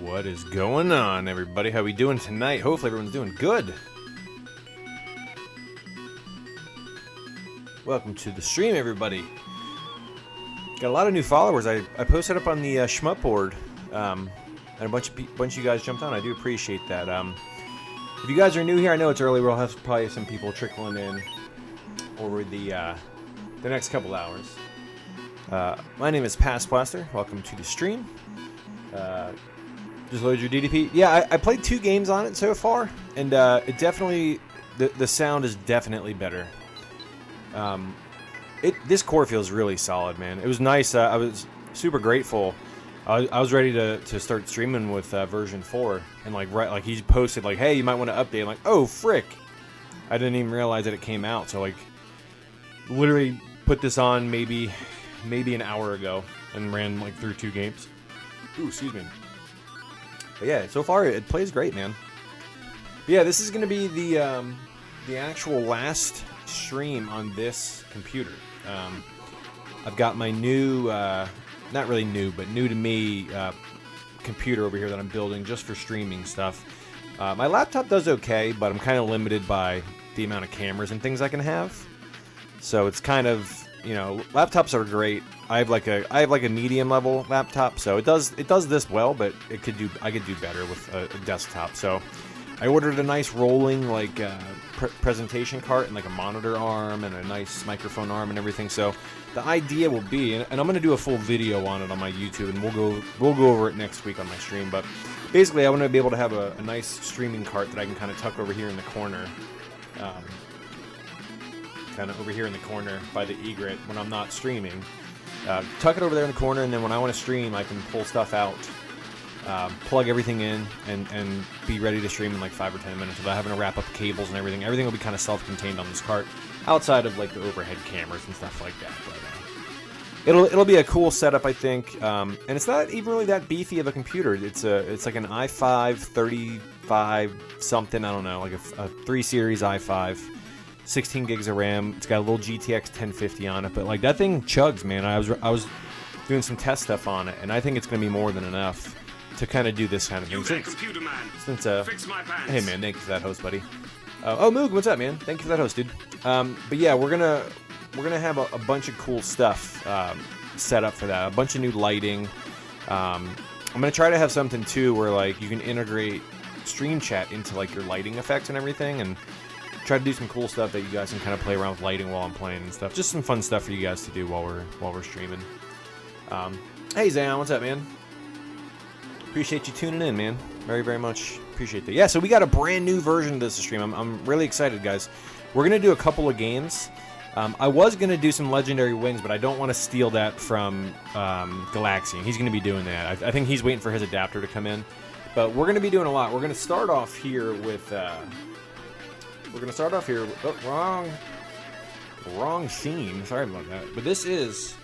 What is going on, everybody? How we doing tonight? Hopefully everyone's doing good. Welcome to the stream, everybody. Got a lot of new followers. I posted up on the Shmup board, and a bunch of you guys jumped on. I do appreciate that. If you guys are new here, I know it's early. We'll have probably some people trickling in over the next couple hours. My name is Past Blaster. Welcome to the stream. Just load your DDP. Yeah, I played 2 games on it so far, and it definitely the sound is definitely better. This core feels really solid, man. It was nice. I was super grateful. I was ready to start streaming with version 4, and like he posted like, hey, you might want to update. I'm like, oh frick, I didn't even realize that it came out. So like, literally put this on maybe an hour ago and ran like through 2 games. Ooh, excuse me. But yeah, so far it plays great, man. But yeah, this is gonna be the actual last stream on this computer. I've got my new, not really new, but new to me computer over here that I'm building just for streaming stuff. My laptop does okay, but I'm kind of limited by the amount of cameras and things I can have. So it's kind of, you know, laptops are great. I have like a medium level laptop, so it does this well, but I could do better with a desktop. So I ordered a nice rolling like presentation cart and like a monitor arm and a nice microphone arm and everything. So the idea will be, and I'm going to do a full video on it on my YouTube, and we'll go over it next week on my stream. But basically, I want to be able to have a nice streaming cart that I can kind of tuck over here in the corner. Kind of over here in the corner by the egret when I'm not streaming. Tuck it over there in the corner, and then when I want to stream, I can pull stuff out, plug everything in, and be ready to stream in like 5 or 10 minutes without having to wrap up cables and everything. Everything will be kind of self-contained on this cart, outside of like the overhead cameras and stuff like that. But it'll be a cool setup, I think. And it's not even really that beefy of a computer. It's like an i5 35 something, I don't know, like a 3 series i5. 16 gigs of RAM. It's got a little GTX 1050 on it, but like that thing chugs, man. I was doing some test stuff on it, and I think it's going to be more than enough to kind of do this kind of thing. Fix my pants. Hey man, thank you for that host, buddy. Oh Moog, what's up, man? Thank you for that host, dude. But yeah, we're gonna have a bunch of cool stuff set up for that. A bunch of new lighting. I'm gonna try to have something too where like you can integrate stream chat into like your lighting effects and everything, and try to do some cool stuff that you guys can kind of play around with lighting while I'm playing and stuff. Just some fun stuff for you guys to do while we're streaming. Hey Zion, what's up, man? Appreciate you tuning in, man. Very, very much appreciate that. Yeah, so we got a brand new version of this stream. I'm really excited, guys. We're gonna do a couple of games. I was gonna do some legendary wings, but I don't want to steal that from Galaxian. He's gonna be doing that. I think he's waiting for his adapter to come in. But we're gonna be doing a lot. We're gonna start off here with. Oh, wrong scene. Sorry about that. But this is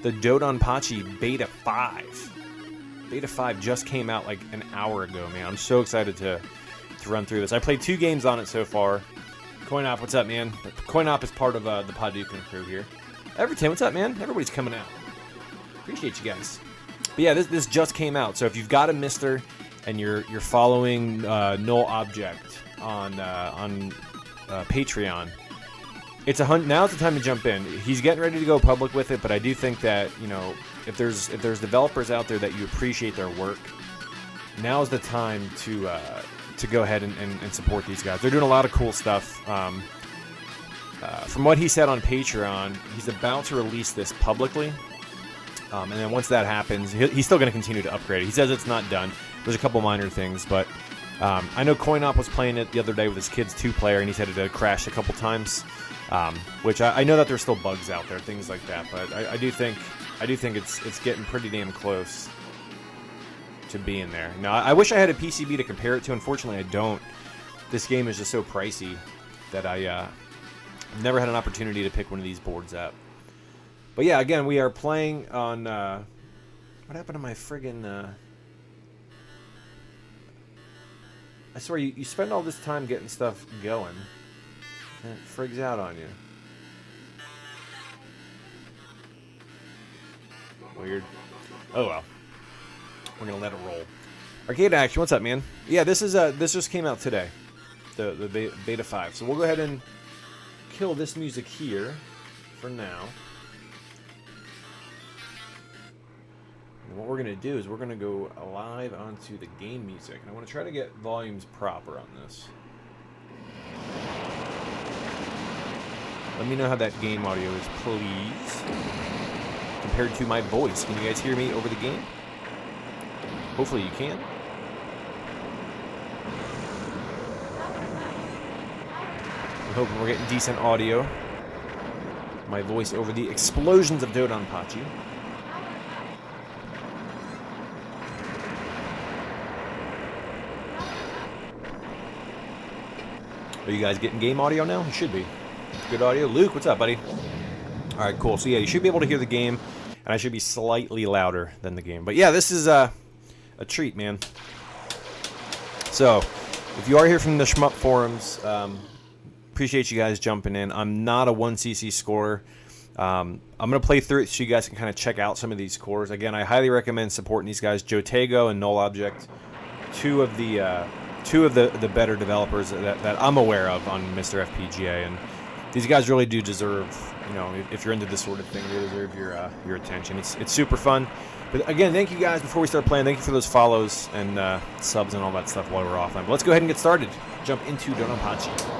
the DoDonPachi Beta 5. Beta 5 just came out like an hour ago, man. I'm so excited to run through this. I played 2 games on it so far. CoinOp, what's up, man? CoinOp is part of the Paducah crew here. Everton, what's up, man? Everybody's coming out. Appreciate you guys. But yeah, this just came out. So if you've got a Mister and you're following Null Object on Patreon, now's the time to jump in. He's getting ready to go public with it, but I do think that, you know, if there's developers out there that you appreciate their work, now's the time to go ahead and support these guys. They're doing a lot of cool stuff. From what he said on Patreon, he's about to release this publicly, and then once that happens, he's still going to continue to upgrade it. He says it's not done. There's a couple minor things, but I know CoinOp was playing it the other day with his kid's 2-player, and he said it had crashed a couple times, which I know that there's still bugs out there, things like that. But I do think it's getting pretty damn close to being there. Now, I wish I had a PCB to compare it to. Unfortunately, I don't. This game is just so pricey that I never had an opportunity to pick one of these boards up. But yeah, again, we are playing on. What happened to my friggin'? I swear, you spend all this time getting stuff going, and it frigs out on you. Weird. Oh well. we're gonna let it roll. Arcade Action, what's up, man? Yeah, this just came out today, the beta 5. So we'll go ahead and kill this music here for now. And what we're gonna do is we're gonna go live onto the game music, and I want to try to get volumes proper on this. Let me know how that game audio is, please. Compared to my voice. Can you guys hear me over the game? Hopefully you can. I'm hoping we're getting decent audio. My voice over the explosions of DoDonPachi. Are you guys getting game audio now? You should be. Good audio. Luke, what's up, buddy? Alright, cool. So yeah, you should be able to hear the game, and I should be slightly louder than the game. But yeah, this is a treat, man. So, if you are here from the Shmup forums, appreciate you guys jumping in. I'm not a 1cc scorer. I'm going to play through it so you guys can kind of check out some of these cores. Again, I highly recommend supporting these guys. Jotego and Null Object, two of the better developers that I'm aware of on MiSTerFPGA, and these guys really do deserve, you know, if you're into this sort of thing, they deserve your attention. It's super fun. But again, thank you guys. Before we start playing, thank you for those follows and subs and all that stuff while we're offline. But let's go ahead and get started. Jump into DoDonPachi.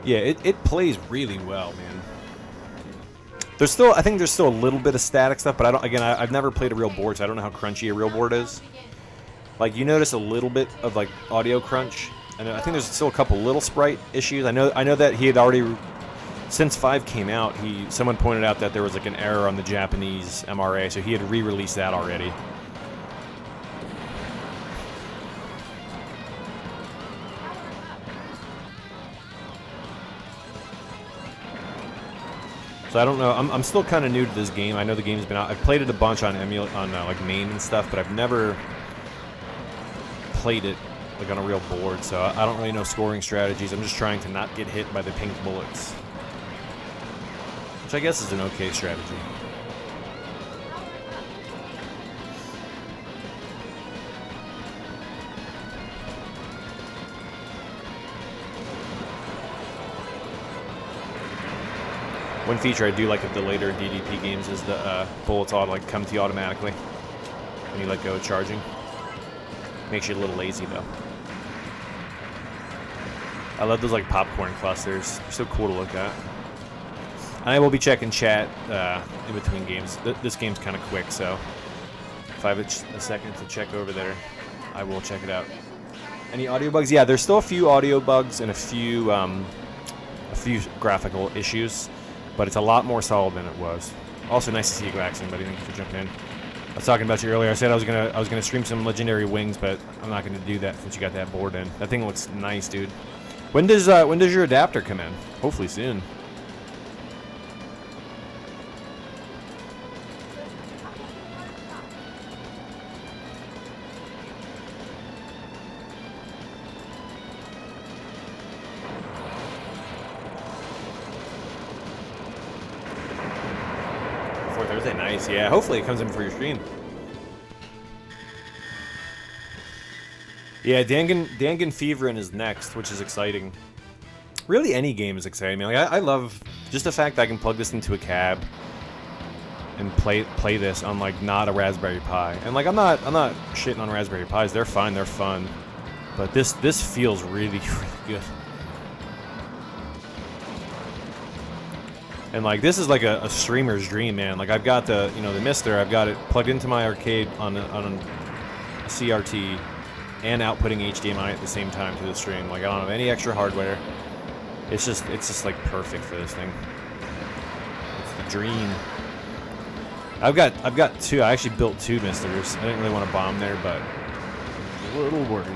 Yeah, it plays really well, man. I think there's still a little bit of static stuff, but I've never played a real board, so I don't know how crunchy a real board is. Like, you notice a little bit of like audio crunch, and I think there's still a couple little sprite issues. I know that he had already, since 5 came out, someone pointed out that there was like an error on the Japanese MRA, so he had re-released that already. So I don't know. I'm still kind of new to this game. I know the game's been out. I've played it a bunch on like MAME and stuff, but I've never played it like on a real board. So I don't really know scoring strategies. I'm just trying to not get hit by the pink bullets, which I guess is an okay strategy. One feature I do like of the later DDP games is the bullets all like come to you automatically when you let go of charging. Makes you a little lazy though. I love those like popcorn clusters. They're so cool to look at. And I will be checking chat in between games. This game's kind of quick, so if I have a second to check over there, I will check it out. Any audio bugs? Yeah, there's still a few audio bugs and a few graphical issues. But it's a lot more solid than it was. Also, nice to see you, Glaxon, buddy. Thank you for jumping in. I was talking about you earlier. I said I was gonna stream some Legendary Wings, but I'm not gonna do that since you got that board in. That thing looks nice, dude. When does your adapter come in? Hopefully soon. Thursday, nice. Yeah, hopefully it comes in for your stream. Yeah, Dangan Feverin is next, which is exciting. Really, any game is exciting. I mean, like, I love just the fact that I can plug this into a cab and play this on like not a Raspberry Pi. And like I'm not shitting on Raspberry Pis. They're fine. They're fun. But this feels really, really good. And like this is like a streamer's dream, man. Like I've got the MiSTer, I've got it plugged into my arcade on a CRT and outputting HDMI at the same time to the stream. Like I don't have any extra hardware. It's just like perfect for this thing. It's the dream. I've got two. I actually built two MiSTers. I didn't really want to bomb there, but I'm a little worried.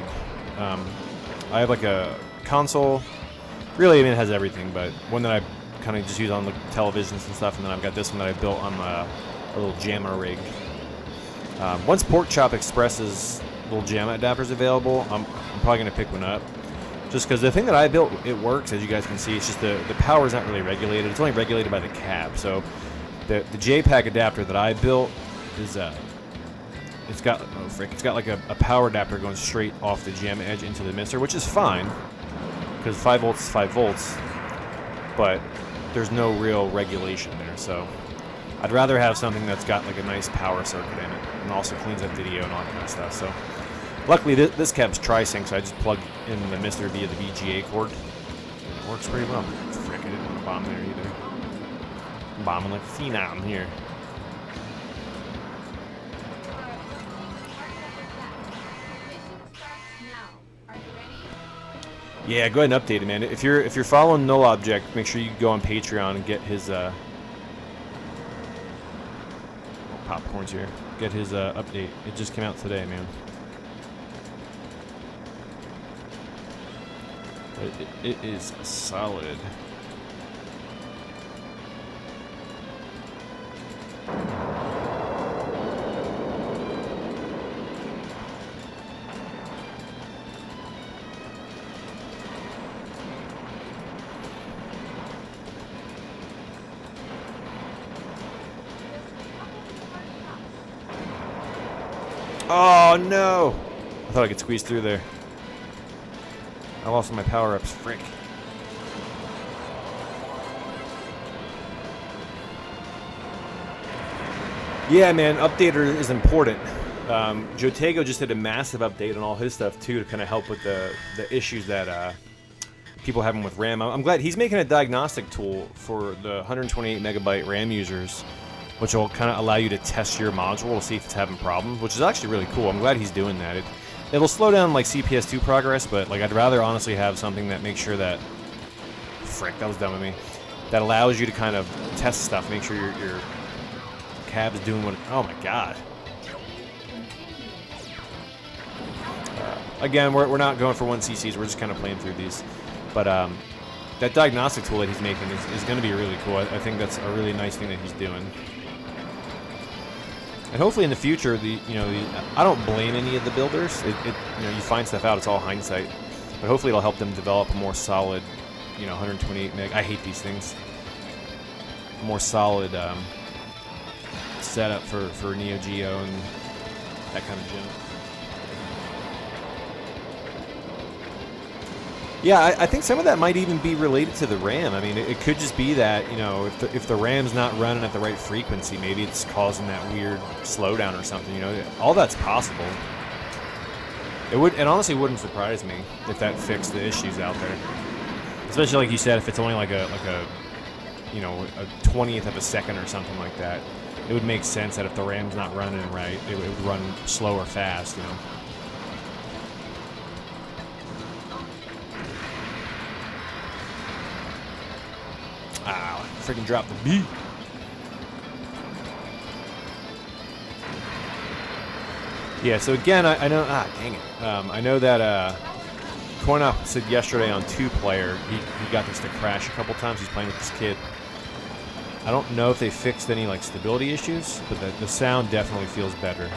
I have like a console. Really, I mean, it has everything, but one that I kind of just use on the televisions and stuff, and then I've got this one that I built on a little JAMA rig. Once Porkchop Express's little JAMA adapter's available, I'm probably going to pick one up. Just because the thing that I built, it works, as you guys can see. It's just the power's not really regulated. It's only regulated by the cab. So The JPAC adapter that I built is it's got it's got like a power adapter going straight off the gem edge into the MiSTer, which is fine because 5 volts is 5 volts, but there's no real regulation there. So I'd rather have something that's got like a nice power circuit in it and also cleans up video and all that kind of stuff. So luckily this cab's tri-sync, so I just plug in the MiSTer via the VGA cord. It works pretty well. Frick, I didn't want to bomb there either. I'm bombing like a phenom here. Yeah, go ahead and update it, man. If you're following Null Object, make sure you go on Patreon and get his popcorn's here. Get his update. It just came out today, man. It is solid. Oh no! I thought I could squeeze through there. I lost my power-ups, frick. Yeah, man, updater is important. Jotego just did a massive update on all his stuff too to kind of help with the issues that people having with RAM. I'm glad he's making a diagnostic tool for the 128 megabyte RAM users, which will kind of allow you to test your module to see if it's having problems, which is actually really cool. I'm glad he's doing that. It'll slow down like CPS2 progress, but like I'd rather honestly have something that makes sure that, frick, that was dumb of me, that allows you to kind of test stuff, make sure your cab's doing what. Oh my god. Again, we're not going for 1cc's. We're just kind of playing through these, but that diagnostic tool that he's making is going to be really cool. I think that's a really nice thing that he's doing. And hopefully in the future, I don't blame any of the builders. You find stuff out; it's all hindsight. But hopefully, it'll help them develop a more solid, 128 meg. I hate these things. A more solid setup for Neo Geo and that kind of junk. Yeah, I think some of that might even be related to the RAM. I mean, it could just be that, if the RAM's not running at the right frequency, maybe it's causing that weird slowdown or something, All that's possible. It honestly wouldn't surprise me if that fixed the issues out there. Especially like you said, if it's only like a 20th of a second or something like that. It would make sense that if the RAM's not running right, it would run slow or fast, Ah, freaking dropped the beat. Yeah, so again, I know, dang it. I know that Coinop said yesterday on 2-player, he got this to crash a couple times. He's playing with this kid. I don't know if they fixed any like stability issues, but the sound definitely feels better.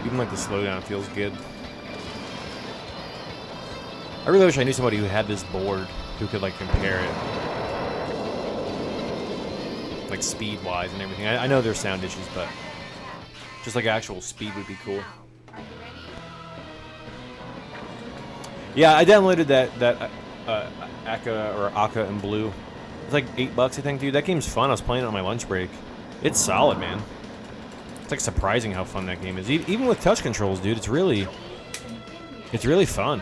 Even like the slowdown feels good. I really wish I knew somebody who had this board who could like compare it, like speed-wise and everything. I know there's sound issues, but just like actual speed would be cool. Yeah, I downloaded that Aka in Blue. It's like $8, I think, dude. That game's fun. I was playing it on my lunch break. It's solid, man. It's like surprising how fun that game is. Even with touch controls, dude, it's really fun.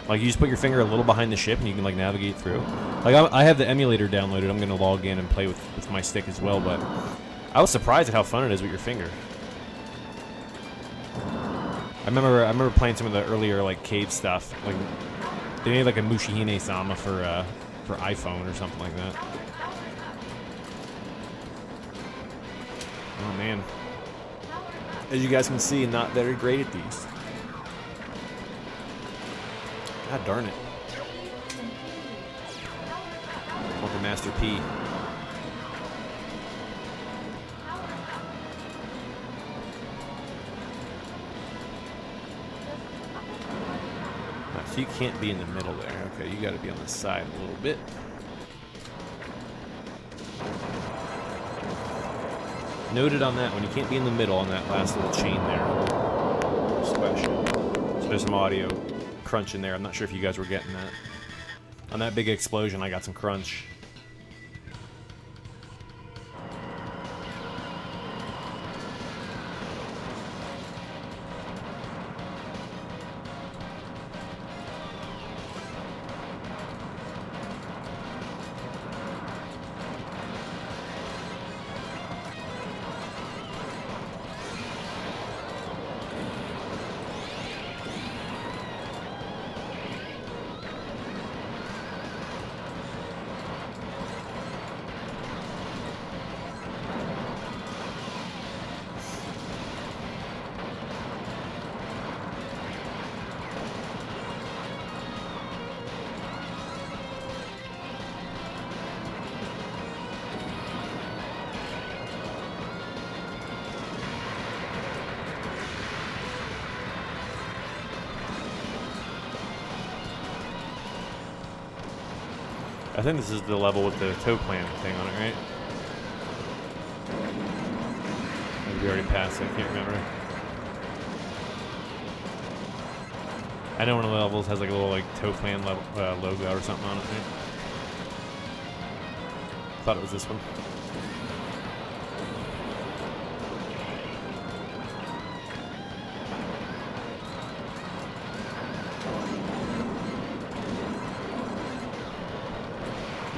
Like you just put your finger a little behind the ship and you can like navigate through. Like I have the emulator downloaded. I'm gonna log in and play with my stick as well. But I was surprised at how fun it is with your finger. remember playing some of the earlier like cave stuff. Like they made like a Mushihine Sama for iPhone or something like that. Oh man. As you guys can see, not very great at these. God darn it. Welcome, Master P. So you can't be in the middle there. Okay, you got to be on the side a little bit. Noted on that one, you can't be in the middle on that last little chain there. Special. So there's some audio crunch in there. I'm not sure if you guys were getting that. On that big explosion, I got some crunch. I think this is the level with the toe plant thing on it, right? Maybe we already passed it, I can't remember. I know one of the levels has like a little like toe plant logo or something on it, right? Thought it was this one.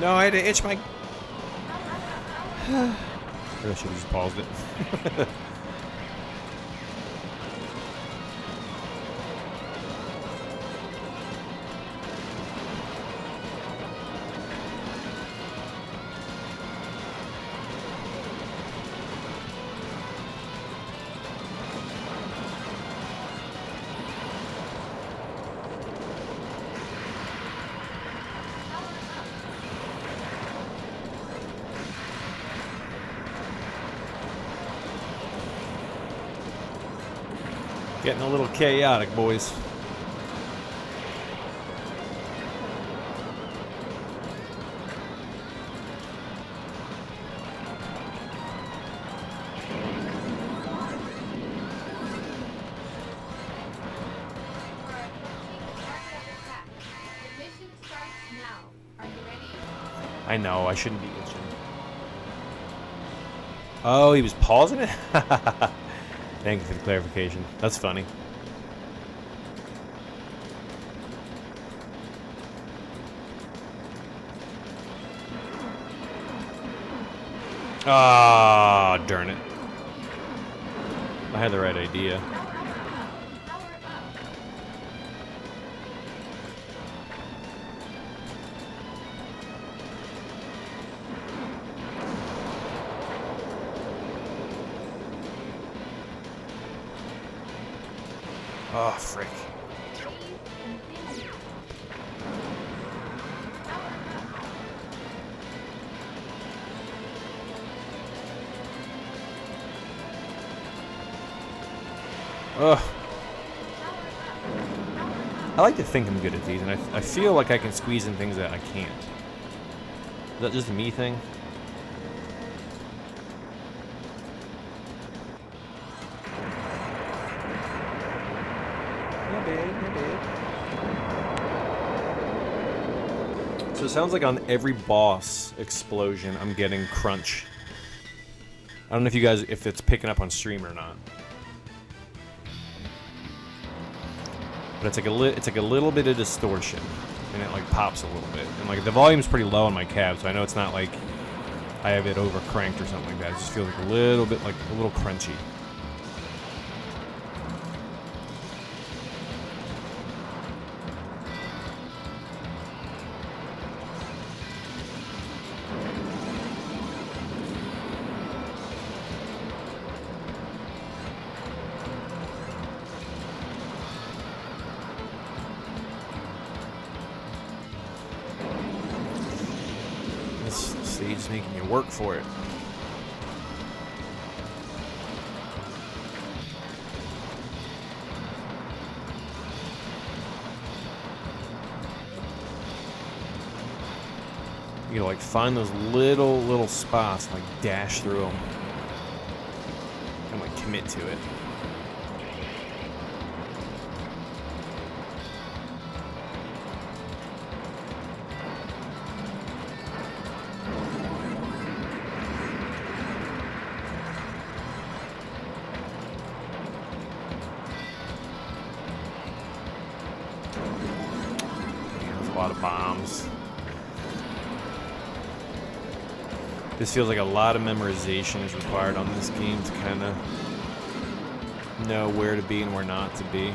No, I had to itch my... I should have just paused it. Getting a little chaotic, boys. I know, I shouldn't be itching. Oh, he was pausing it? Thank you for the clarification. That's funny. Ah, darn it. I had the right idea. Oh, frick. Ugh. I like to think I'm good at these, and I feel like I can squeeze in things that I can't. Is that just a me thing? So it sounds like on every boss explosion, I'm getting crunch. I don't know if you guys, if it's picking up on stream or not. But it's like a little bit of distortion, and it like pops a little bit. And like the volume's pretty low on my cab, so I know it's not like I have it over cranked or something like that. It just feels like a little bit, like a little crunchy. This stage is making you work for it. You gotta like find those little spots and like dash through them and like commit to it. There's a lot of bombs. This feels like a lot of memorization is required on this game to kind of know where to be and where not to be.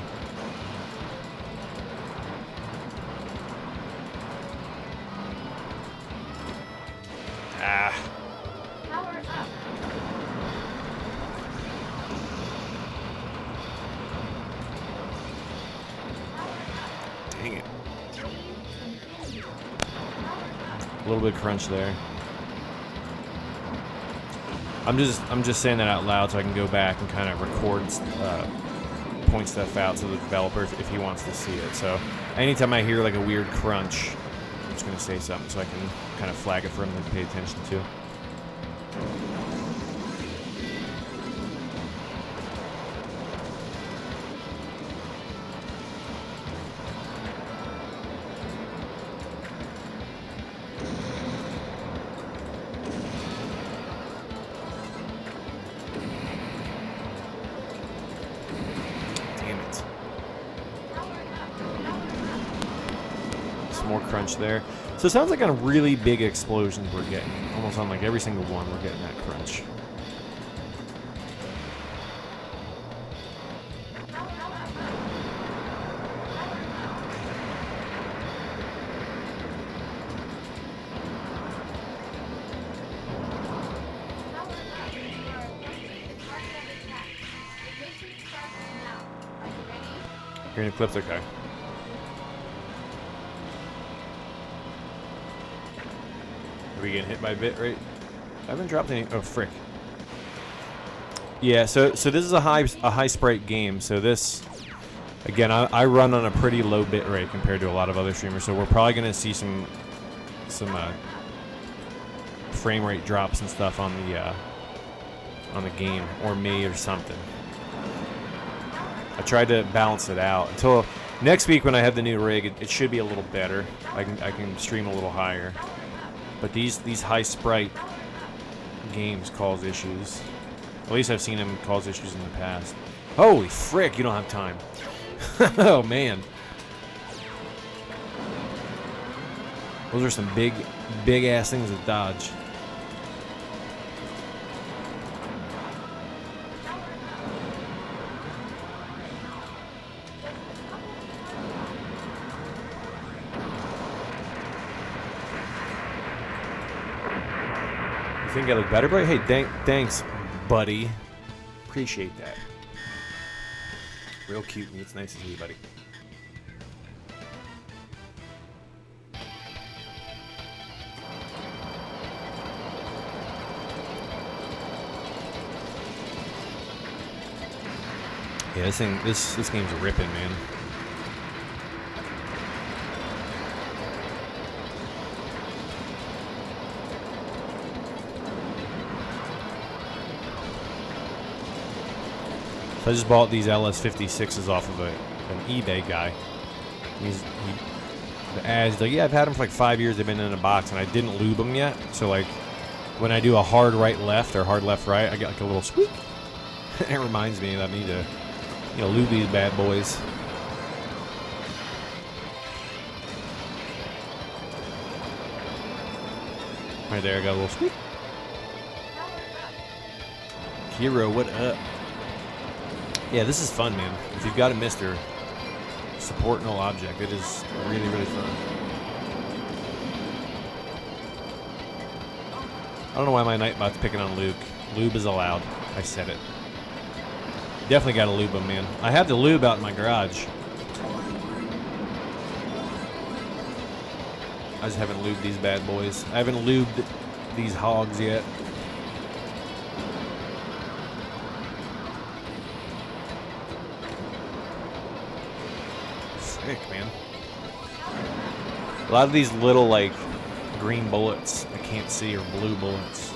Ah. Power up. Dang it. A little bit of crunch there. I'm just saying that out loud so I can go back and kind of record, point stuff out to the developer if he wants to see it. So anytime I hear like a weird crunch, I'm just gonna say something so I can kind of flag it for him to pay attention to. More crunch there. So it sounds like on really big explosions we're getting. Almost on like every single one we're getting that crunch. Hearing the clips, okay. Are we getting hit by bit rate? I haven't dropped any. Oh, frick. Yeah, so this is a high sprite game. So this, again, I run on a pretty low bit rate compared to a lot of other streamers. So we're probably gonna see some frame rate drops and stuff on the game, or me or something. I tried to balance it out until next week when I have the new rig. It should be a little better. I can stream a little higher. But these high sprite games cause issues. At least I've seen them cause issues in the past. Holy frick, you don't have time. Oh man. Those are some big ass things to dodge. Think I look better, but hey, thanks, buddy. Appreciate that. Real cute, and it's nice to see you, buddy. Yeah, this game's ripping, man. So I just bought these LS56s off of an eBay guy. He's like, yeah, I've had them for like 5 years. They've been in a box, and I didn't lube them yet. So like, when I do a hard right left or hard left right, I get like a little squeak. It reminds me that I need to, lube these bad boys. Right there, I got a little squeak. Hero, what up? Yeah, this is fun, man. If you've got a MiSTer, support null object. It is really, really fun. I don't know why my Nightbot's picking on Luke. Lube is allowed. I said it. Definitely got to lube him, man. I have the lube out in my garage. I just haven't lubed these bad boys. I haven't lubed these hogs yet. Sick, man. A lot of these little, like, green bullets I can't see, or blue bullets.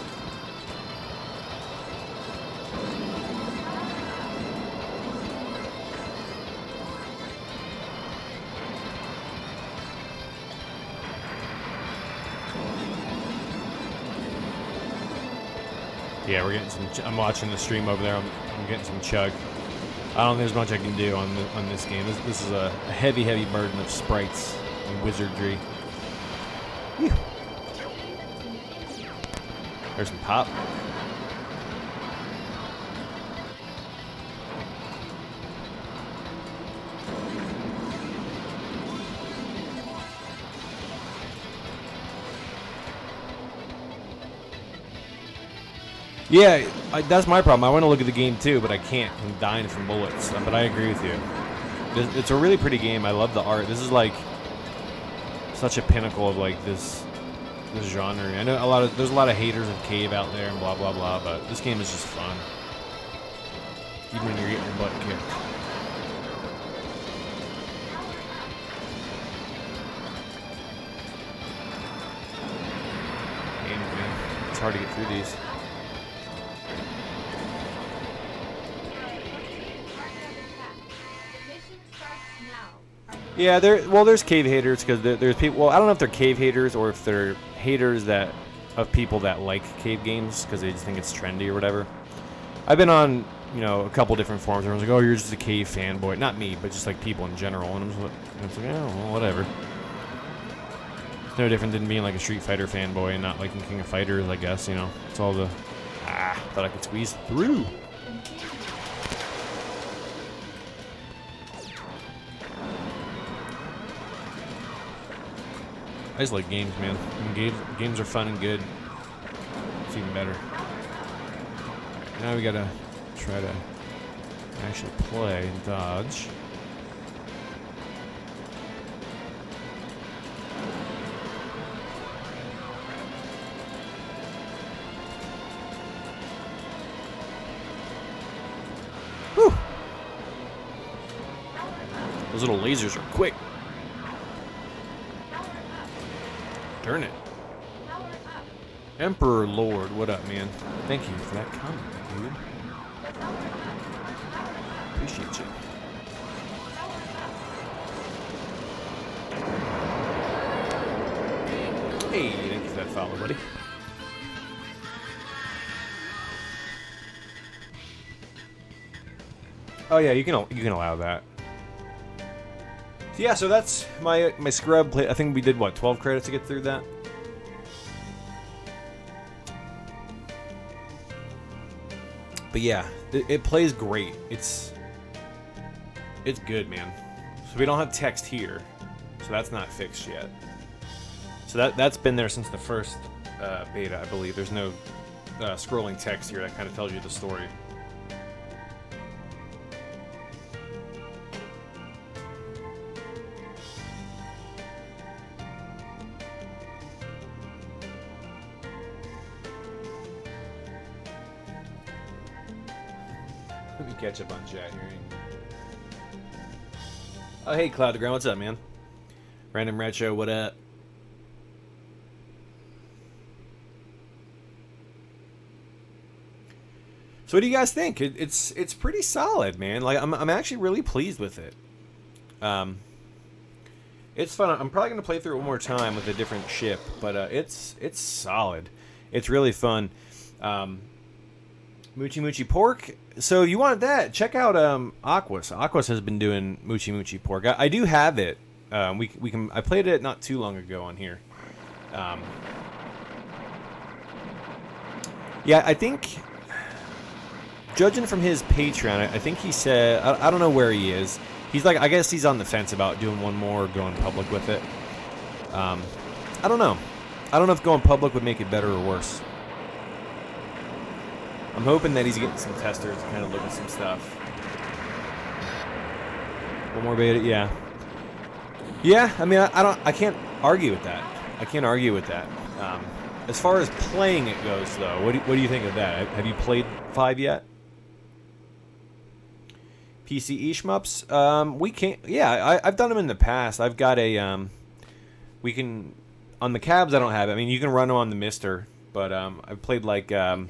Yeah, we're getting some. I'm watching the stream over there. I'm getting some chug. I don't think there's much I can do on this game. This is a heavy, heavy burden of sprites and wizardry. Whew. There's some pop. Yeah, that's my problem. I want to look at the game too, but I can't. I'm dying from bullets. But I agree with you. It's a really pretty game. I love the art. This is like such a pinnacle of like this genre. I know there's a lot of haters of Cave out there and blah blah blah, but this game is just fun. Even when you're getting your butt kicked. Damn, man. It's hard to get through these. Yeah, there's cave haters because there's people. Well, I don't know if they're cave haters or if they're haters of people that like cave games because they just think it's trendy or whatever. I've been on a couple different forums. Everyone's like, "Oh, you're just a cave fanboy." Not me, but just like people in general. And it's like, oh, well, whatever. It's no different than being like a Street Fighter fanboy and not liking King of Fighters. I guess it's all the thought I could squeeze through. I just like games, man. Games are fun and good. It's even better. Right, now we gotta try to actually play and dodge. Whew! Those little lasers are quick. Turn it. Emperor Lord, what up, man? Thank you for that comment, dude. Appreciate you. Hey, thank you for that follow, buddy. Oh yeah, you can allow that. Yeah, so that's my scrub play. I think we did, what, 12 credits to get through that? But yeah, it plays great. It's good, man. So we don't have text here, so that's not fixed yet. So that's been there since the first beta, I believe. There's no scrolling text here that kind of tells you the story. Let me catch up on chat here. Oh, hey, Cloud the Ground, what's up, man? Random Retro, what up? So what do you guys think? It's pretty solid, man. Like I'm actually really pleased with it. It's fun. I'm probably gonna play through it one more time with a different ship, but it's solid. It's really fun. Moochie Moochie Pork. So you wanted that? Check out Aquas. Aquas has been doing Moochie Moochie Pork. I do have it. We can. I played it not too long ago on here. Yeah, I think, judging from his Patreon, I think he said, I don't know where he is. He's like, I guess he's on the fence about doing one more or going public with it. I don't know. I don't know if going public would make it better or worse. I'm hoping that he's getting some testers to kind of look at some stuff. One more beta, yeah. Yeah, I mean, I can't argue with that. I can't argue with that. As far as playing it goes, though, what do you think of that? Have you played 5 yet? PC shmups? We can't. Yeah, I've done them in the past. I've got a. We can. On the cabs, I don't have it. I mean, you can run them on the MiSTer, but I've played like Presented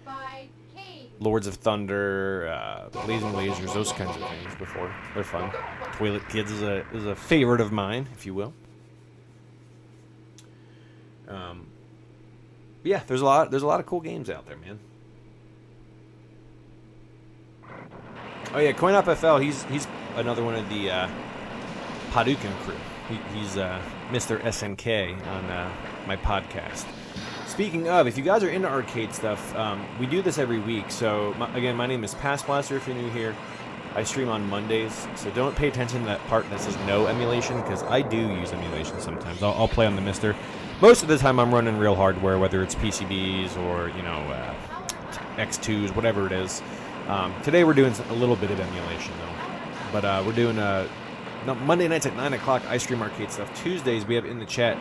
by Kate. Lords of Thunder, Blazing Lasers, those kinds of things before. They're fun. Toilet Kids is a favorite of mine, if you will. Yeah, there's a lot of cool games out there, man. Oh yeah, CoinOpFL, he's another one of the Hadouken crew. He's Mr. SNK on my podcast. Speaking of, if you guys are into arcade stuff, we do this every week. So again, my name is Past Blaster. If you're new here, I stream on Mondays. So don't pay attention to that part that says no emulation, because I do use emulation sometimes. I'll play on the MiSTer. Most of the time, I'm running real hardware, whether it's PCBs or X2s, whatever it is. Today we're doing a little bit of emulation though, but we're doing Monday nights at 9 o'clock. I stream arcade stuff. Tuesdays we have in the chat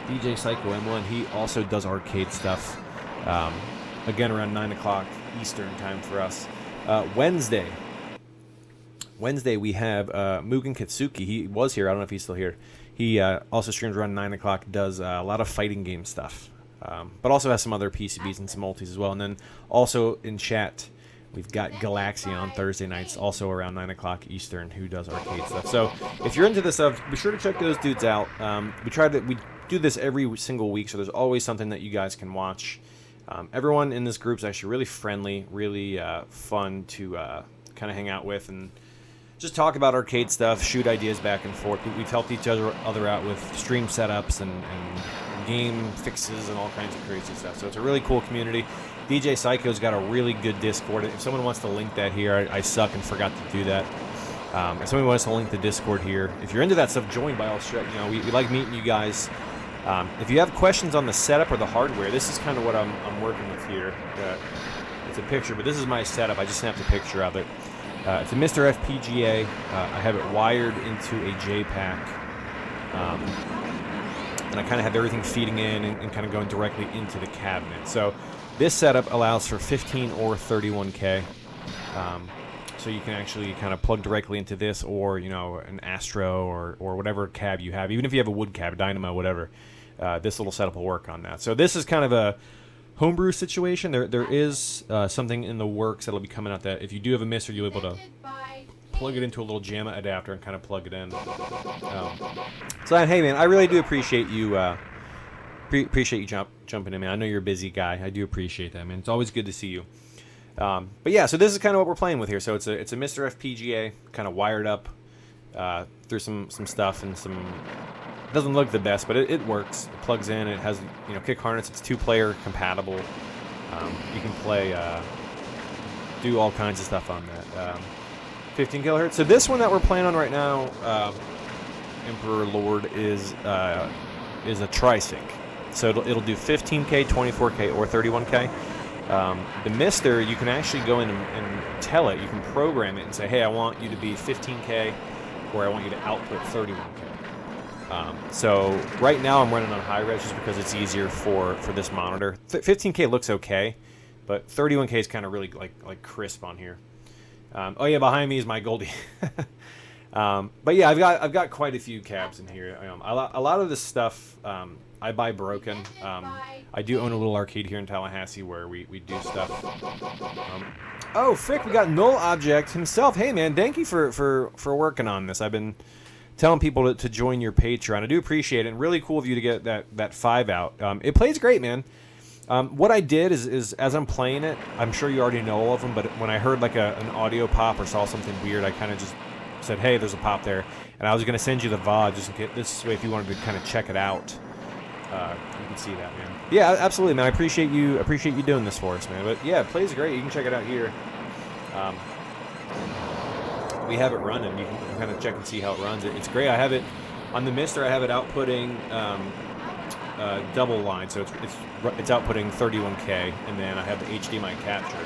DJ Psycho M1. He also does arcade stuff. Again around 9 o'clock Eastern time for us. Wednesday we have Mugen Kitsuki. He was here. I don't know if he's still here. He also streams around 9 o'clock. Does a lot of fighting game stuff, but also has some other PCBs and some multis as well. And then also in chat, we've got Galaxy on Thursday nights, also around 9 o'clock Eastern, who does arcade stuff. So if you're into this stuff, be sure to check those dudes out. We do this every single week, so there's always something that you guys can watch. Everyone in this group is actually really friendly, really fun to kind of hang out with and just talk about arcade stuff, shoot ideas back and forth. We've helped each other out with stream setups and game fixes and all kinds of crazy stuff. So it's a really cool community. DJ Psycho's got a really good Discord. If someone wants to link that here, I suck and forgot to do that. If somebody wants to link the Discord here, if you're into that stuff, join by all shit. We like meeting you guys. If you have questions on the setup or the hardware, this is kind of what I'm working with here. It's a picture, but this is my setup. I just snapped a picture of it. It's a MiSTerFPGA. I have it wired into a JPack. And I kind of have everything feeding in and kind of going directly into the cabinet. So this setup allows for 15 or 31K. So you can actually kind of plug directly into this or, an Astro or whatever cab you have. Even if you have a wood cab, Dynamo, whatever, this little setup will work on that. So this is kind of a homebrew situation. There is something in the works that'll be coming out that if you do have a MiSTer, you'll be able to plug it into a little JAMA adapter and kind of plug it in. So hey man, I really do appreciate you jumping in, man. I know you're a busy guy. I do appreciate that, man. It's always good to see you. But yeah, so this is kind of what we're playing with here. So it's a MiSTerFPGA kind of wired up through some stuff and some. It doesn't look the best, but it works. It plugs in. It has kick harness. It's 2-player compatible. You can play, do all kinds of stuff on that. 15 kilohertz. So this one that we're playing on right now, Emperor Lord, is a tri-sync. So it'll do 15K, 24K, or 31K. The MiSTer, you can actually go in and tell it. You can program it and say, hey, I want you to be 15K, or I want you to output 31K. So right now I'm running on high res just because it's easier for this monitor. 15K looks okay, but 31K is kind of really like crisp on here. Oh yeah, behind me is my Goldie. But yeah, I've got quite a few cabs in here. A lot of this stuff I buy broken. I do own a little arcade here in Tallahassee where we do stuff. Oh frick, we got Null Object himself. Hey man, thank you for working on this. I've been telling people to join your Patreon. I do appreciate it, and really cool of you to get that 5 out. It plays great, man. What I did is as I'm playing it, I'm sure you already know all of them, but when I heard like an audio pop or saw something weird, I kind of just said, hey, there's a pop there. And I was going to send you the VOD just in case, this way if you wanted to kind of check it out, you can see that, man. Yeah, absolutely, man. I appreciate you doing this for us, man. But yeah, it plays great. You can check it out here. We have it running. You can kind of check and see how it runs. It's great. I have it on the MiSTer. I have it outputting double line, so it's outputting 31K, and then I have the HDMI capture.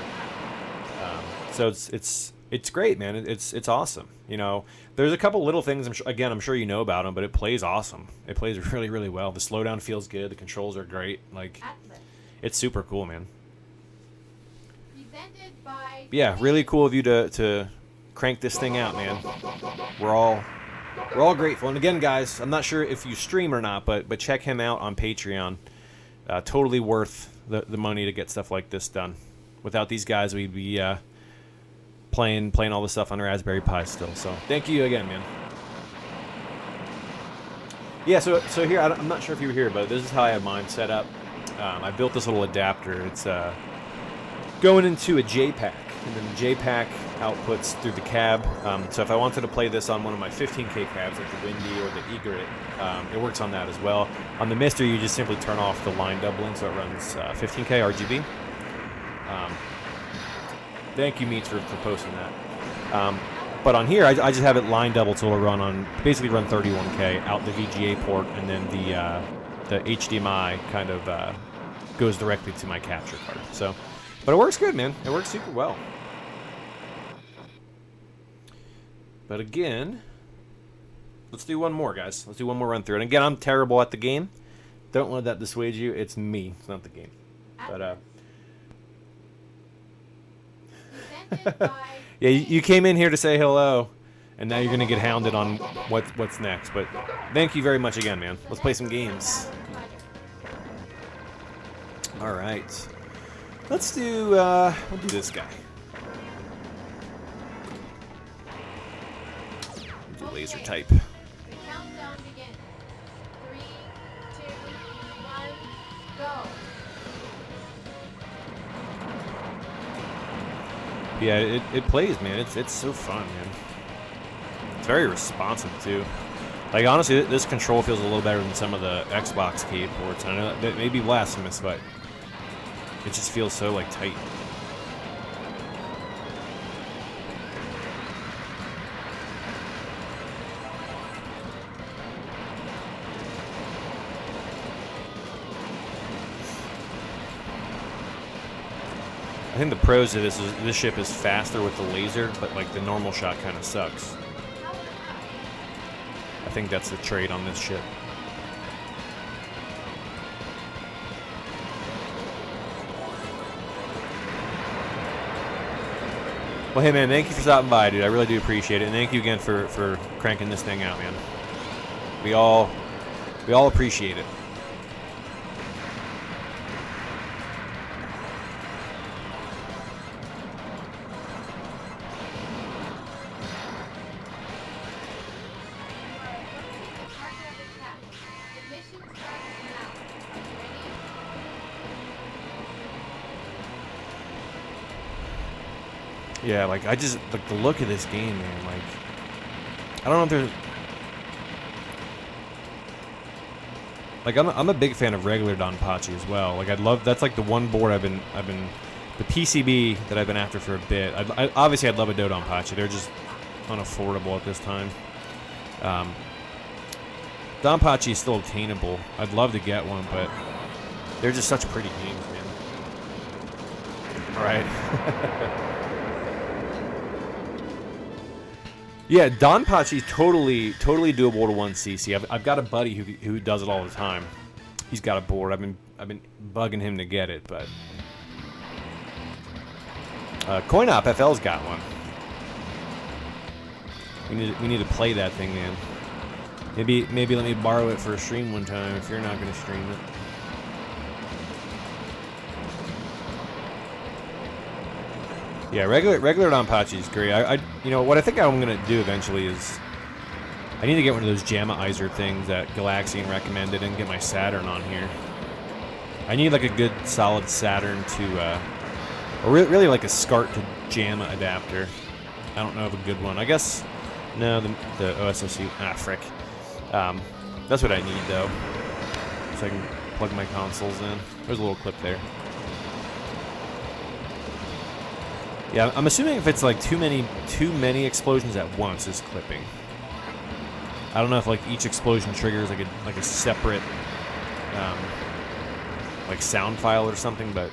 So it's It's great, man. It's awesome. You know, there's a couple little things. I'm sure you know about them, but it plays awesome. It plays really, really well. The slowdown feels good. The controls are great. Like, Atlas. it's super cool, man. Presented by Yeah, really cool of you to crank this thing out, man. We're all grateful. And again, guys, I'm not sure if you stream or not, but check him out on Patreon. Totally worth the money to get stuff like this done. Without these guys, we'd be playing all this stuff on Raspberry Pi still. So thank you again, man. Yeah, so here, I'm not sure if you were here, but this is how I have mine set up. I built this little adapter. It's going into a JPack, and then the JPack outputs through the cab. So if I wanted to play this on one of my 15K cabs, like the Windy or the Egret, it works on that as well. On the MiSTer, you just simply turn off the line doubling, so it runs 15K RGB. Thank you, Meets, for posting that. But on here, I just have it line doubled, so it'll run 31K out the VGA port, and then the HDMI kind of goes directly to my capture card. So, but it works good, man. It works super well. But again, let's do one more, guys. Let's do one more run through. And again, I'm terrible at the game. Don't let that dissuade you. It's me. It's not the game. But yeah, you came in here to say hello, and now you're gonna get hounded on what's next. But thank you very much again, man. Let's play some games. All right, let's do we'll do this guy. We'll do laser type. The countdown begins. 3, 2, 1, go. Yeah, it plays, man. It's so fun, man. It's very responsive too. Like, honestly, this control feels a little better than some of the Xbox keyboards. I know that may be blasphemous, but it just feels so like tight. I think the pros of this ship is faster with the laser, but like the normal shot kind of sucks. I think that's the trade on this ship. Well, hey man, thank you for stopping by, dude. I really do appreciate it, and thank you again for cranking this thing out, man. We all appreciate it. Yeah, like, I just, like, the look of this game, man, like, I don't know if there's, like, I'm a big fan of regular DonPachi as well. Like, that's like the one board I've been, the PCB that I've been after for a bit. Obviously, I'd love a DoDonPachi. They're just unaffordable at this time. DonPachi is still obtainable. I'd love to get one, but they're just such pretty games, man. All right. Yeah, DonPachi's totally doable to 1cc. I've got a buddy who does it all the time. He's got a board. I've been bugging him to get it, but CoinOp FL's got one. We need to play that thing, man. Maybe let me borrow it for a stream one time if you're not going to stream it. Yeah, regular DonPachi is great. You know what I think I'm gonna do eventually is I need to get one of those JAMMAizer things that Galaxian recommended and get my Saturn on here. I need like a good solid Saturn to, or really like a SCART to JAMMA adapter. I don't know of a good one. I guess no, the OSOC. Frick. That's what I need though, so I can plug my consoles in. There's a little clip there. Yeah, I'm assuming if it's like too many explosions at once is clipping. I don't know if like each explosion triggers like a separate like sound file or something, but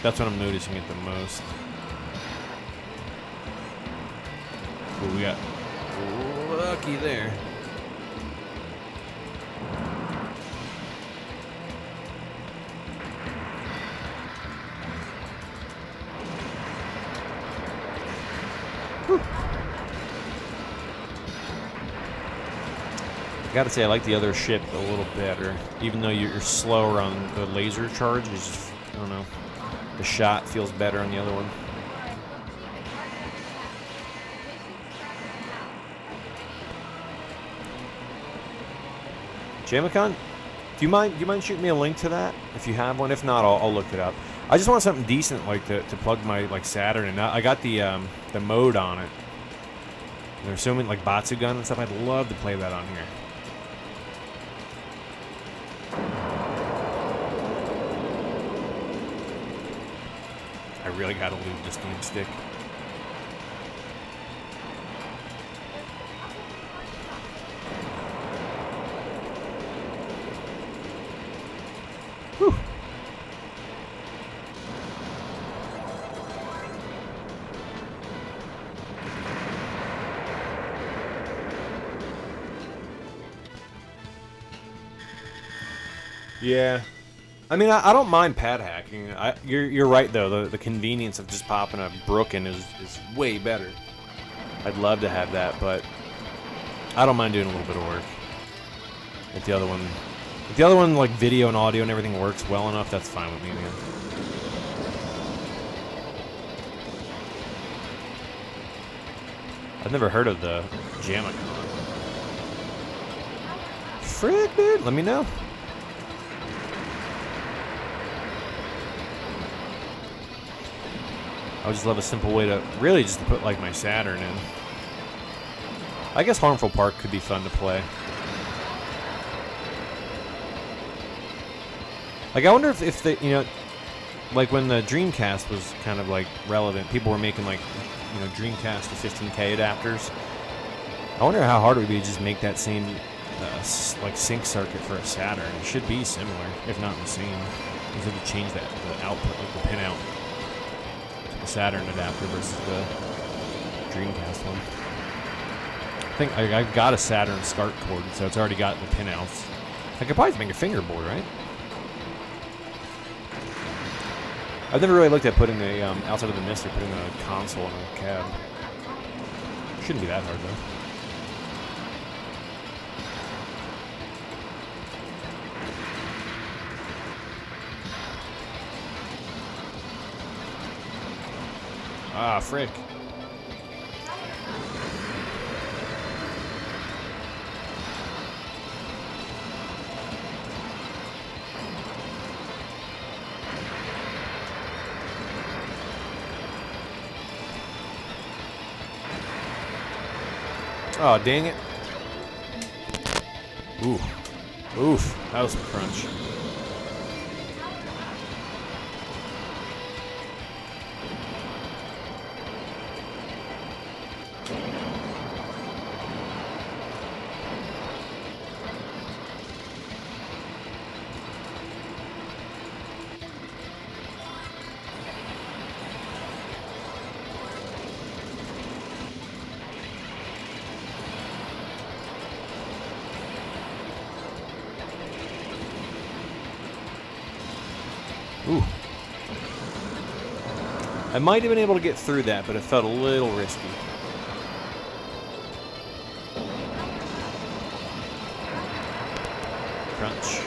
that's what I'm noticing it the most. Ooh, we got lucky there. Whew. I gotta say, I like the other ship a little better, even though you're slower on the laser charge. It's just, I don't know, the shot feels better on the other one. Jamicon, do you mind shooting me a link to that if you have one? If not, I'll look it up. I just want something decent like to plug my like Saturn in. I got the mode on it. There's so many like Batsugun and stuff. I'd love to play that on here. I really gotta lube this damn stick. Whew. Yeah. I mean, I don't mind pad hacking. You're right, though. The convenience of just popping a brook in is way better. I'd love to have that, but I don't mind doing a little bit of work. If the other one, like video and audio and everything works well enough, that's fine with me, man. I've never heard of the Jamicon. Frick, dude, let me know. I would just love a simple way to really just to put like my Saturn in. I guess Harmful Park could be fun to play. Like, I wonder if the, you know, like when the Dreamcast was kind of like relevant, people were making like, you know, Dreamcast to 15K adapters. I wonder how hard it would be to just make that same like sync circuit for a Saturn. It should be similar, if not the same. Because if you change that, the output, like the pin out to the Saturn adapter versus the Dreamcast one. I think I've got a Saturn SCART cord, so it's already got the pin outs. I could probably make a fingerboard, right? I've never really looked at putting a, outside of the MiSTer, putting a console in a cab. Shouldn't be that hard, though. Ah, frick. Oh, dang it. Ooh. Oof. That was some crunch. Ooh. I might have been able to get through that, but it felt a little risky. Crunch.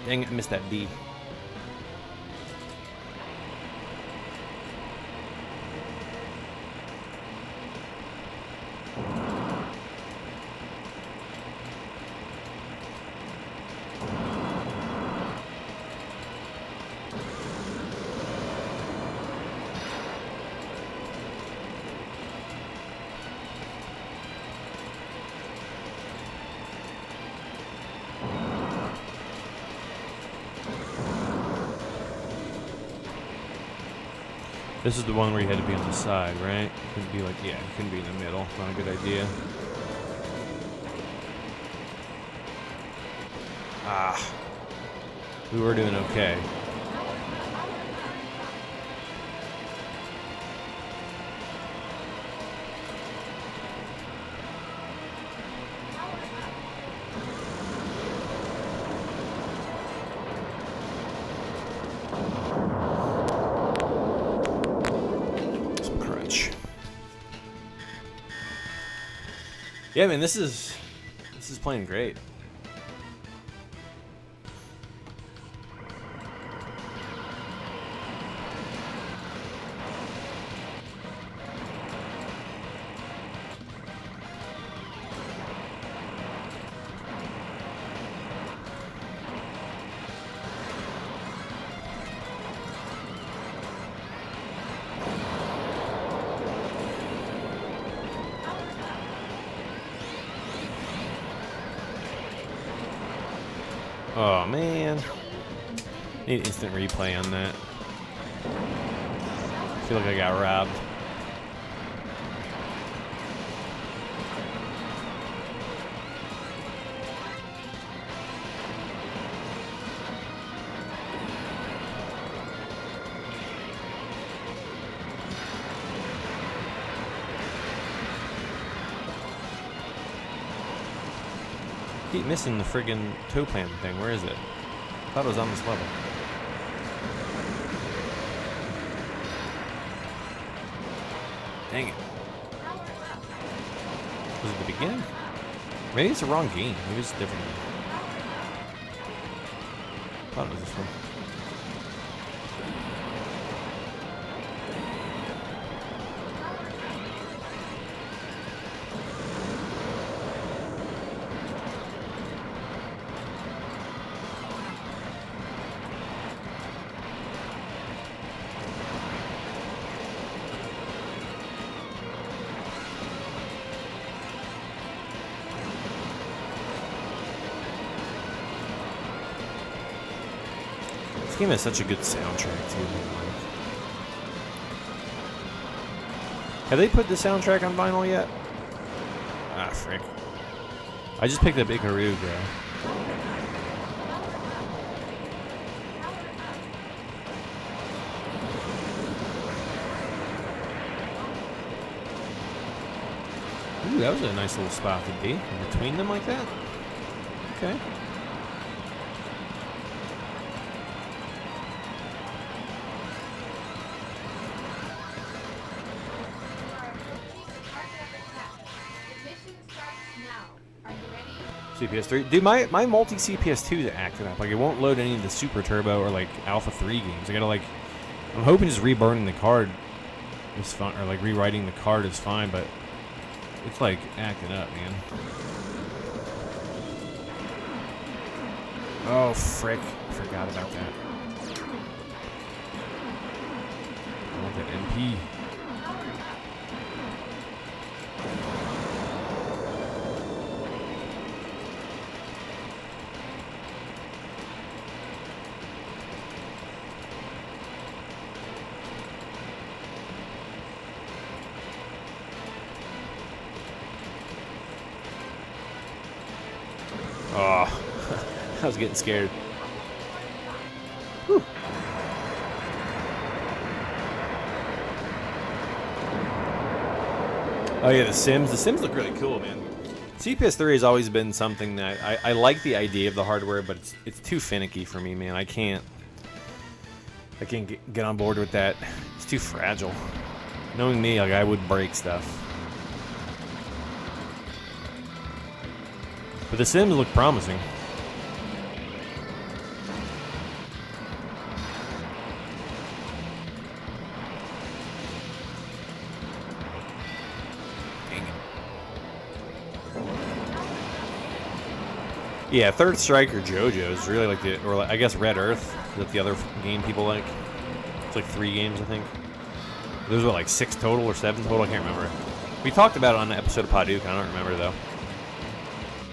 Dang it, I missed that D. This is the one where you had to be on the side, right? Couldn't be like, yeah, you couldn't be in the middle. Not a good idea. Ah. we were doing okay. Some crunch. Yeah, man, this is playing great. Oh man, need instant replay on that. I feel like I got robbed. Keep missing the friggin' toe plan thing. Where is it? I thought it was on this level. Dang it. Was it the beginning? Maybe it's the wrong game. Maybe it's a different game. I thought it was this one. This game has such a good soundtrack too. Have they put the soundtrack on vinyl yet? Ah, frick. I just picked up Ikaruga. Ooh, that was a nice little spot to be. In between them like that? Okay. CPS3. Dude, my multi CPS2 is acting up. Like, it won't load any of the Super Turbo or, like, Alpha 3 games. I gotta, like, I'm hoping just reburning the card is fine, or, like, rewriting the card is fine, but it's, like, acting up, man. Oh, frick. I forgot about that. I want that MP. Oh, I was getting scared. Whew. Oh yeah, the Sims. The Sims look really cool, man. CPS3 has always been something that I like the idea of the hardware, but it's too finicky for me, man. I can't get on board with that. It's too fragile. Knowing me, like, I would break stuff. But the Sims look promising. Dang it. Yeah, Third Strike or JoJo is really like the, or like, I guess Red Earth is that the other game people like. It's like 3 games, I think. There's what, like 6 total or 7 total? I can't remember. We talked about it on an episode of Paducah. I don't remember though.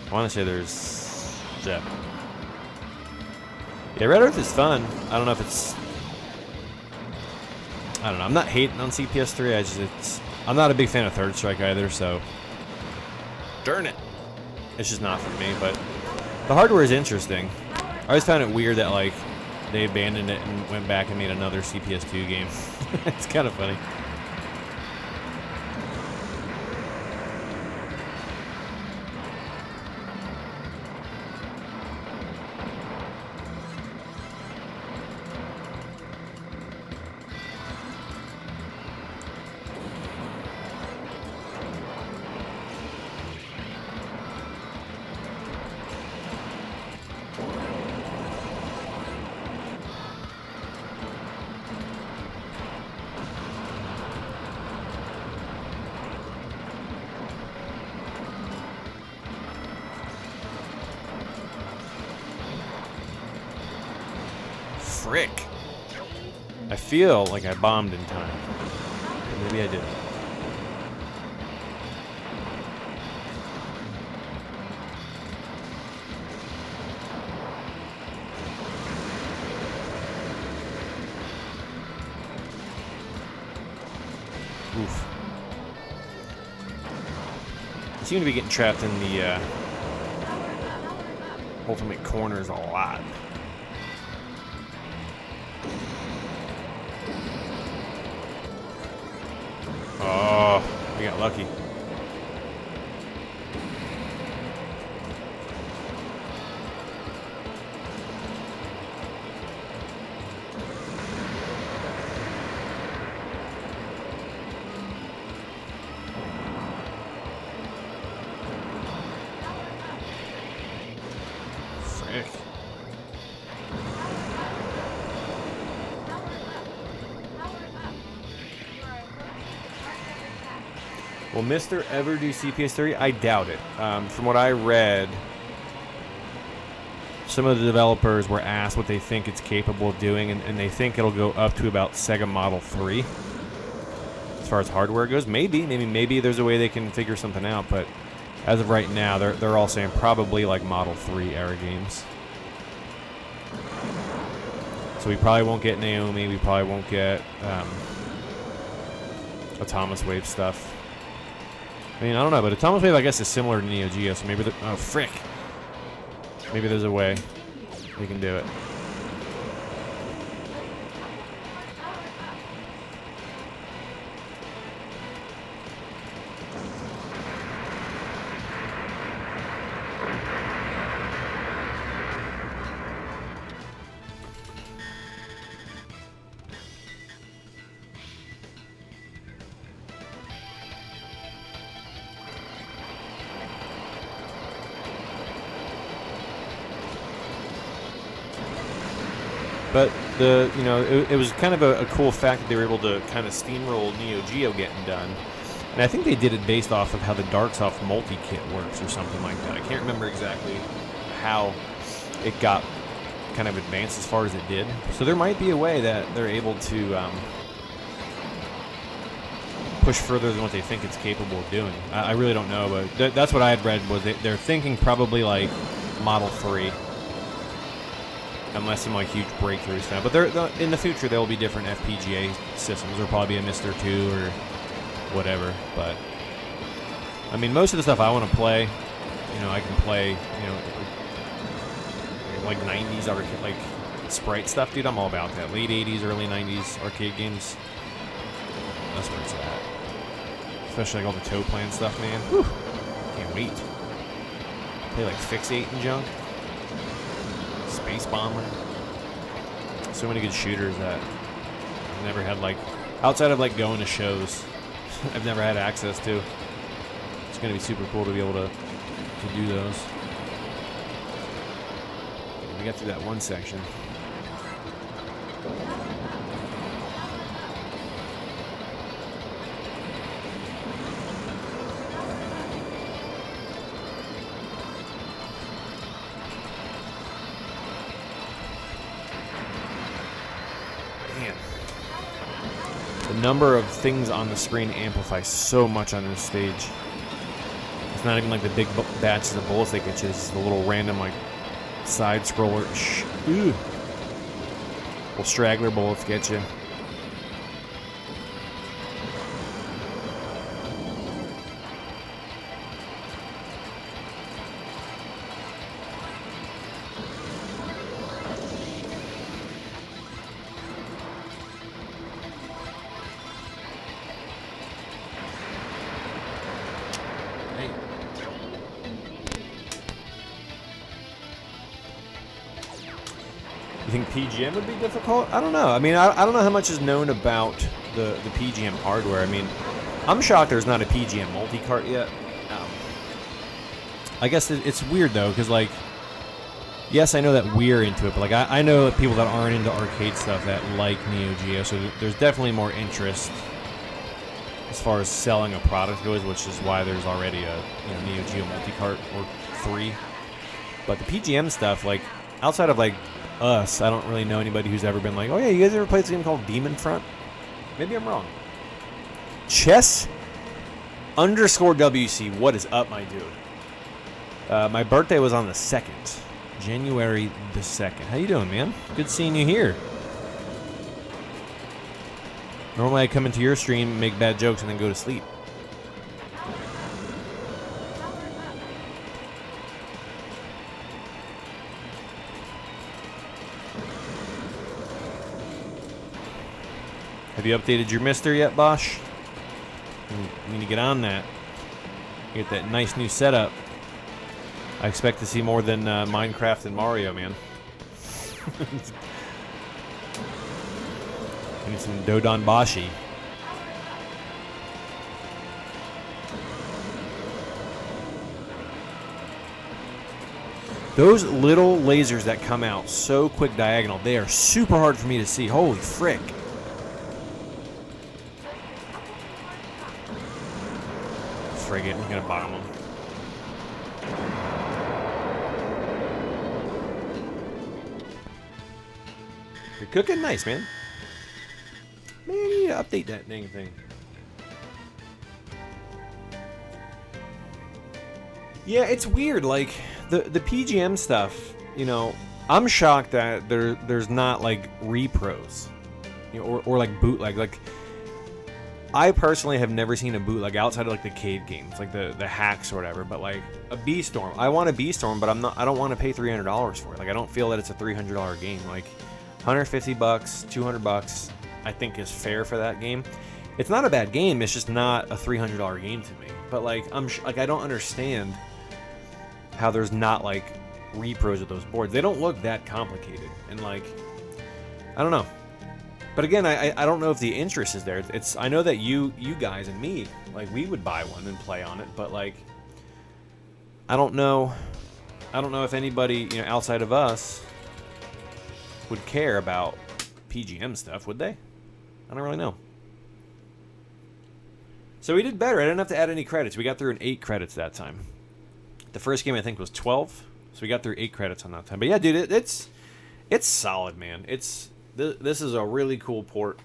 I want to say there's 7. Yeah, Red Earth is fun. I don't know if it's... I don't know. I'm not hating on CPS3. I'm not a big fan of Third Strike either, so... Darn it. It's just not for me, but... The hardware is interesting. I always found it weird that like they abandoned it and went back and made another CPS2 game. It's kind of funny. Frick. I feel like I bombed in time. Maybe I did. Oof. I seem to be getting trapped in the ultimate corners a lot. Oh, we got lucky. Frick. Will MiSTer ever do CPS3? I doubt it. From what I read, some of the developers were asked what they think it's capable of doing, and they think it'll go up to about Sega Model 3. As far as hardware goes, maybe there's a way they can figure something out, but as of right now, they're all saying probably like Model 3 era games. So we probably won't get Naomi. We probably won't get Atomic Wave stuff. I mean, I don't know, but Atomic Wave, I guess, is similar to Neo Geo, so maybe... Oh, frick. Maybe there's a way we can do it. But it was kind of a cool fact that they were able to kind of steamroll Neo Geo getting done. And I think they did it based off of how the Darksoft multi-kit works or something like that. I can't remember exactly how it got kind of advanced as far as it did. So there might be a way that they're able to push further than what they think it's capable of doing. I really don't know, but that's what I had read was they're thinking probably like Model 3. Unless some like huge breakthroughs now, but in the future there will be different FPGA systems. There'll probably be a MiSTer 2 or whatever. But I mean, most of the stuff I want to play, I can play, like 90s arcade, like sprite stuff, dude. I'm all about that. Late 80s, early 90s arcade games. That's where it's at. Especially like all the Toe Plan stuff, man. Whew. Can't wait. Play like Fixate and junk. Space Bomber. So many good shooters that I've never had, like, outside of like going to shows, I've never had access to. It's gonna be super cool to be able to do those. We got through that one section. The number of things on the screen amplifies so much on this stage. It's not even like the big batches of bullets they get you. It's just the little random like side scroller. Little straggler bullets get you. You think PGM would be difficult? I don't know. I mean, I don't know how much is known about the PGM hardware. I mean, I'm shocked there's not a PGM multi-cart yet. I guess it's weird, though, because, like, yes, I know that we're into it, but, like, I know people that aren't into arcade stuff that like Neo Geo, so there's definitely more interest as far as selling a product goes, which is why there's already a Neo Geo multi-cart or 3. But the PGM stuff, like, outside of, like, us, I don't really know anybody who's ever been like, oh, yeah, you guys ever played this game called Demon Front? Maybe I'm wrong. Chess _ WC, what is up, my dude? My birthday was on the 2nd. January the 2nd. How you doing, man? Good seeing you here. Normally I come into your stream, make bad jokes, and then go to sleep. Have you updated your MiSTer yet, Bosch? You need to get on that. Get that nice new setup. I expect to see more than Minecraft and Mario, man. I need some DoDonPachi. Those little lasers that come out so quick diagonal, they are super hard for me to see. Holy frick. Frigate, I'm gonna bomb them. You're cooking nice, man. Man, you need to update that dang thing. Yeah, it's weird. Like the PGM stuff, you know, I'm shocked that there's not like repros, you know, or like bootleg. Like I personally have never seen a bootleg outside of like the cave games, like the hacks or whatever. But like a B-Storm, I want a B-Storm, but I don't want to pay $300 for it. Like I don't feel that it's a $300 game. Like $150, $200, I think is fair for that game. It's not a bad game. It's just not a $300 game to me. But like I don't understand how there's not like repros of those boards. They don't look that complicated, and like I don't know. But again, I don't know if the interest is there. It's I know that you guys and me, like we would buy one and play on it, but like I don't know if anybody, you know, outside of us would care about PGM stuff, would they? I don't really know. So we did better. I didn't have to add any credits. We got through in 8 credits that time. The first game I think was 12, so we got through 8 credits on that time. But yeah, dude, it's solid, man. This is a really cool port.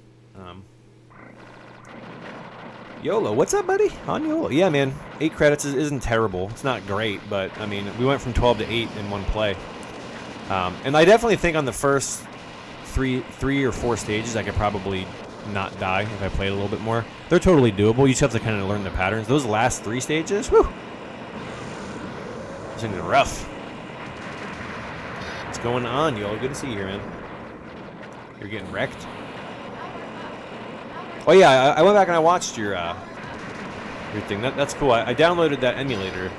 YOLO, what's up, buddy? On YOLO. Yeah, man, 8 credits isn't terrible. It's not great, but I mean, we went from 12 to 8 in one play. And I definitely think on the first three or 4 stages, I could probably not die if I played a little bit more. They're totally doable. You just have to kind of learn the patterns. Those last 3 stages, whew. It's gonna be rough. What's going on, y'all? Good to see you here, man. You're getting wrecked. Oh yeah, I went back and I watched your thing. That's cool. I downloaded that emulator.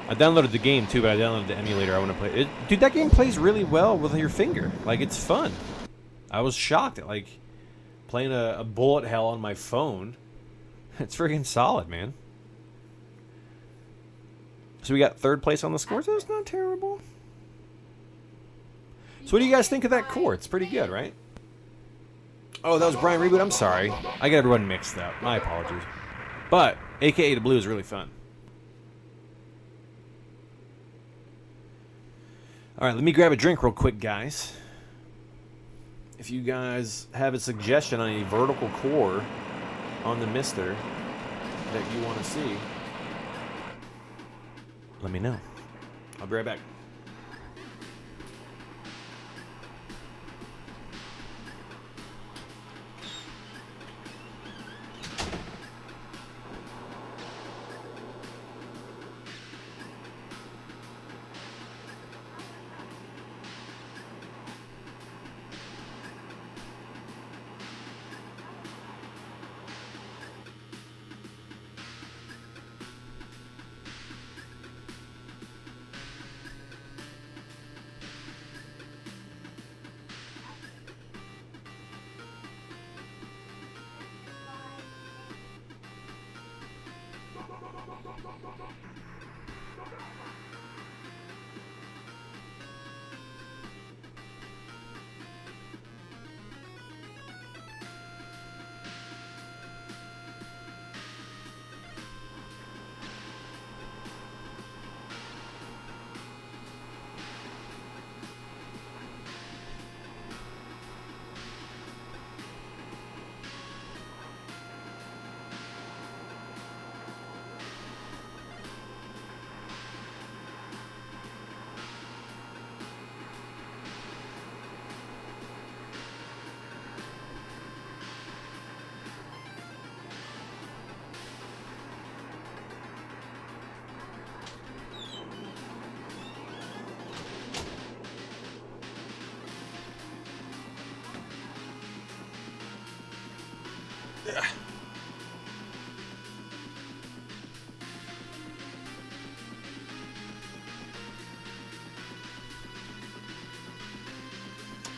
I downloaded the game too, but I downloaded the emulator. I want to play it. Dude, that game plays really well with your finger. Like, it's fun. I was shocked at like playing a bullet hell on my phone. It's freaking solid, man. So we got 3rd place on the score, so it's not terrible. So what do you guys think of that core? It's pretty good, right? Oh, that was Brian Reboot. I'm sorry. I got everyone mixed up. My apologies. But AKA the Blue is really fun. All right, let me grab a drink real quick, guys. If you guys have a suggestion on a vertical core on the MiSTer that you want to see, let me know. I'll be right back.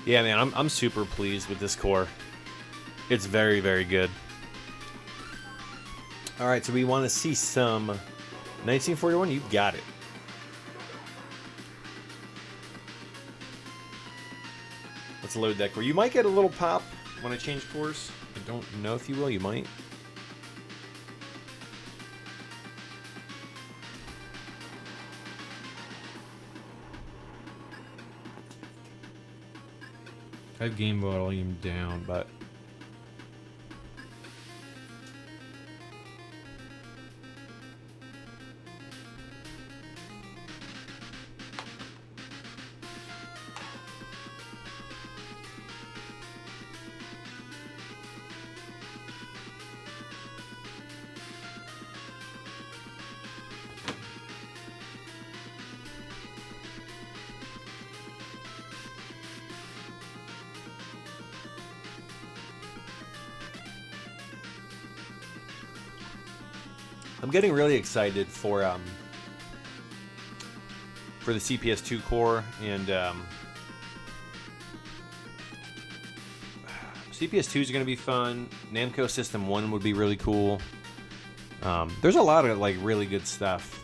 Yeah, man, I'm super pleased with this core. It's very, very good. All right, so we want to see some 1941. You got it. Let's load that core. You might get a little pop when I change cores. I don't know if you will. You might. I have game volume down, but I'm getting really excited for the CPS2 core, and CPS2 is going to be fun. Namco System 1 would be really cool. There's a lot of like really good stuff.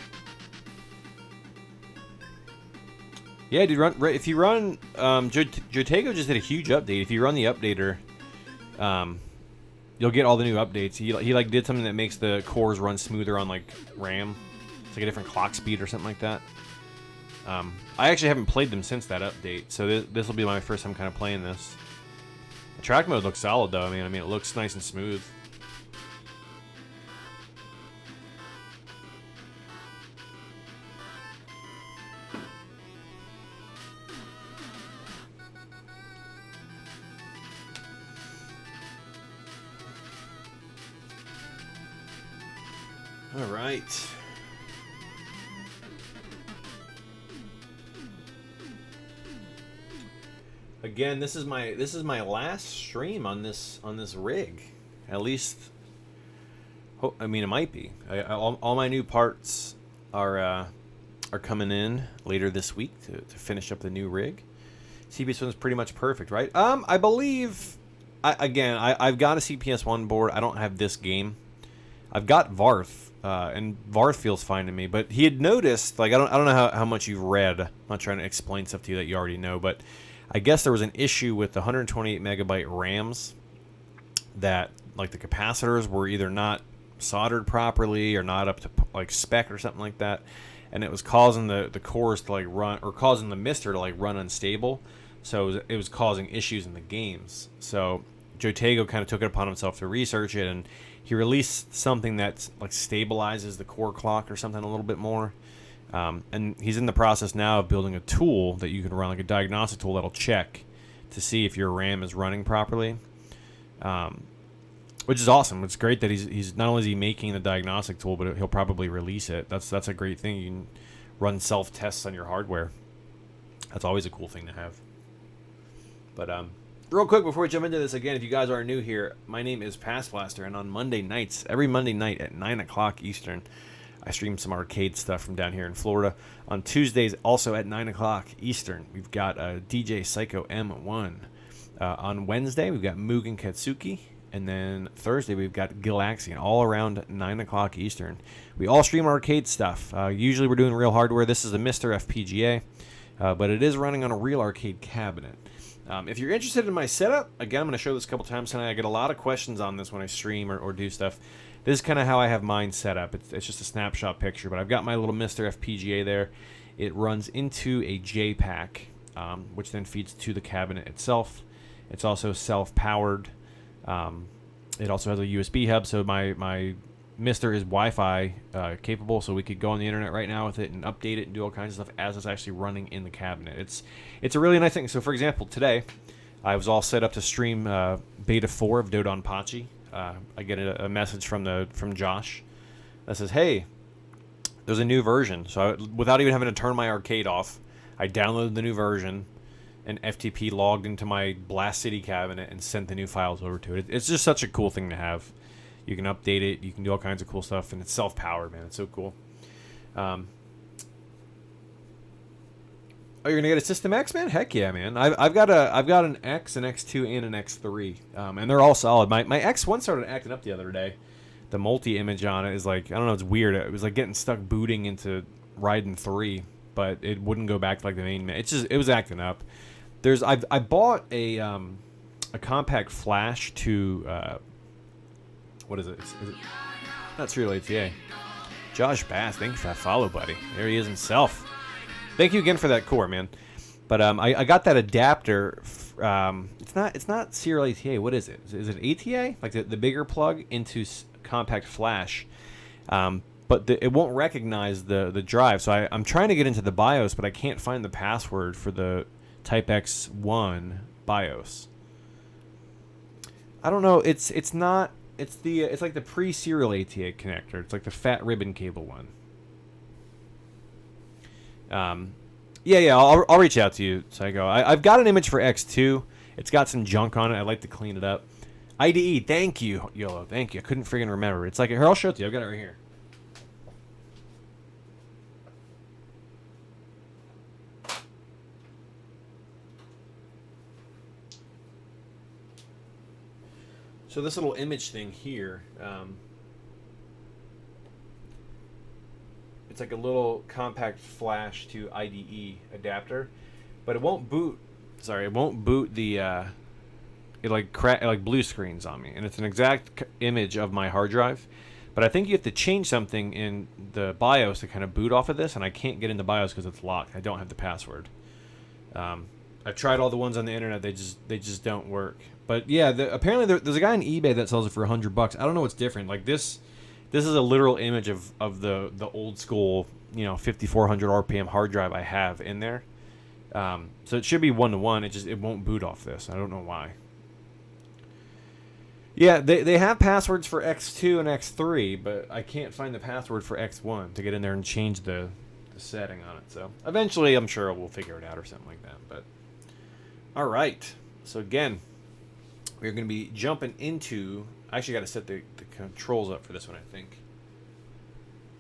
Yeah, dude. If you run, Jotego just did a huge update. If you run the updater, you'll get all the new updates. He like did something that makes the cores run smoother on like RAM. It's like a different clock speed or something like that. I actually haven't played them since that update, so this will be my first time kind of playing this. The track mode looks solid though. I mean, it looks nice and smooth. All right. Again, this is my last stream on this rig. At least, I mean, it might be. All my new parts are coming in later this week to finish up the new rig. CPS 1 is pretty much perfect, right? I believe. I've got a CPS 1 board. I don't have this game. I've got Varth, and Varth feels fine to me. But he had noticed, like, I don't know how much you've read. I'm not trying to explain stuff to you that you already know, but I guess there was an issue with the 128 megabyte RAMs that, like, the capacitors were either not soldered properly or not up to like spec or something like that, and it was causing the cores to like run, or causing the MiSTer to like run unstable. So it was causing issues in the games. So Jotego kind of took it upon himself to research it, and he released something that like stabilizes the core clock or something a little bit more. And he's in the process now of building a tool that you can run, like a diagnostic tool that'll check to see if your RAM is running properly, which is awesome. It's great that he's not only is he making the diagnostic tool, but he'll probably release it. That's a great thing. You can run self-tests on your hardware. That's always a cool thing to have. But real quick before we jump into this, again, if you guys are new here, my name is Past Blaster, and on Monday nights, every Monday night at 9 o'clock Eastern, I stream some arcade stuff from down here in Florida. On Tuesdays, also at 9 o'clock Eastern, we've got DJ Psycho M1. On Wednesday, we've got Mugen Katsuki. And then Thursday, we've got Galaxian, all around 9 o'clock Eastern. We all stream arcade stuff. Usually we're doing real hardware. This is a MiSTerFPGA, but it is running on a real arcade cabinet. If you're interested in my setup, again, I'm going to show this a couple times tonight. I get a lot of questions on this when I stream or do stuff. This is kind of how I have mine set up. It's just a snapshot picture, but I've got my little MiSTerFPGA there. It runs into a JPack, which then feeds to the cabinet itself. It's also self-powered. It also has a USB hub, so my MiSTer is Wi-Fi capable, so we could go on the internet right now with it and update it and do all kinds of stuff as it's actually running in the cabinet. It's a really nice thing. So, for example, today I was all set up to stream Beta 4 of DoDonPachi. I get a message from Josh that says, "Hey, there's a new version." So without even having to turn my arcade off, I downloaded the new version and FTP logged into my Blast City cabinet and sent the new files over to it. It's just such a cool thing to have. You can update it. You can do all kinds of cool stuff, and it's self-powered, man. It's so cool. Oh, you're gonna get a System X, man? Heck yeah, man. I've got an X, an X2, and an X3, and they're all solid. My X1 started acting up the other day. The multi-image on it is like, I don't know, it's weird. It was like getting stuck booting into Raiden 3, but it wouldn't go back to like the main. It was acting up. I bought a compact flash to what is it? Not Serial ATA. Josh Bass, thank you for that follow, buddy. There he is himself. Thank you again for that core, man. But I got that adapter. It's not Serial ATA. What is it? Is it ATA? Like the bigger plug into compact flash. But it won't recognize the drive. So I'm trying to get into the BIOS, but I can't find the password for the Type X1 BIOS. I don't know. It's like the pre-Serial ATA connector. It's like the fat ribbon cable one. Yeah. I'll reach out to you, Psycho. I've got an image for X2. It's got some junk on it. I'd like to clean it up. IDE, thank you, YOLO. Thank you. I couldn't friggin' remember. It's like, here, I'll show it to you. I've got it right here. So this little image thing here, it's like a little compact flash to IDE adapter, but it won't boot. Sorry, it won't boot the. It like blue screens on me, and it's an exact image of my hard drive. But I think you have to change something in the BIOS to kind of boot off of this, and I can't get into BIOS because it's locked. I don't have the password. I've tried all the ones on the internet; they just don't work. But yeah, apparently there's a guy on eBay that sells it for $100. I don't know what's different. Like this is a literal image of the old school, 5400 RPM hard drive I have in there. So it should be 1-to-1. It won't boot off this. I don't know why. Yeah, they have passwords for X2 and X3, but I can't find the password for X1 to get in there and change the setting on it. So eventually, I'm sure we'll figure it out or something like that. But all right. So again, we're going to be jumping into. I actually got to set the controls up for this one, I think.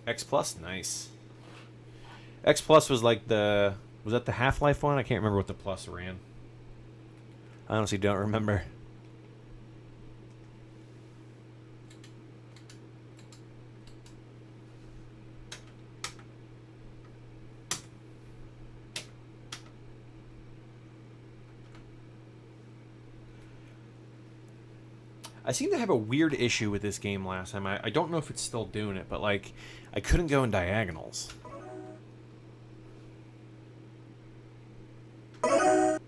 X Plus, nice. X Plus was like was that the Half-Life one? I can't remember what the Plus ran. I honestly don't remember. I seem to have a weird issue with this game last time. I don't know if it's still doing it, but like I couldn't go in diagonals. Alright,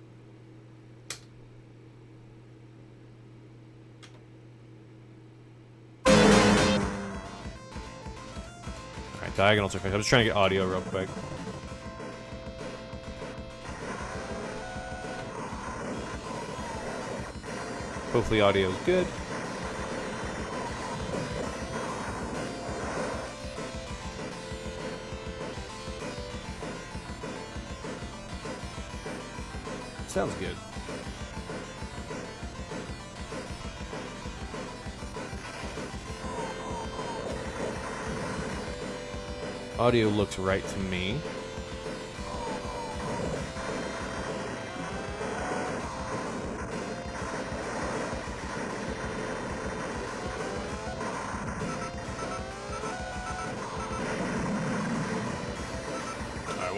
diagonals are fixed. I'm just trying to get audio real quick. Hopefully audio is good. Sounds good. Audio looks right to me.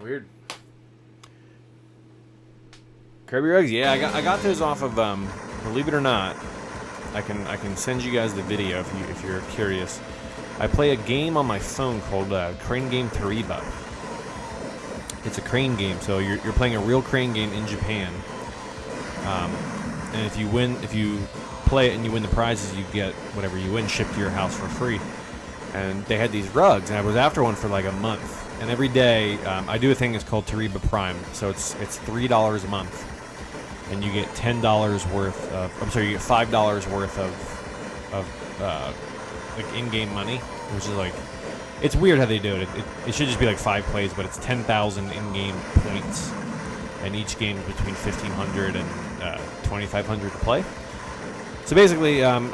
Weird. Kirby rugs, yeah, I got those off of believe it or not, I can send you guys the video if you're curious. I play a game on my phone called Crane Game Tariba. It's a crane game, so you're playing a real crane game in Japan. And if you play it and you win the prizes, you get whatever you win shipped to your house for free. And they had these rugs, and I was after one for like a month. And every day, I do a thing that's called Tariba Prime. So it's $3 a month, and you get $10 worth of. I'm sorry, you get $5 worth of like in-game money, which is like, it's weird how they do it. It should just be like 5 plays, but it's 10,000 in-game points, and each game is between 1,500 and 2,500 to play. So basically, and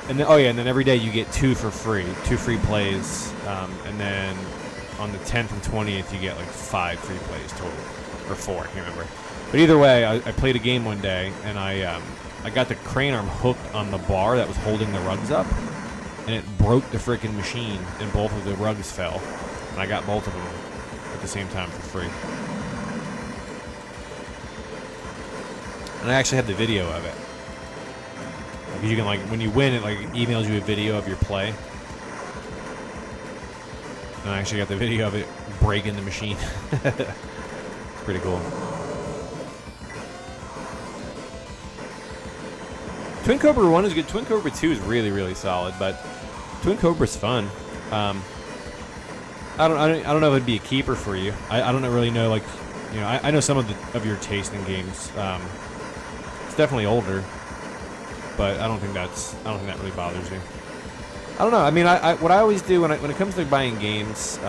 then every day you get 2 for free, 2 free plays, and then on the 10th and 20th you get like 5 free plays total, or 4, I can't remember. But either way, I played a game one day, and I got the crane arm hooked on the bar that was holding the rugs up, and it broke the freaking machine, and both of the rugs fell, and I got both of them at the same time for free. And I actually have the video of it. Because you can, like, when you win, it like emails you a video of your play. And I actually got the video of it breaking the machine. It's pretty cool. Twin Cobra 1 is good. Twin Cobra 2 is really, really solid, but Twin Cobra's fun. I don't know if it'd be a keeper for you. I don't really know, like, you know, I know some of your taste in games. It's definitely older, but I don't think that really bothers you. I don't know. I mean, what I always do when it comes to buying games,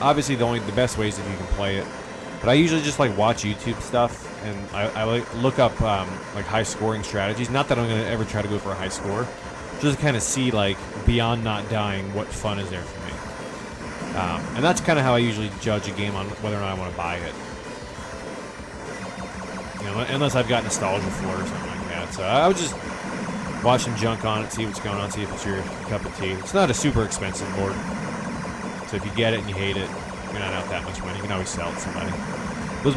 obviously the best ways if you can play it. But I usually just like watch YouTube stuff, and I like look up like high scoring strategies. Not that I'm gonna ever try to go for a high score, just to kind of see, like, beyond not dying, what fun is there for me. And that's kind of how I usually judge a game on whether or not I want to buy it. You know, unless I've got nostalgia for it or something like that. So I would just watch some junk on it, see what's going on, see if it's your cup of tea. It's not a super expensive board, so if you get it and you hate it, you're not out that much money. You can always sell it to somebody. Those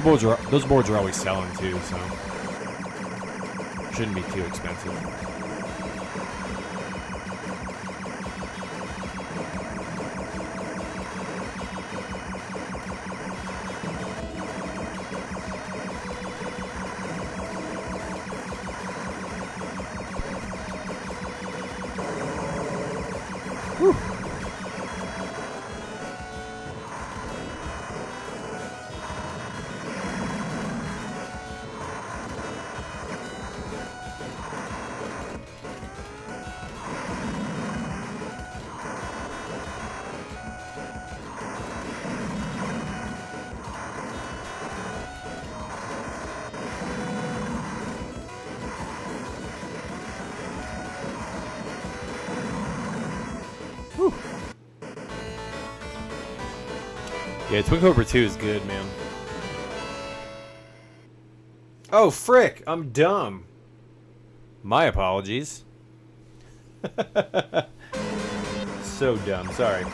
boards are always selling too, so shouldn't be too expensive. Whew. Whew. Yeah, Twin Cobra 2 is good, man. Oh, frick! I'm dumb. My apologies. So dumb. Sorry.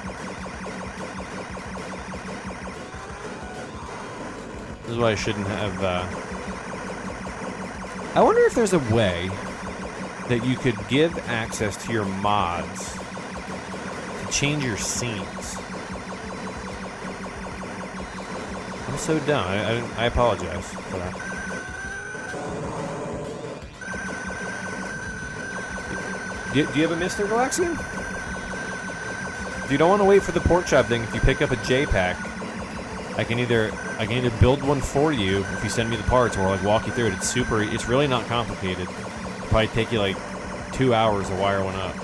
This is why I shouldn't have... I wonder if there's a way that you could give access to your mods to change your scenes. I'm so dumb. I apologize for that. Do you have a Mr. Galaxian? If you don't want to wait for the pork chop thing, if you pick up a J-Pack, I can either build one for you if you send me the parts, or like walk you through it. It's really not complicated. It'll probably take you like 2 hours to wire one up.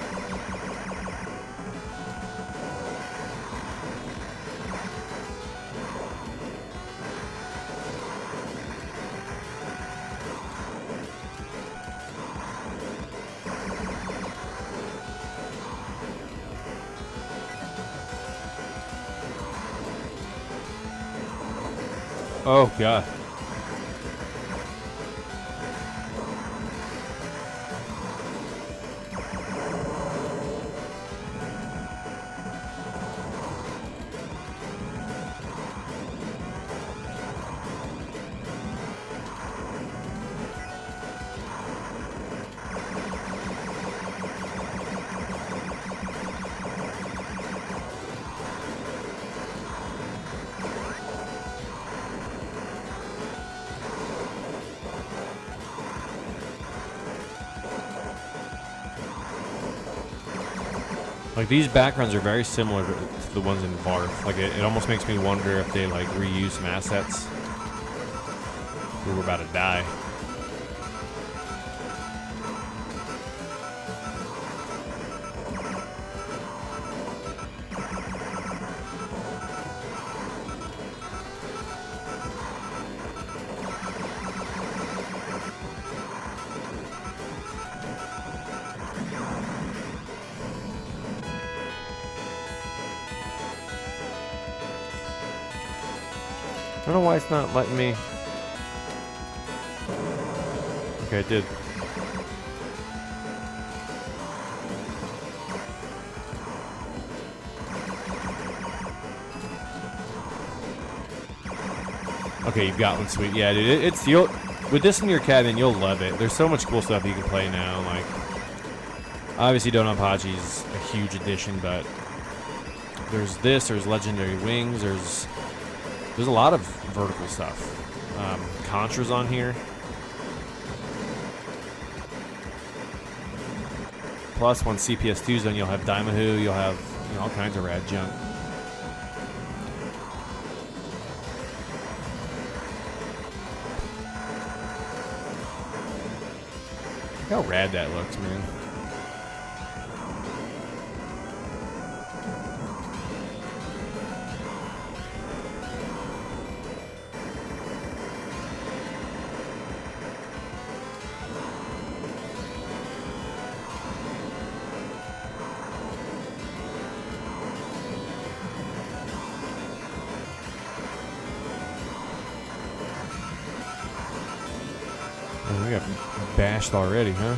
Oh, God. Like, these backgrounds are very similar to the ones in Varth. Like, it almost makes me wonder if they, like, reuse some assets. We're about to die. I don't know why it's not letting me. Okay, it did. Okay, you've got one, sweet. Yeah, dude, it's you'll with this in your cabin, you'll love it. There's so much cool stuff you can play now. Like, obviously, DoDonPachi is a huge addition, but there's this. There's Legendary Wings. There's a lot of vertical stuff. Contra's on here. Plus, once CPS2's done, you'll have Daimahoo. You'll have all kinds of rad junk. Look how rad that looks, man. Oh, we got bashed already, huh?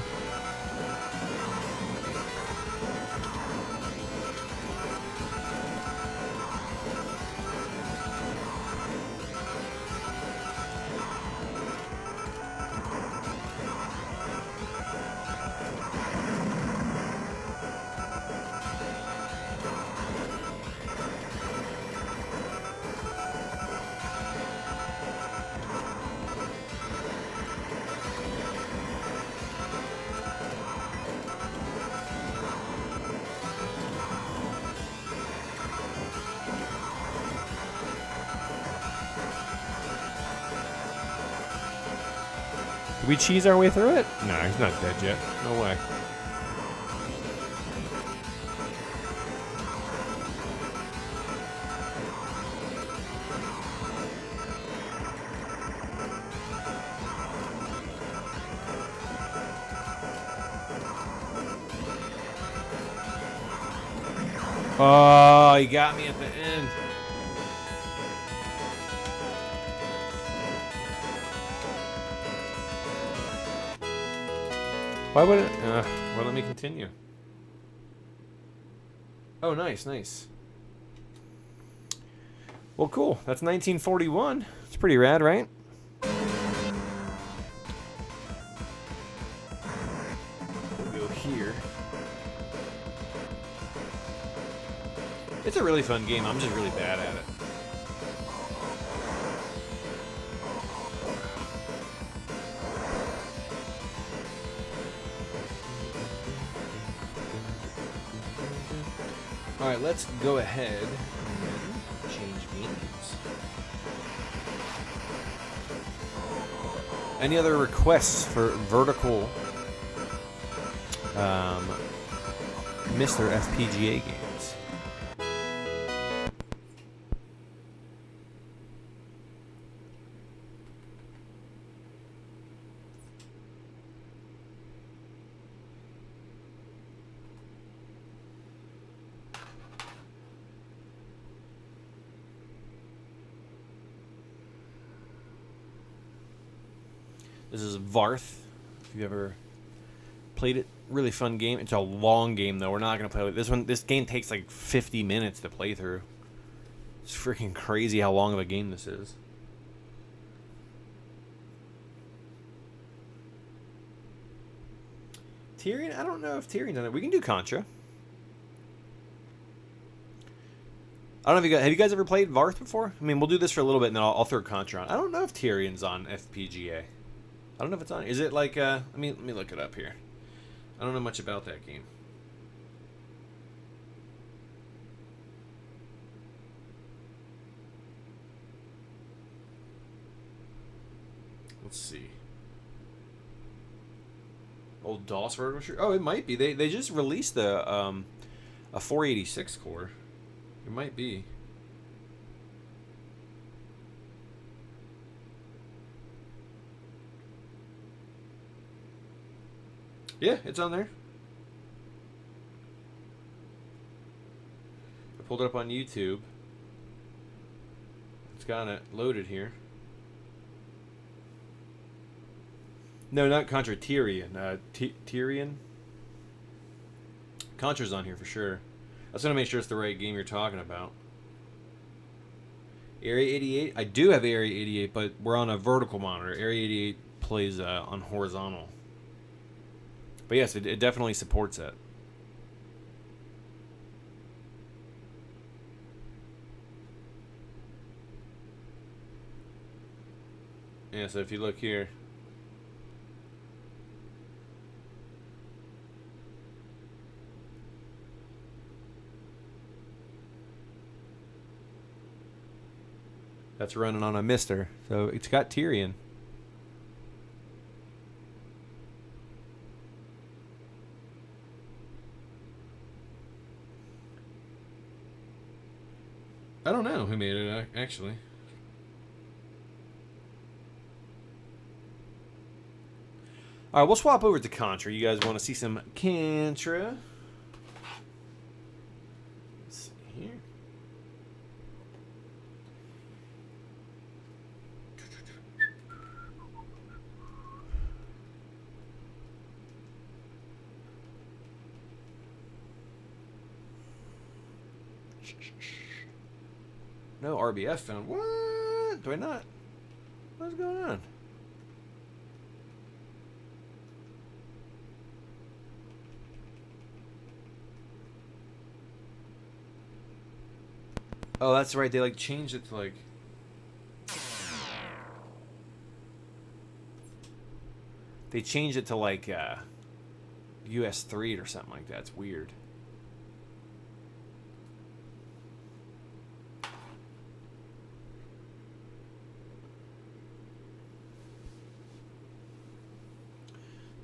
Did we cheese our way through it? No, he's not dead yet. No way. Oh, he got me at the end. Why would it? Well, let me continue. Oh, nice, nice. Well, cool. That's 1941. It's pretty rad, right? We'll go here. It's a really fun game. I'm just really bad at it. All right, let's go ahead and change games. Any other requests for vertical MiSTerFPGA games? This is Varth. If you've ever played it, really fun game. It's a long game though. We're not gonna play with this one. This game takes like 50 minutes to play through. It's freaking crazy how long of a game this is. Tyrion? I don't know if Tyrion's on it. We can do Contra. I don't know if you guys have you guys ever played Varth before? I mean, we'll do this for a little bit and then I'll throw Contra on. I don't know if Tyrion's on FPGA. I don't know if it's on. Is it like let me look it up here. I don't know much about that game. Let's see. Old DOS vertical shooter. Oh, it might be. They just released a 486 core. It might be. Yeah, it's on there. I pulled it up on YouTube. It's got it loaded here. No, not Contra, Tyrion. Tyrion? Contra's on here for sure. I just want to make sure it's the right game you're talking about. Area 88? I do have Area 88, but we're on a vertical monitor. Area 88 plays on horizontal. But yes, it definitely supports it. Yeah, so if you look here. That's running on a MiSTer. So it's got Tyrion. I don't know who made it, actually. All right, we'll swap over to Contra. You guys want to see some Contra? Let's see here. No RBF found. What? Do I not? What's going on? Oh, that's right. They like changed it to like. They changed it to like US 3 or something like that. It's weird.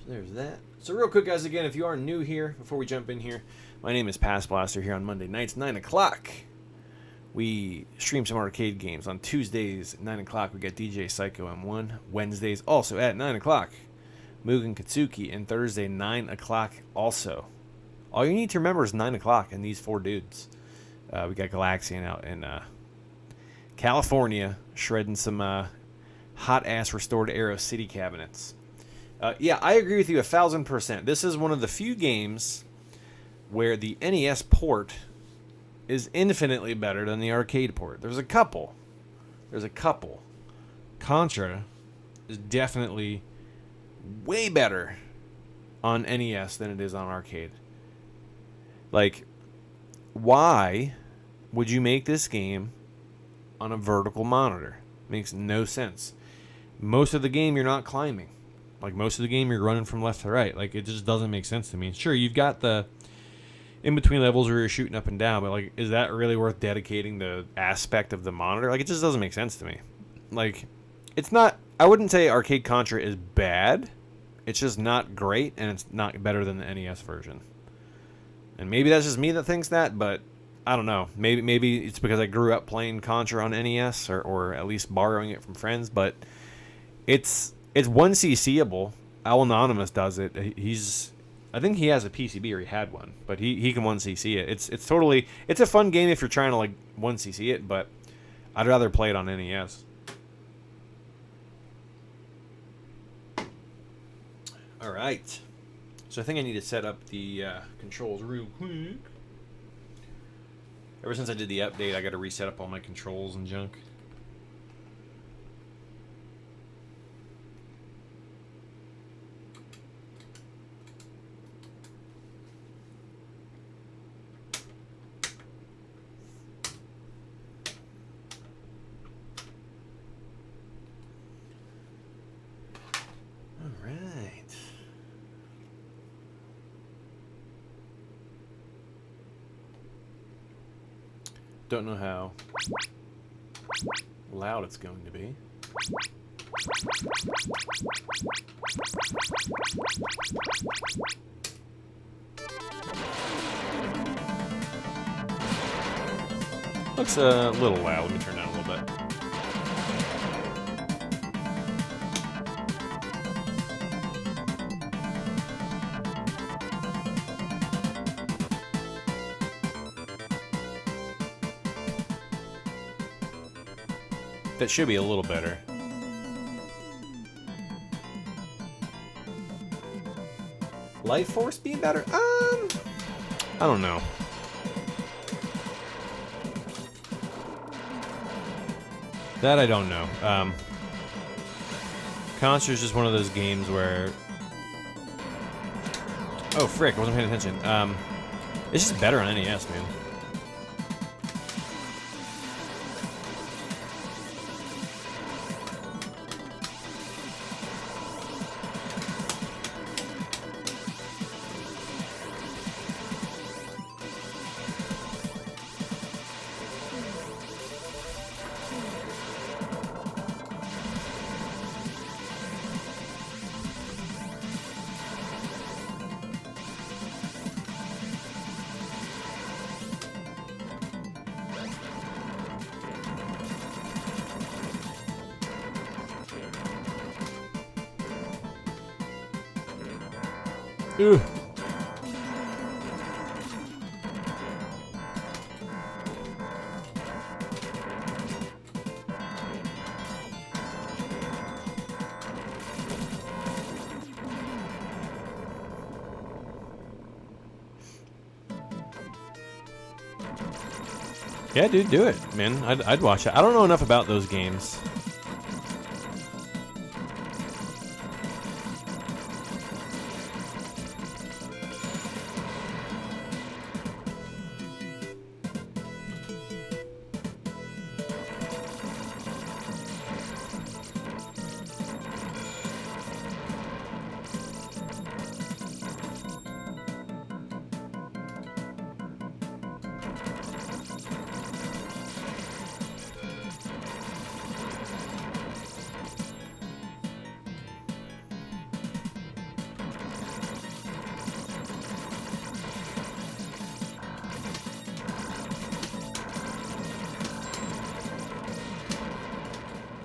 So there's that. So real quick, guys, again, if you are new here, before we jump in here, my name is Pass Blaster here on Monday nights, 9 o'clock. We stream some arcade games. On Tuesdays, 9 o'clock, we got DJ Psycho M1. Wednesdays, also at 9 o'clock, Mugen Katsuki. And Thursday, 9 o'clock also. All you need to remember is 9 o'clock and these four dudes. We got Galaxian out in California, shredding some hot-ass restored Aero City cabinets. Yeah, I agree with you 1,000%. This is one of the few games where the NES port is infinitely better than the arcade port. There's a couple. Contra is definitely way better on NES than it is on arcade. Like, why would you make this game on a vertical monitor? Makes no sense. Most of the game you're not climbing. Like, most of the game you're running from left to right. Like, it just doesn't make sense to me. Sure, you've got the in-between levels where you're shooting up and down, but, like, is that really worth dedicating the aspect of the monitor? Like, it just doesn't make sense to me. Like, it's not... I wouldn't say Arcade Contra is bad. It's just not great, and it's not better than the NES version. And maybe that's just me that thinks that, but I don't know. Maybe it's because I grew up playing Contra on NES, or at least borrowing it from friends, but it's 1CCable. Al Anonymous does it. I think he has a PCB, or he had one, but he can 1CC it. It's totally, it's a fun game if you're trying to like 1CC it, but I'd rather play it on NES. All right, so I think I need to set up the controls real quick. Ever since I did the update, I got to reset up all my controls and junk. Don't know how loud it's going to be. Looks a little loud. Let me turn down a little bit. That should be a little better. Life Force being better? I don't know. That I don't know. Contra is just one of those games where... Oh, frick, I wasn't paying attention. It's just better on NES, man. Ugh. Yeah, dude, do it, man. I'd watch it. I don't know enough about those games.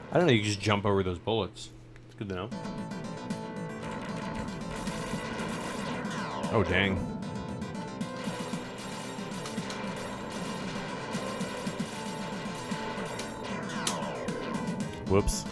I don't know, you can just jump over those bullets. It's good to know. Oh, dang. Whoops.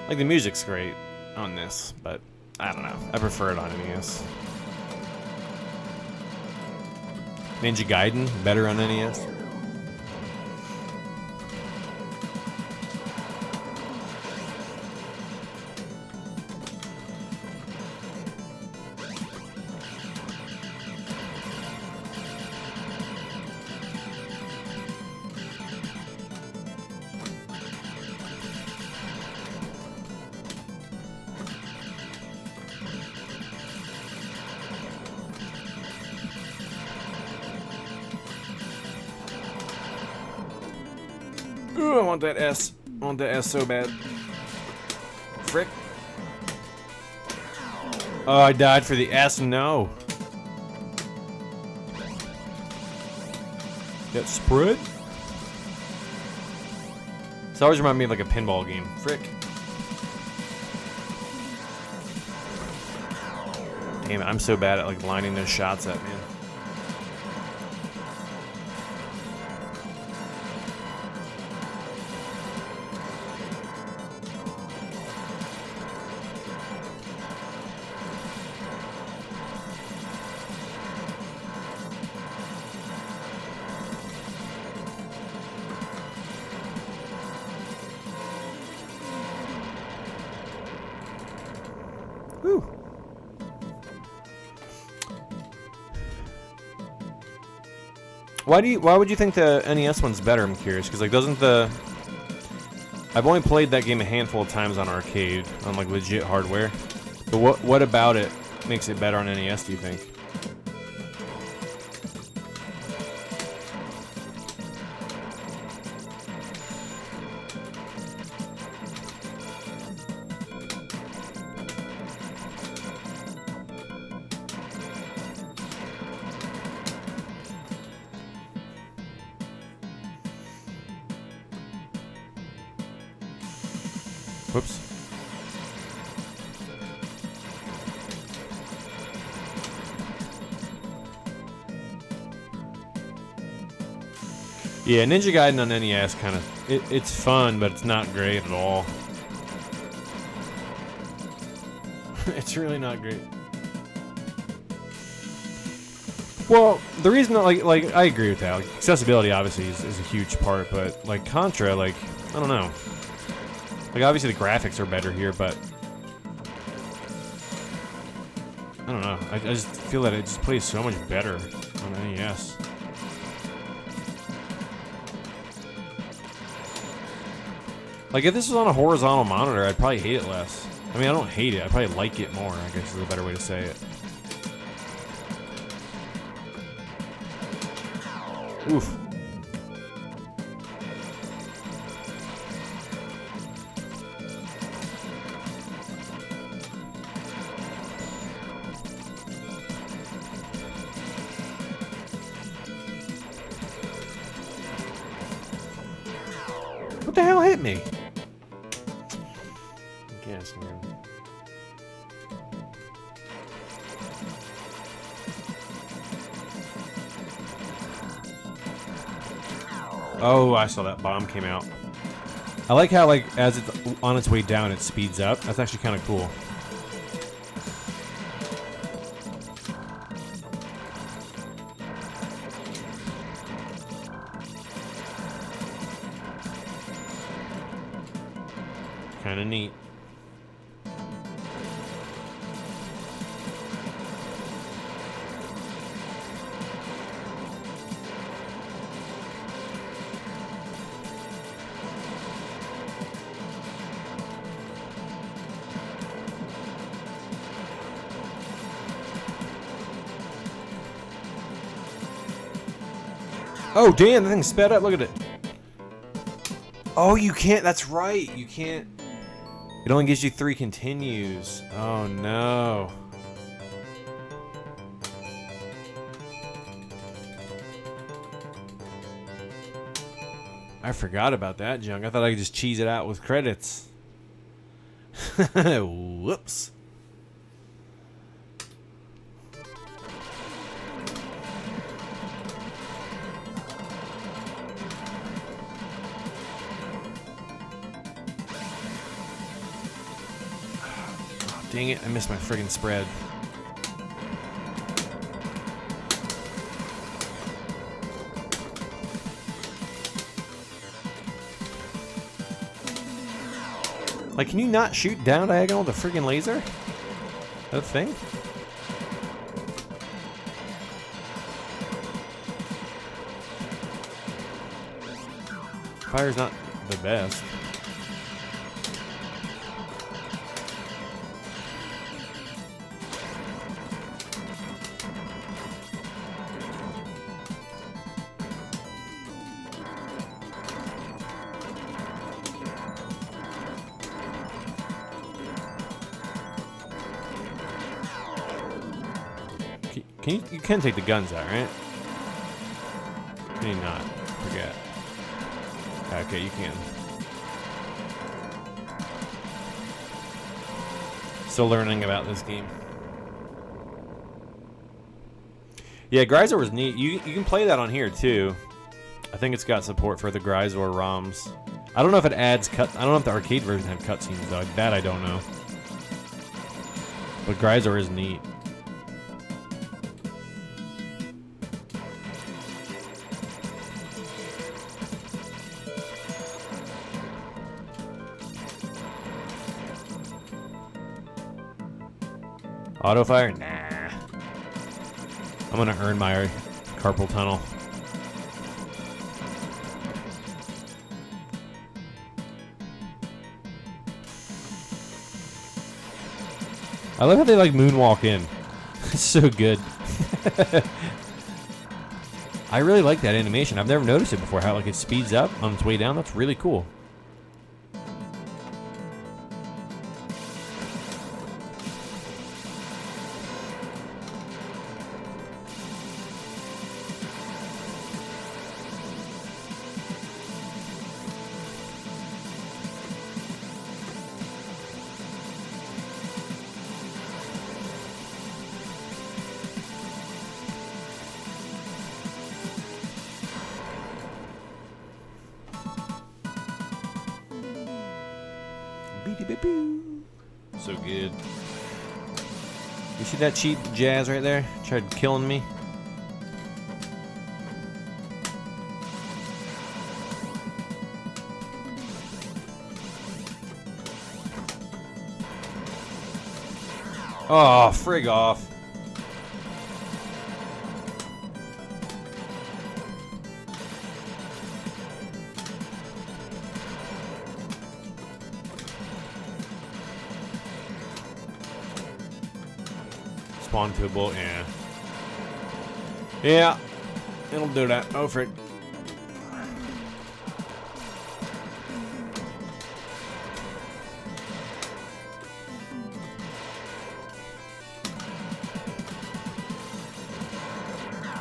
Like, the music's great on this, but I don't know. I prefer it on NES. Ninja Gaiden, better on NES. Ooh, I want that S. I want that S so bad. Frick. Oh, I died for the S. No. That spread? This always reminds me of like a pinball game. Frick. Damn it, I'm so bad at like lining those shots up, man. Whew. Why would you think the NES one's better? I'm curious, because like doesn't the I've only played that game a handful of times on arcade on like legit hardware. But what about it makes it better on NES? Do you think? Whoops. Yeah, Ninja Gaiden on NES kind of it's fun, but it's not great at all. It's really not great. Well, the reason like I agree with that. Like, accessibility obviously is a huge part, but like Contra, like I don't know. Like, obviously the graphics are better here, but I don't know. I just feel that it just plays so much better on NES. Like, if this was on a horizontal monitor, I'd probably hate it less. I mean, I don't hate it. I probably like it more, I guess is a better way to say it. Oof. What the hell hit me? I guess, man. Oh, I saw that bomb came out. I like how, like, as it's on its way down, it speeds up. That's actually kind of cool. Kind of neat. Oh, damn, that thing sped up. Look at it. Oh, you can't. That's right. You can't. It only gives you 3 continues. Oh, no. I forgot about that junk. I thought I could just cheese it out with credits. Whoops. Dang it, I missed my friggin' spread. Like, can you not shoot down diagonal with a friggin' laser? Is that a thing? Fire's not the best. You can take the guns out, right? Can you not? Forget. Okay, you can. Still learning about this game. Yeah, Grisor was neat. You can play that on here too. I think it's got support for the Grisor ROMs. I don't know if it adds cut. I don't know if the arcade version had cutscenes though. That I don't know. But Grisor is neat. Auto fire? Nah. I'm gonna earn my carpal tunnel. I love how they like moonwalk in. It's so good. I really like that animation. I've never noticed it before. How like it speeds up on its way down. That's really cool. So good. You see that cheap jazz right there? Tried killing me. Oh, frig off. Spawn to a bullet, yeah. Yeah, it'll do that. Oh, frick.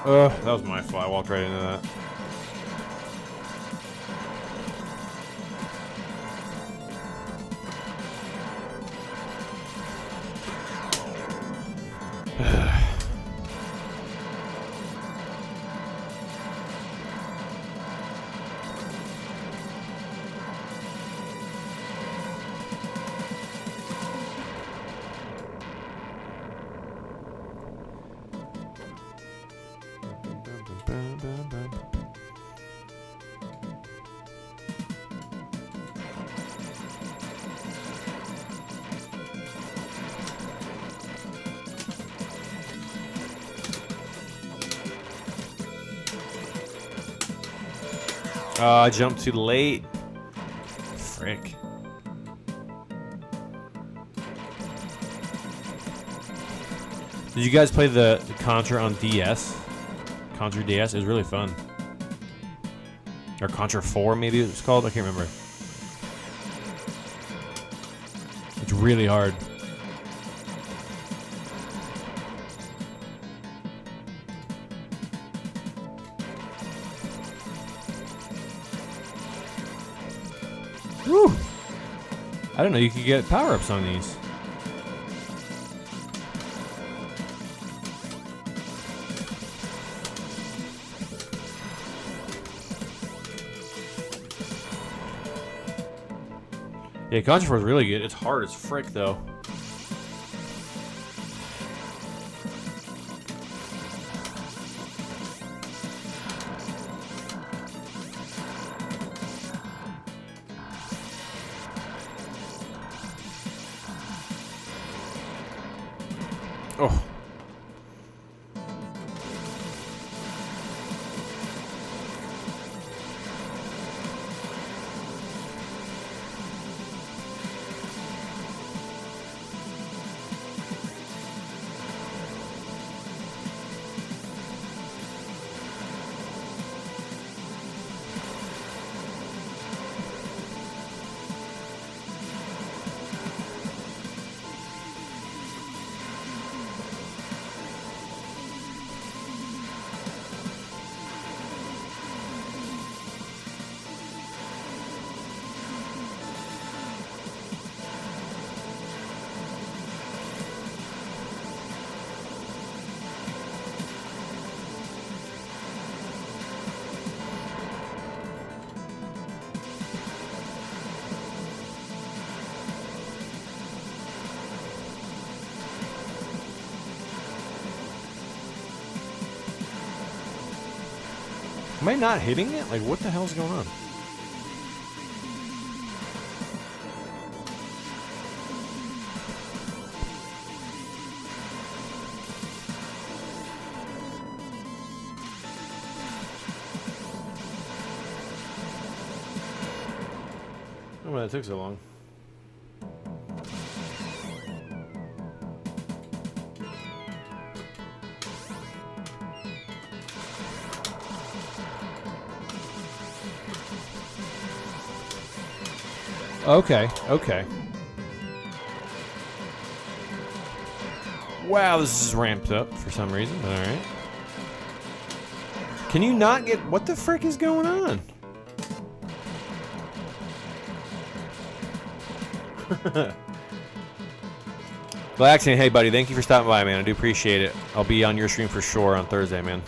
That was my fault. I walked right into that. I jumped too late. Frick. Did you guys play the Contra on DS? Contra DS? It was really fun. Or Contra 4 maybe it was called? I can't remember. It's really hard. Woo! I didn't know you could get power-ups on these. Yeah, Contra 4 is really good. It's hard as frick, though. Oh. Am I not hitting it? Like, what the hell's going on? Oh, well, that took so long. Okay, okay. Wow, this is ramped up for some reason. All right. Can you not get... What the frick is going on? Galaxian, hey buddy, thank you for stopping by, man. I do appreciate it. I'll be on your stream for sure on Thursday, man.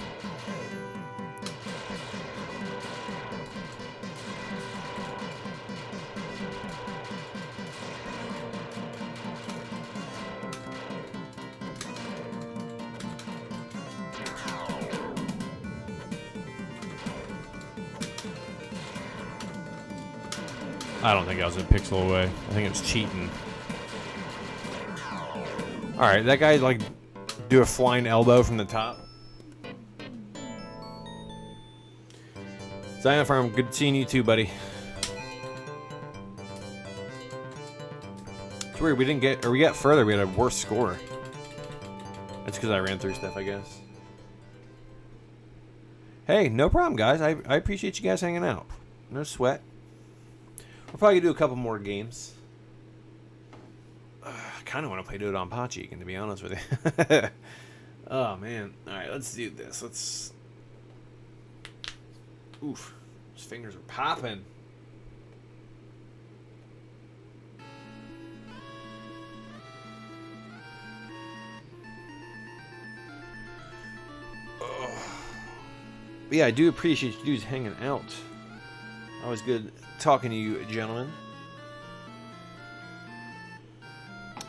I don't think I was a pixel away. I think it was cheating. Alright, that guy, like, do a flying elbow from the top. Zion Farm, good seeing you too, buddy. It's weird, we didn't get, or we got further, we had a worse score. That's because I ran through stuff, I guess. Hey, no problem, guys. I appreciate you guys hanging out. No sweat. We'll probably do a couple more games. I kind of want to play DoDonPachi again, to be honest with you. Oh, man. All right, let's do this. Let's... Oof. Those fingers are popping. But yeah, I do appreciate you dudes hanging out. Always good talking to you, gentlemen.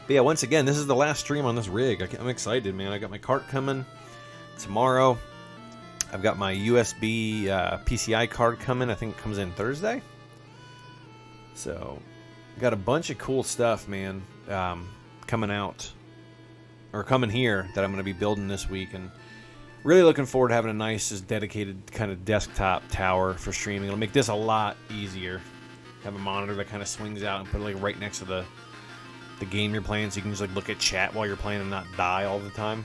But yeah, once again, this is the last stream on this rig. I'm excited, man. I got my cart coming tomorrow. I've got my USB PCI card coming. I think it comes in Thursday. So, got a bunch of cool stuff, man, coming out. Or coming here that I'm going to be building this week. And really looking forward to having a nice, just dedicated kind of desktop tower for streaming. It'll make this a lot easier. Have a monitor that kind of swings out and put it like right next to the game you're playing, so you can just like look at chat while you're playing and not die all the time.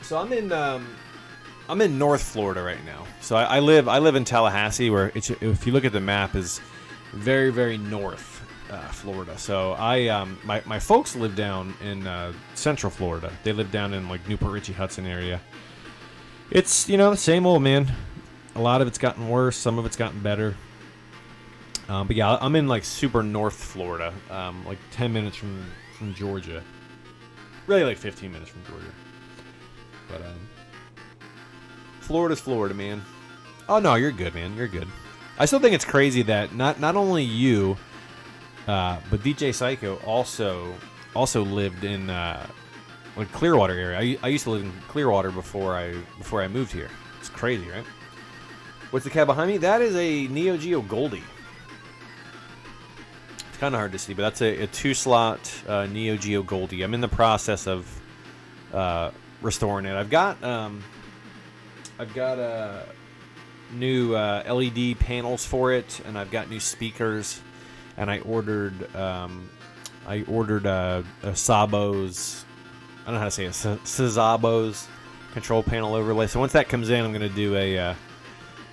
So I'm in North Florida right now. So I live in Tallahassee, where it's, if you look at the map, is very, very north. Florida. So my folks live down in Central Florida. They live down in like Newport Richey, Hudson area. It's, you know, the same old, man. A lot of it's gotten worse. Some of it's gotten better. But yeah, I'm in like super North Florida, like 10 minutes from Georgia. Really like 15 minutes from Georgia. But Florida's Florida, man. Oh no, you're good, man. You're good. I still think it's crazy that not only you, but DJ Psycho also lived in like Clearwater area. I used to live in Clearwater before I moved here. It's crazy, right? What's the cab behind me? That is a Neo Geo Goldie. It's kind of hard to see, but that's a 2-slot Neo Geo Goldie. I'm in the process of restoring it. I've got new LED panels for it, and I've got new speakers. And I ordered a Sabo's, I don't know how to say it, Sabo's control panel overlay. So once that comes in, I'm going to do a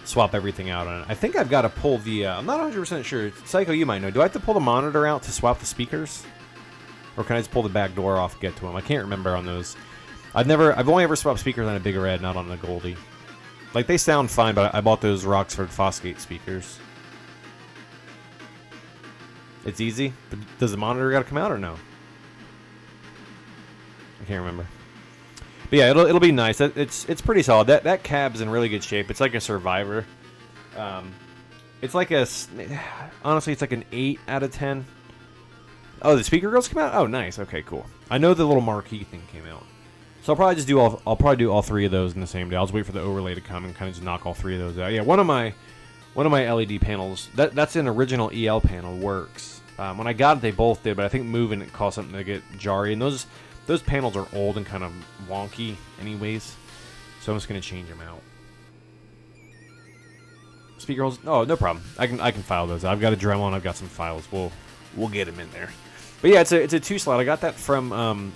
swap everything out on it. I think I've got to pull the, I'm not 100% sure. Psycho, you might know. Do I have to pull the monitor out to swap the speakers? Or can I just pull the back door off and get to them? I can't remember on those. I've only ever swapped speakers on a Big Red, not on the Goldie. Like, they sound fine, but I bought those Roxford Fosgate speakers. It's easy, but does the monitor got to come out or no? I can't remember. But yeah, it'll be nice. It's pretty solid. That cab's in really good shape. It's like a Survivor. It's like honestly, it's like an 8 out of 10. Oh, the speaker girls come out. Oh, nice. Okay, cool. I know the little marquee thing came out, so I'll probably do all 3 of those in the same day. I'll just wait for the overlay to come and kind of just knock all 3 of those out. Yeah, one of my LED panels, that's an original EL panel, works. When I got it, they both did, but I think moving it caused something to get jarry. And those panels are old and kind of wonky anyways, so I'm just going to change them out. Speaker holes? Oh, no problem. I can file those. I've got a Dremel and I've got some files. We'll get them in there. But yeah, it's a 2-slot. I got that from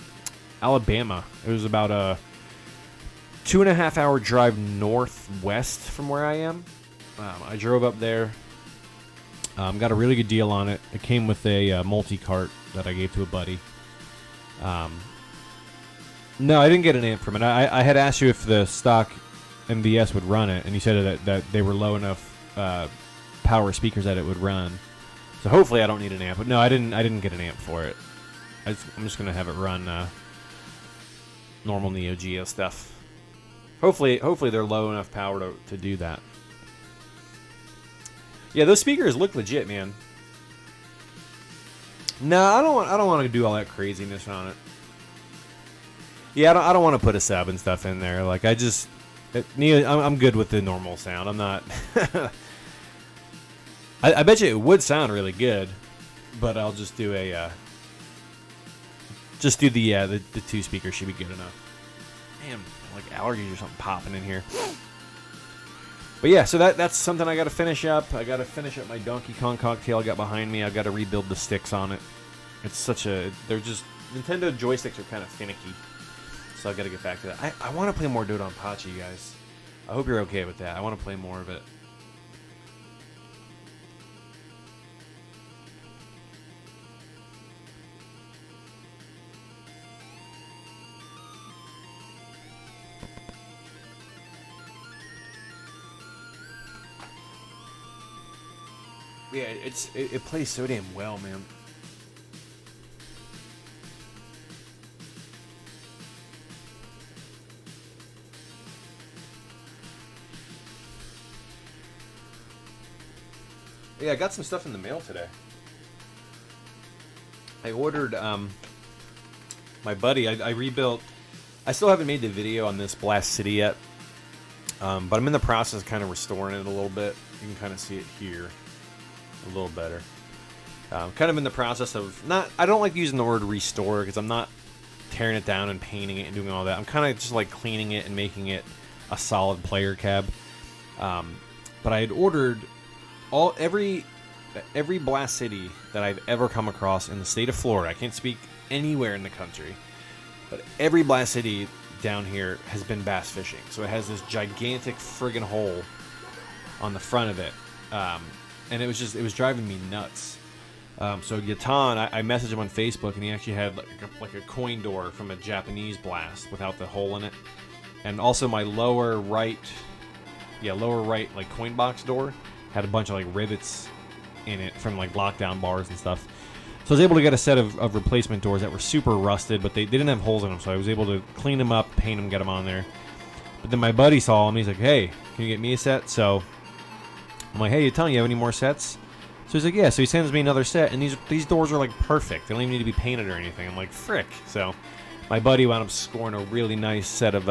Alabama. It was about a 2.5-hour drive northwest from where I am. I drove up there. Got a really good deal on it. It came with a multi-cart that I gave to a buddy. No, I didn't get an amp from it. I had asked you if the stock MVS would run it, and you said that they were low enough power speakers that it would run. So hopefully I don't need an amp. But no, I didn't get an amp for it. I'm just gonna have it run normal Neo Geo stuff. Hopefully they're low enough power to do that. Yeah, those speakers look legit, man. No, I don't want to do all that craziness on it. Yeah, I don't want to put a sub and stuff in there. Like I'm good with the normal sound. I'm not. I bet you it would sound really good, but I'll just do the 2 speakers should be good enough. Damn, like allergies or something popping in here. But yeah, so that's something I got to finish up. I got to finish up my Donkey Kong cocktail I got behind me. I got to rebuild the sticks on it. It's they're just Nintendo joysticks are kind of finicky, so I got to get back to that. I want to play more DoDonPachi, guys. I hope you're okay with that. I want to play more of it. Yeah, it plays so damn well, man. Yeah, I got some stuff in the mail today. I ordered my buddy. I rebuilt. I still haven't made the video on this Blast City yet, but I'm in the process of kind of restoring it a little bit. You can kind of see it here a little better. Kind of in the process of not. I don't like using the word restore because I'm not tearing it down and painting it and doing all that. I'm kind of just like cleaning it and making it a solid player cab. But I had ordered every Blast City that I've ever come across in the state of Florida. I can't speak anywhere in the country, but every Blast City down here has been bass fishing. So it has this gigantic friggin' hole on the front of it. And it was driving me nuts. So Yatan, I messaged him on Facebook, and he actually had like a coin door from a Japanese blast without the hole in it. And also my lower right like coin box door had a bunch of like rivets in it from like lockdown bars and stuff. So I was able to get a set of replacement doors that were super rusted, but they didn't have holes in them, so I was able to clean them up, paint them, get them on there. But then my buddy saw them, he's like, hey, can you get me a set? So I'm like, hey, you telling you have any more sets? So he's like, yeah. So he sends me another set, and these doors are like perfect. They don't even need to be painted or anything. I'm like, frick. So my buddy wound up scoring a really nice set of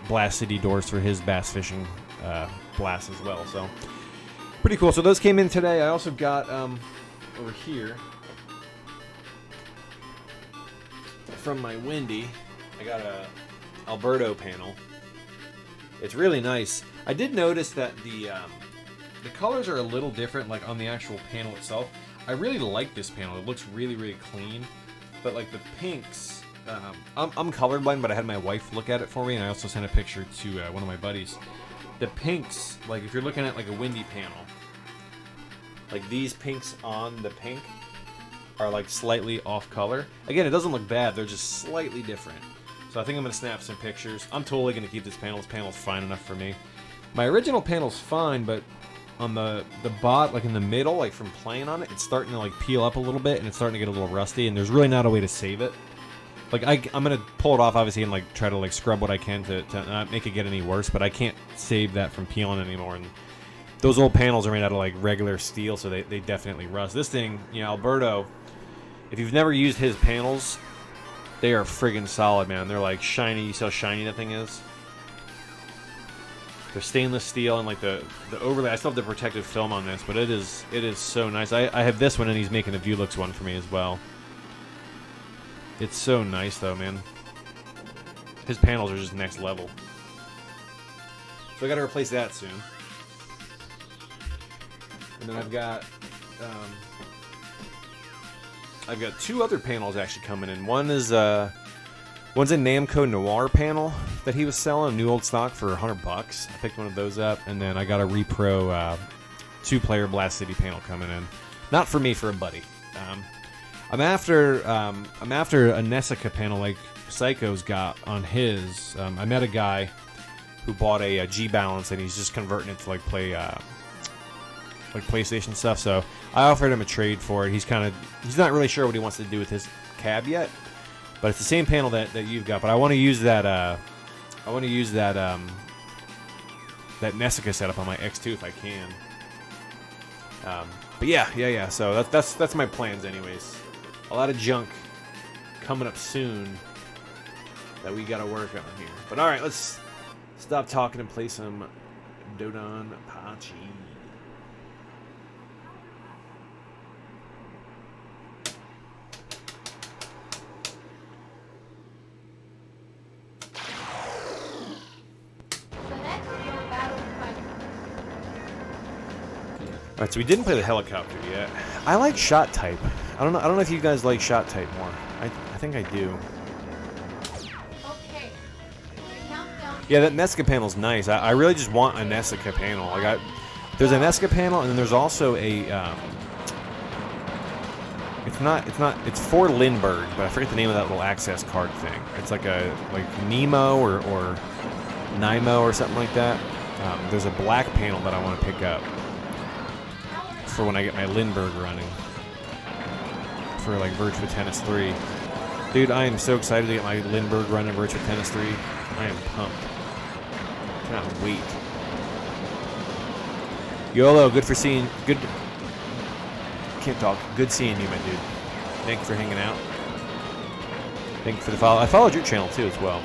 Blast City doors for his bass fishing blast as well. So pretty cool. So those came in today. I also got over here from my Windy, I got a Alberto panel. It's really nice. I did notice that the colors are a little different, like on the actual panel itself. I really like this panel. It looks really, really clean. But like the pinks, I'm colorblind, but I had my wife look at it for me, and I also sent a picture to one of my buddies. The pinks, like if you're looking at like a Windy panel, like these pinks on the pink are like slightly off color. Again, it doesn't look bad. They're just slightly different. So I think I'm going to snap some pictures. I'm totally going to keep this panel. This panel's fine enough for me. My original panel's fine, but on the bot, like in the middle, like from playing on it, it's starting to like peel up a little bit, and it's starting to get a little rusty, and there's really not a way to save it. Like I'm going to pull it off, obviously, and like try to like scrub what I can to not make it get any worse, but I can't save that from peeling anymore. And those old panels are made out of like regular steel, so they definitely rust. This thing, you know, Alberto, if you've never used his panels, they are friggin' solid, man. They're like shiny. You see how shiny that thing is? They're stainless steel, and like the overlay. I still have the protective film on this, but it is so nice. I have this one, and he's making a Vulux one for me as well. It's so nice, though, man. His panels are just next level. So I got to replace that soon. And then I've got two other panels actually coming in. One is One's a Namco Noir panel that he was selling, new old stock for $100. I picked one of those up, and then I got a Repro 2-player Blast City panel coming in. Not for me, for a buddy. I'm after a Nessica panel like Psycho's got on his. I met a guy who bought a G Balance, and he's just converting it to like play like PlayStation stuff. So I offered him a trade for it. He's not really sure what he wants to do with his cab yet. But it's the same panel that you've got. But I want to use that. That Nessica setup on my X2 if I can. But yeah. So that's my plans, anyways. A lot of junk coming up soon that we got to work on here. But all right, let's stop talking and play some DoDonPachi. Alright, so we didn't play the helicopter yet. I like shot type. I don't know if you guys like shot type more. I think I do. Okay. The countdown. Yeah, that Nessica panel's nice. I really just want a Nessica panel. There's a Nessica panel, and then there's also a it's for Lindbergh, but I forget the name of that little access card thing. It's like Nemo or Nimo or something like that. There's a black panel that I want to pick up for when I get my Lindbergh running for like Virtua Tennis 3. Dude, I am so excited to get my Lindbergh running Virtua Tennis 3. I am pumped. Cannot wait. YOLO, good seeing you, my dude. Thank you for hanging out. Thank you for the follow. I followed your channel too as well.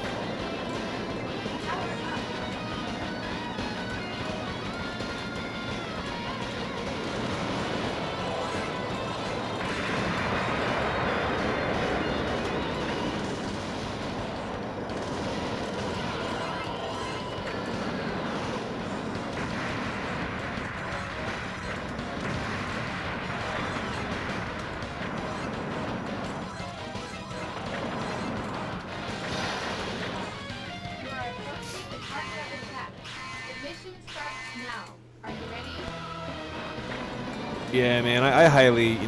You are approaching the target of attack. The mission starts now. Are you ready? Yeah, man, I highly,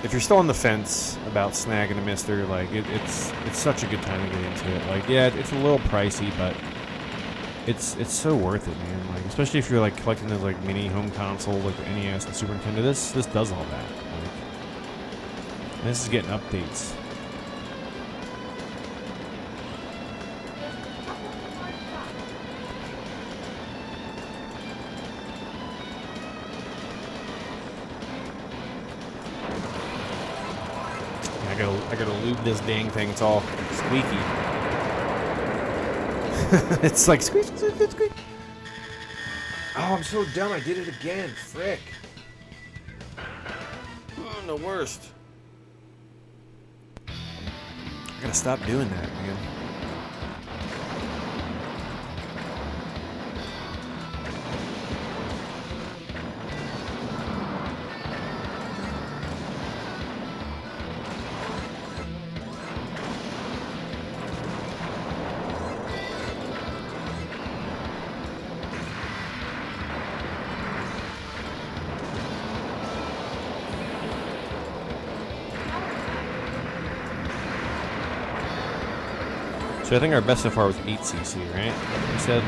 if you're still on the fence about snagging a Mister, like, it's such a good time to get into it. Like, yeah, it's a little pricey, but it's so worth it, man. Like, especially if you're, like, collecting those, like, mini home console, like the NES and Super Nintendo, this does all that. Like, and this is getting updates. I gotta lube this dang thing. It's all squeaky. It's like squeak, squeak, squeak, squeak. Oh, I'm so dumb. I did it again. Frick. I'm the worst. I gotta stop doing that, man. So I think our best so far was 8cc, right? You said.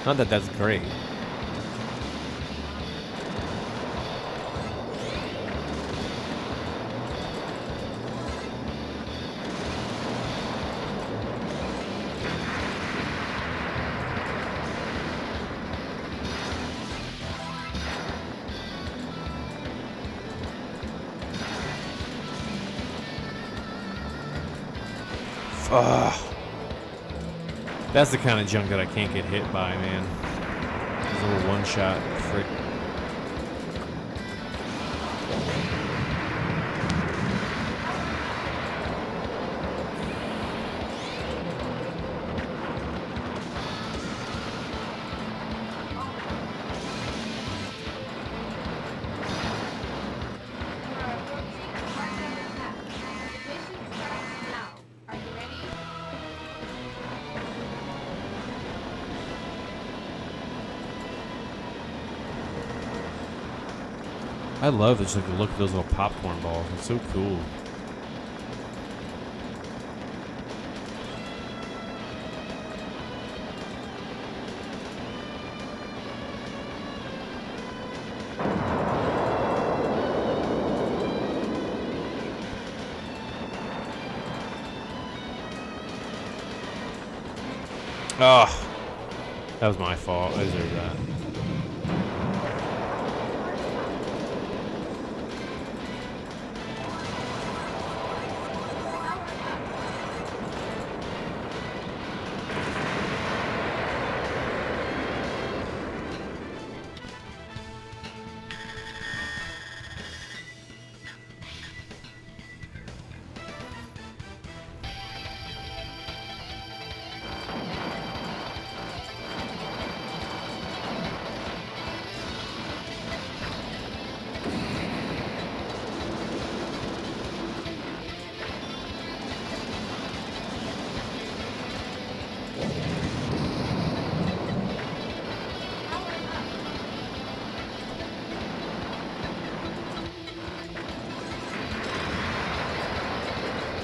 Not that that's great. Ugh. That's the kind of junk that I can't get hit by, man. This little one-shot frick. I love just like the look of those little popcorn balls. It's so cool. Oh, that was my fault. I deserve that.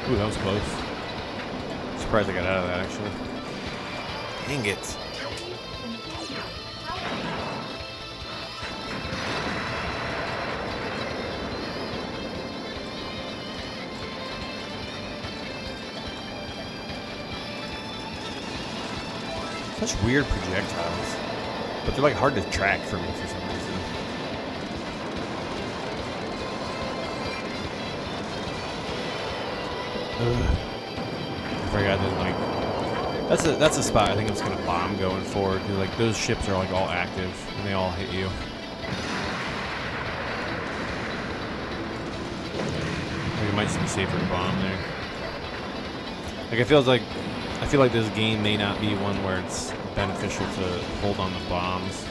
Ooh, that was close. Surprised I got out of that, actually. Dang it. Such weird projectiles. But they're like hard to track for me for some reason. I forgot that, like, that's a spot I think it's gonna bomb going forward, because like those ships are like all active and they all hit you. Like, it might just be safer to bomb there. Like, I feel like this game may not be one where it's beneficial to hold on the bombs.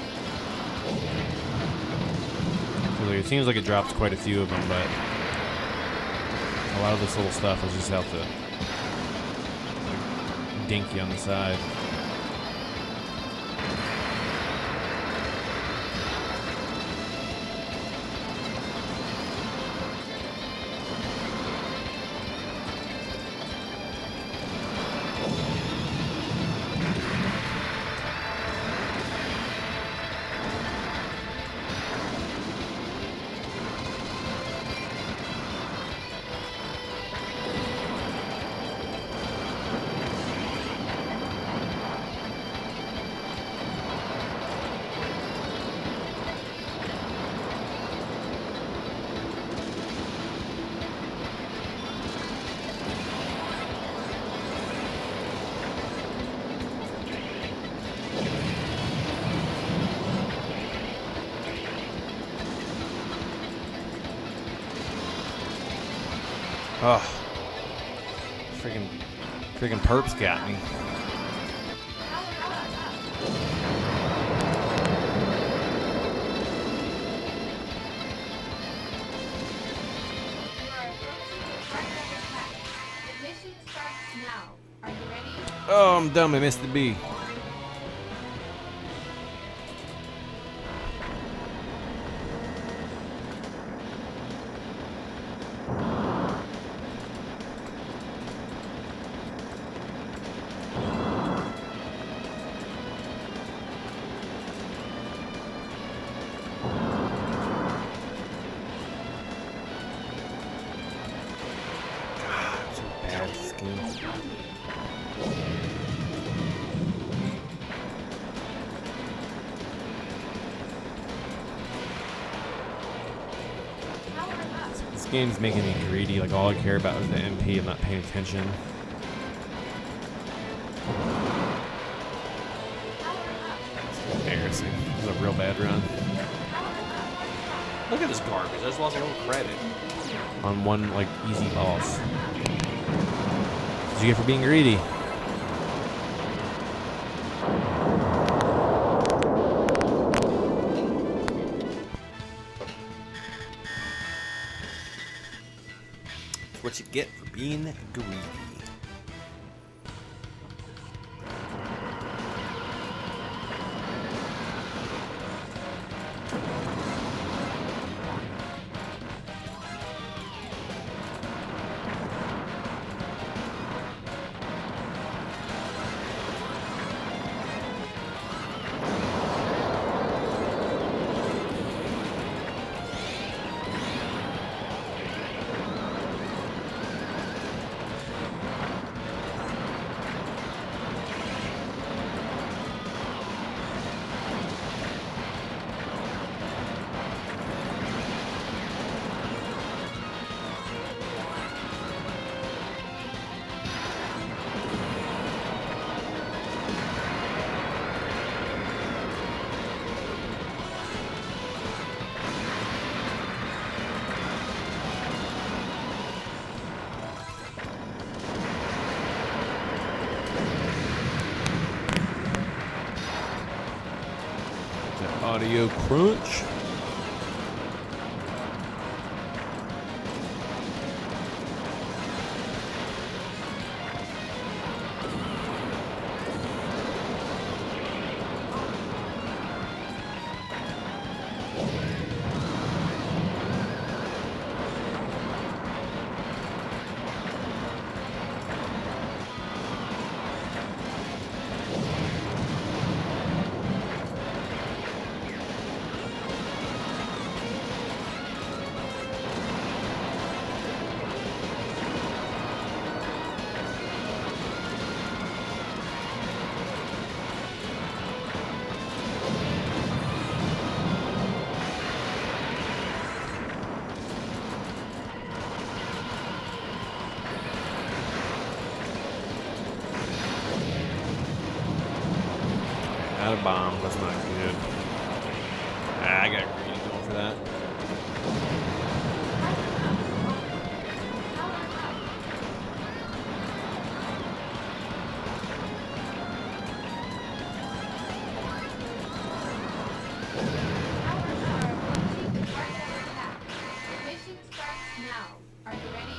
Like, it seems like it drops quite a few of them, but a lot of this little stuff is just out to like, dink you on the side. Oh, freaking perps got me. Oh, I'm dumb. I missed the B. This game's making me greedy. Like, all I care about is the MP. I'm not paying attention. It's embarrassing. This is a real bad run. Look at this garbage. I just lost my own credit on one, like, easy loss. What did you get for being greedy? That's what you get for being greedy. Audio crunch. Out of bomb. That's not good. Ah, I got greedy going for that. Mission starts now. Are you ready?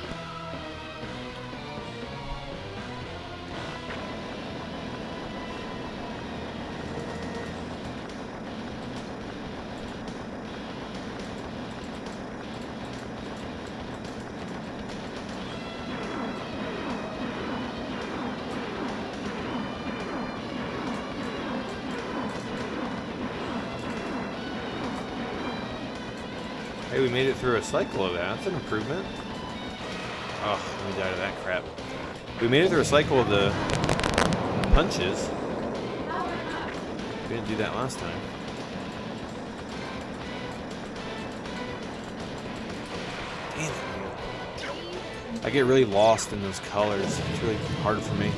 Hey, we made it through a cycle of that. That's an improvement. Oh, let me die to that crap. We made it through a cycle of the punches. We didn't do that last time. Damn it. I get really lost in those colors. It's really hard for me.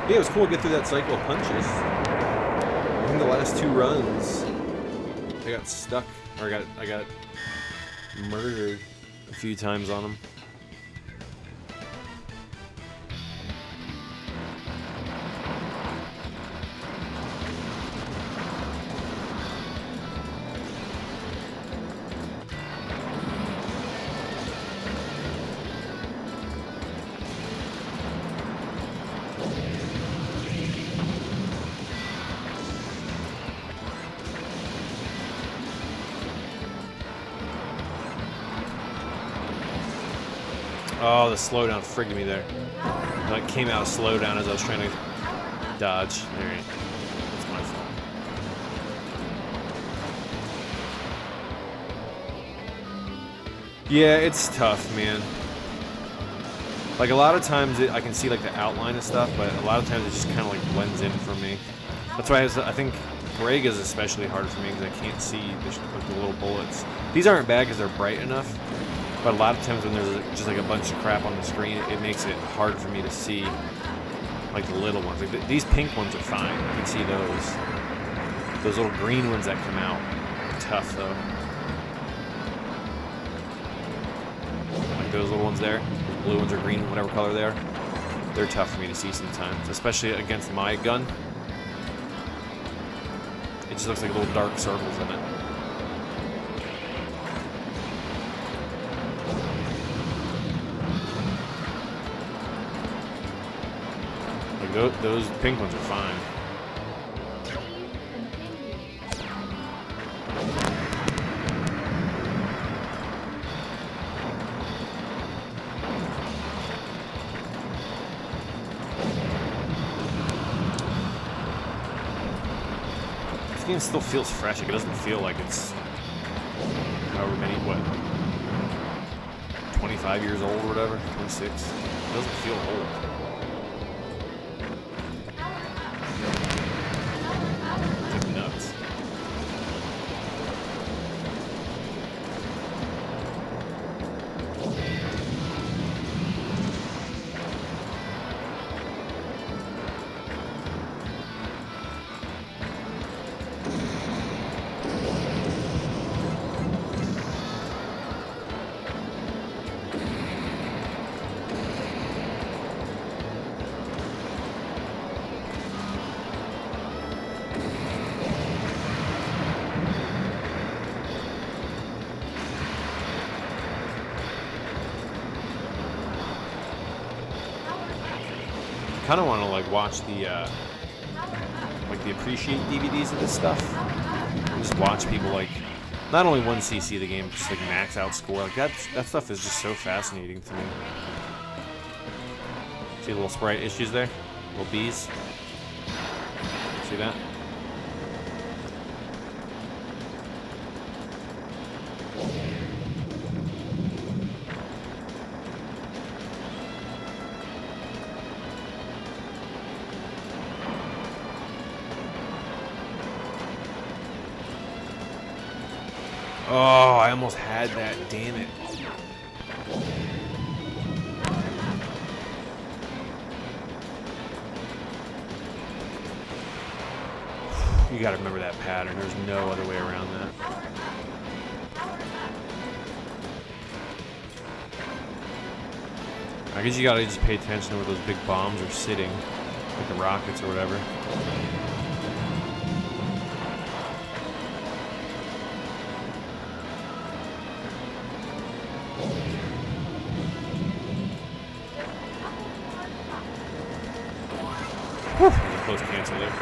Yeah, it was cool to get through that cycle of punches. I think the last two runs, I got stuck, or I got murdered a few times on them. Oh, the slowdown frigged me there. It came out of slowdown as I was trying to dodge. Alright. That's my fault. Yeah, it's tough, man. Like, a lot of times I can see, like, the outline of stuff, but a lot of times it just kind of, like, blends in for me. That's why I think Greg is especially hard for me, because I can't see the little bullets. These aren't bad because they're bright enough. But a lot of times when there's just like a bunch of crap on the screen, it makes it hard for me to see like the little ones. Like these pink ones are fine. You can see those. Those little green ones that come out, tough though. Like those little ones there, those blue ones or green, whatever color they are. They're tough for me to see sometimes, especially against my gun. It just looks like little dark circles in it. Those pink ones are fine. This game still feels fresh. Like it doesn't feel like it's however many, 25 years old or whatever, 26. It doesn't feel old. kind of want to like watch the like the appreciate DVDs of this stuff. Just watch people like not only 1cc the game, just like max out score. Like that stuff is just so fascinating to me. See little sprite issues there, little bees. See that? Oh, I almost had that, damn it. You gotta remember that pattern. There's no other way around that. I guess you gotta just pay attention to where those big bombs are sitting, like the rockets or whatever. Close cancel there.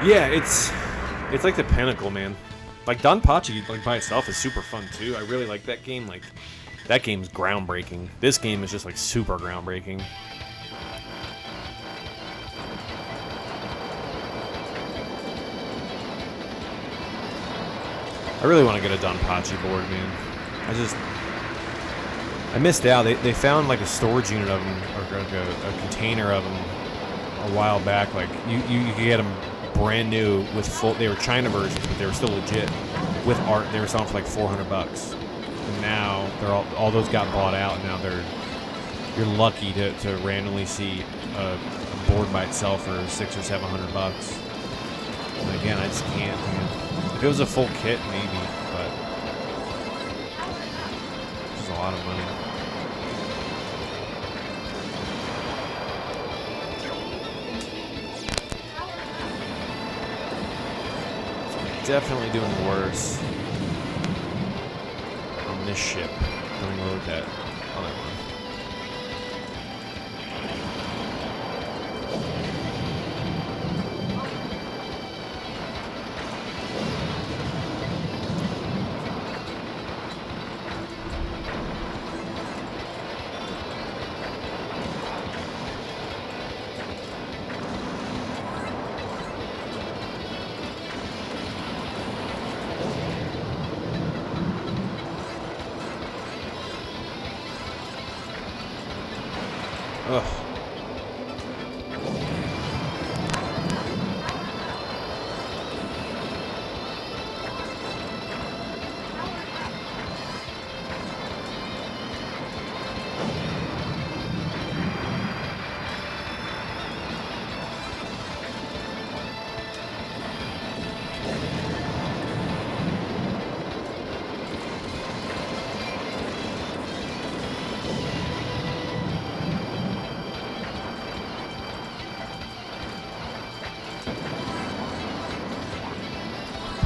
Yeah, it's like the pinnacle, man. Like DoDonPachi, like by itself, is super fun too. I really like that game. Like that game's groundbreaking. This game is just like super groundbreaking. I really want to get a DoDonPachi board, man. I missed out. They found like a storage unit of them, or like a container of them, a while back. Like you could get them brand new with full. They were China versions, but they were still legit with art. They were selling for like $400. And now they're all those got bought out. And now you're lucky to randomly see a board by itself for $600 or $700. And again, I just can't. Man. If it was a full kit, maybe, but it's a lot of money. Definitely doing worse on this ship than we load that other one. Ugh.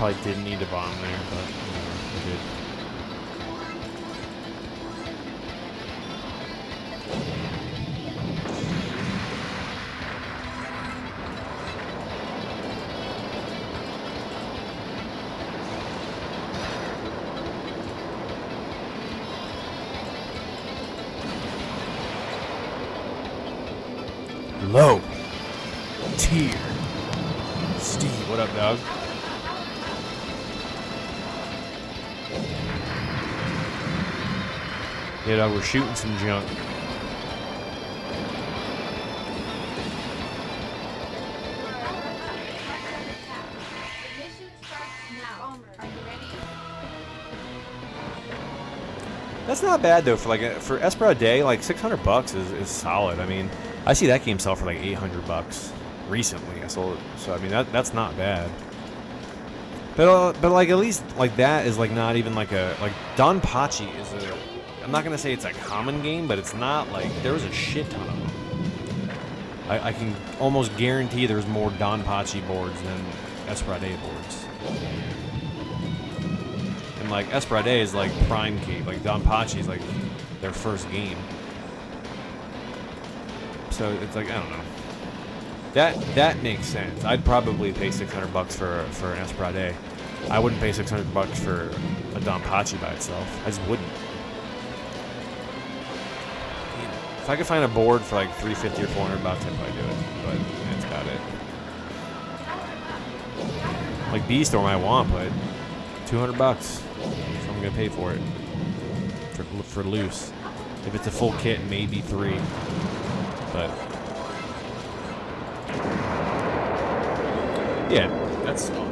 Probably didn't need a bomb there, but we did. Low tier Steve, what up, dog? Yeah, dog, we're shooting some junk. That's not bad though for Espera Day. Like $600 is solid. I mean, I see that game sell for like $800 recently. I sold it, so I mean that's not bad. But like at least like that is like not even like DoDonPachi is a. I'm not gonna say it's a common game, but it's not like there was a shit ton of them. I can almost guarantee there's more DoDonPachi boards than Espera Day boards. And like Espera Day is like prime key, like DoDonPachi is like their first game. So it's like, I don't know. That makes sense. I'd probably pay $600 for an Esperade. I wouldn't pay $600 for a DoDonPachi by itself. I just wouldn't. If I could find a board for like $350 or $400, I'd probably do it. But that's about it. Like B-Storm, I want, but $200. So I'm gonna pay for it for loose. If it's a full kit, maybe $3. But yeah, that's small.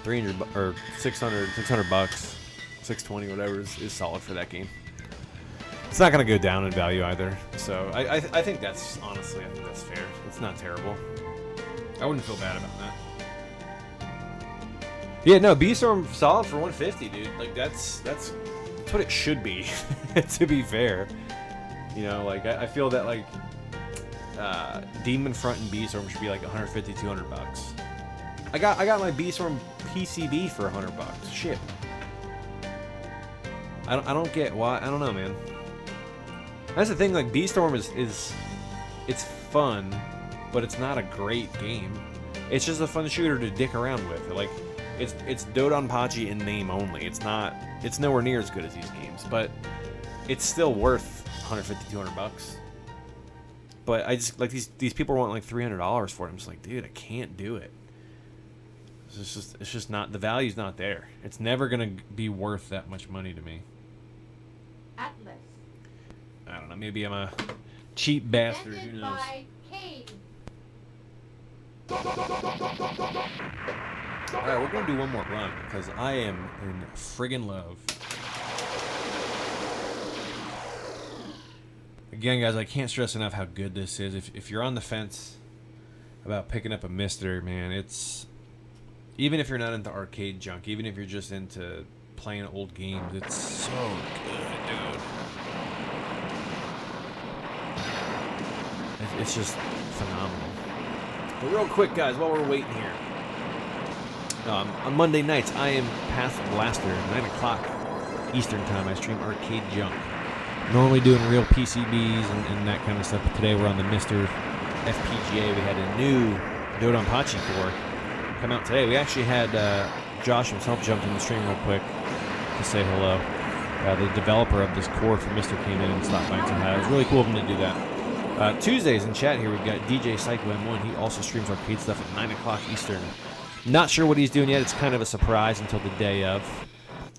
300 or 600 $600, 620, whatever is solid for that game. It's not gonna go down in value either. So I think that's honestly, I think that's fair. It's not terrible. I wouldn't feel bad about that. Yeah, no, B-Storm solid for 150, dude. Like that's what it should be. To be fair, you know, like I feel that like Demon Front and B-Storm should be like 150, $200. I got my B-Storm PCB for $100. Shit. I don't get why. I don't know, man. That's the thing. Like B-Storm is it's fun, but it's not a great game. It's just a fun shooter to dick around with. Like it's DoDonPachi in name only. It's nowhere near as good as these games, but it's still worth 150, $200. But I just like these people want like $300 for it. I'm just like, dude, I can't do it. It's just not, the value's not there. It's never gonna be worth that much money to me. Atlas. I don't know. Maybe I'm a cheap bastard. Who knows? By Cade. All right, we're gonna do one more run because I am in friggin' love. Again, guys, I can't stress enough how good this is. If you're on the fence about picking up a MiSTer, man, it's, even if you're not into arcade junk, even if you're just into playing old games, it's so good, dude. It's just phenomenal. But real quick, guys, while we're waiting here, on Monday nights, I am Path Blaster, 9 o'clock Eastern Time. I stream arcade junk. Normally doing real PCBs and that kind of stuff, but today we're on the MiSTerFPGA. We had a new DoDonPachi core come out today. We actually had Josh himself jumped in the stream real quick to say hello. The developer of this core for MiSTer came in and stopped by and said hi. It was really cool of him to do that. Tuesdays in chat here, we've got DJ Psycho M1. He also streams arcade stuff at 9 o'clock Eastern. Not sure what he's doing yet. It's kind of a surprise until the day of.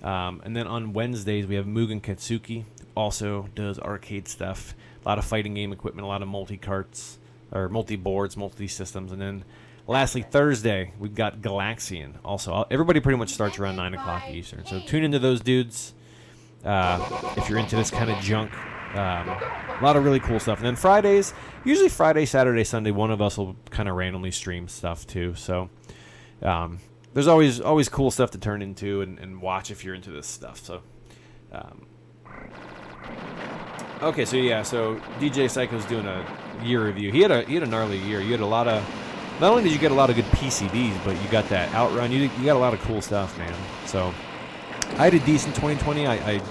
And then on Wednesdays, we have Mugen Katsuki. Also does arcade stuff. A lot of fighting game equipment, a lot of multi-carts, or multi-boards, multi-systems. And then lastly, Thursday, we've got Galaxian. Also, everybody pretty much starts around 9 o'clock Eastern. So tune into those dudes if you're into this kind of junk. A lot of really cool stuff. And then Fridays, usually Friday, Saturday, Sunday, one of us will kind of randomly stream stuff too. So there's always cool stuff to turn into and watch if you're into this stuff. So okay, so yeah, so DJ Psycho's doing a year review. He had a gnarly year. You had a lot of, not only did you get a lot of good PCBs, but you got that Outrun. You got a lot of cool stuff, man. So I had a decent 2020. I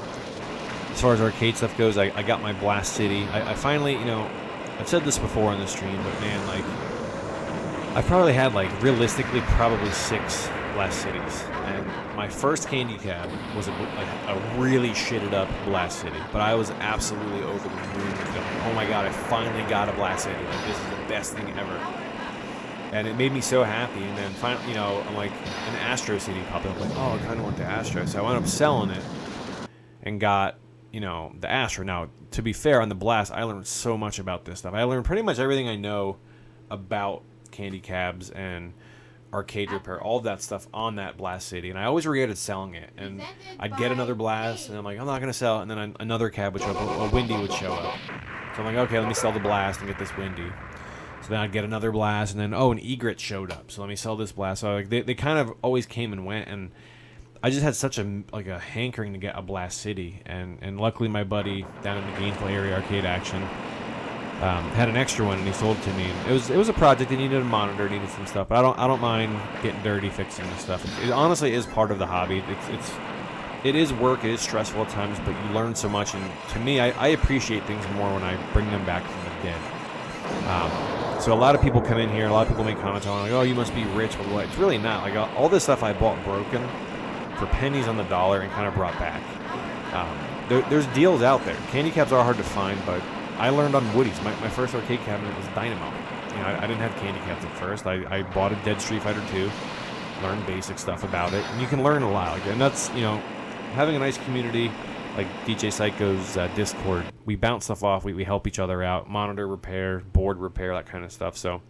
as far as arcade stuff goes, I got my Blast City. I finally, you know, I've said this before on the stream, but man, like, I probably had, like, realistically, probably 6 Blast Cities. And my first candy cab was a really shitted up Blast City. But I was absolutely over the moon feeling, oh my god, I finally got a Blast City. Like, this is the best thing ever. And it made me so happy. And then finally, you know, I'm like, an Astro City popped up. I'm like, oh, I kind of want the Astro. So I wound up selling it and got, you know, the Astro. Now, to be fair, on the Blast, I learned so much about this stuff. I learned pretty much everything I know about candy cabs and arcade repair, all of that stuff on that Blast City. And I always regretted selling it. And I'd get another Blast, and I'm like, I'm not going to sell it. And then another cab would show up, a Windy would show up. So I'm like, okay, let me sell the Blast and get this Windy. So then I'd get another Blast, and then, oh, an Egret showed up. So let me sell this Blast. So like, they kind of always came and went, and I just had such a hankering to get a Blast City, and luckily my buddy down in the Gainesville area, Arcade Action, had an extra one, and he sold it to me. And it was a project. It needed a monitor, needed some stuff, but I don't mind getting dirty, fixing this stuff. It honestly is part of the hobby. it is work, it is stressful at times, but you learn so much. And to me, I appreciate things more when I bring them back from the dead. So a lot of people come in here, a lot of people make comments on like, oh, you must be rich, but what? It's really not. Like all this stuff I bought broken for pennies on the dollar and kind of brought back. There's deals out there. Candy caps are hard to find, but I learned on Woody's. My first arcade cabinet was Dynamo. You know, I didn't have candy caps at first. I bought a Dead Street Fighter 2, learned basic stuff about it, and you can learn a lot. And that's, you know, having a nice community like DJ Psycho's Discord. We bounce stuff off. We help each other out. Monitor repair, board repair, that kind of stuff. So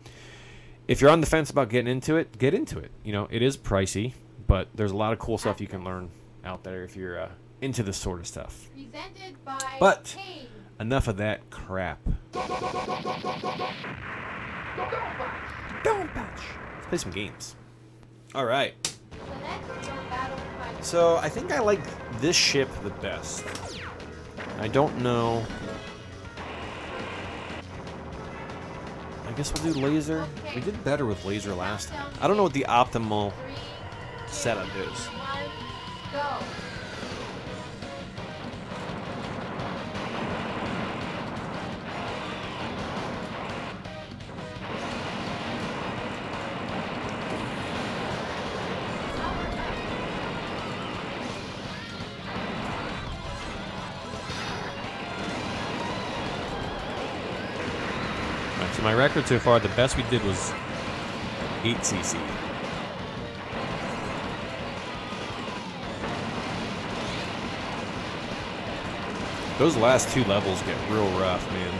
if you're on the fence about getting into it, get into it. You know, it is pricey, but there's a lot of cool stuff you can learn out there if you're into this sort of stuff. Presented by But Kane. enough of that crap. DoDonPachi. Let's play some games. All right. Select your battle fighter. So I think I like this ship the best. I don't know. I guess we'll do laser. We did better with laser last time. I don't know what the optimal 3, setup is. 1, go. Alright, so my record so far, the best we did was 8cc. Those last two levels get real rough, man.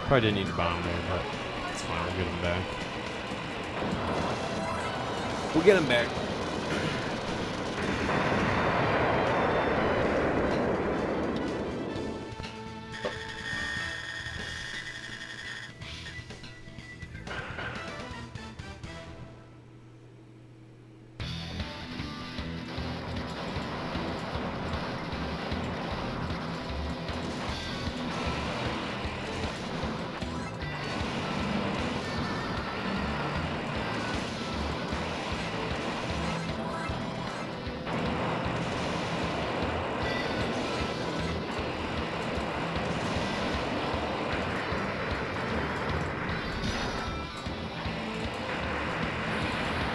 Probably didn't need to bomb there, but it's fine. We'll get him back. We'll get him back.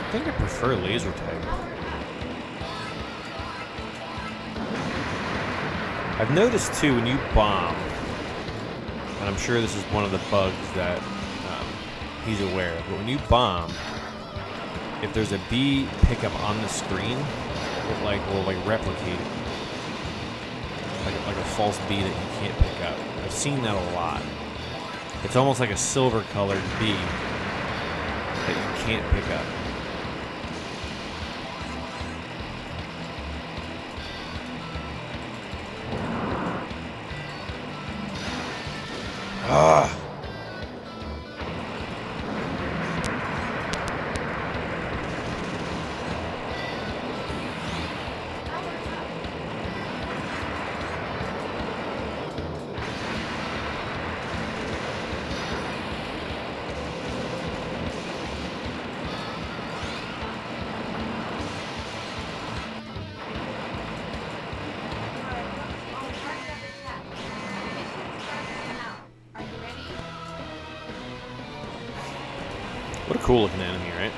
I think I prefer laser tag. I've noticed too when you bomb, and I'm sure this is one of the bugs that he's aware of, but when you bomb, if there's a B pickup on the screen, it will replicate it. Like a false B that you can't pick up. I've seen that a lot. It's almost like a silver colored B that you can't pick up. Ah. What a cool looking enemy, right?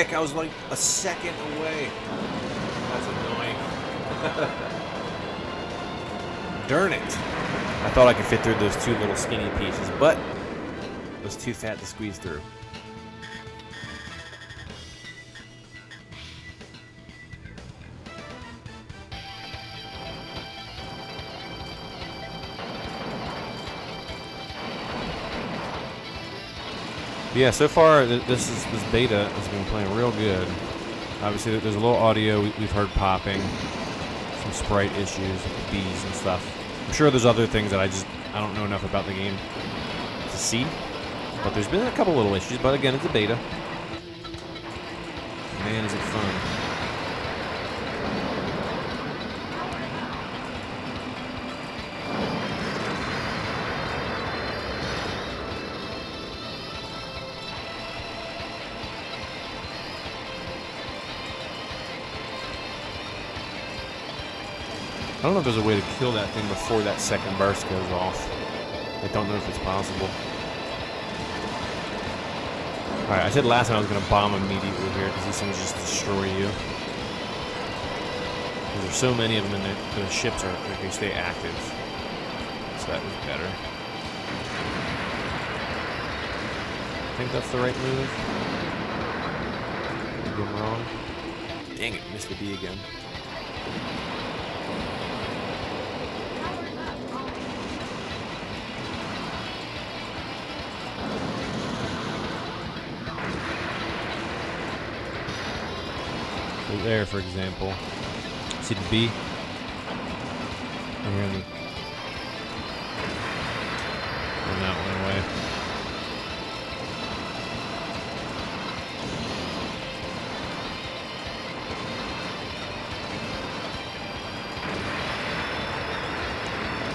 frick! I was like a second away. That's annoying. Darn it. I thought I could fit through those 2 little skinny pieces, but it was too fat to squeeze through. Yeah, so far this beta has been playing real good. Obviously, there's a little audio we've heard popping, some sprite issues with the bees and stuff. I'm sure there's other things that I don't know enough about the game to see, but there's been a couple little issues. But again, it's a beta. Man, is it fun! I don't know if there's a way to kill that thing before that second burst goes off. I don't know if it's possible. Alright, I said last time I was going to bomb immediately here because these things just destroy you. Because there's so many of them and the ships are, like, they stay active. So that was better. I think that's the right move. Maybe I'm wrong. Dang it, missed the B again. There, for example, see the B, and you're in the, and that went away.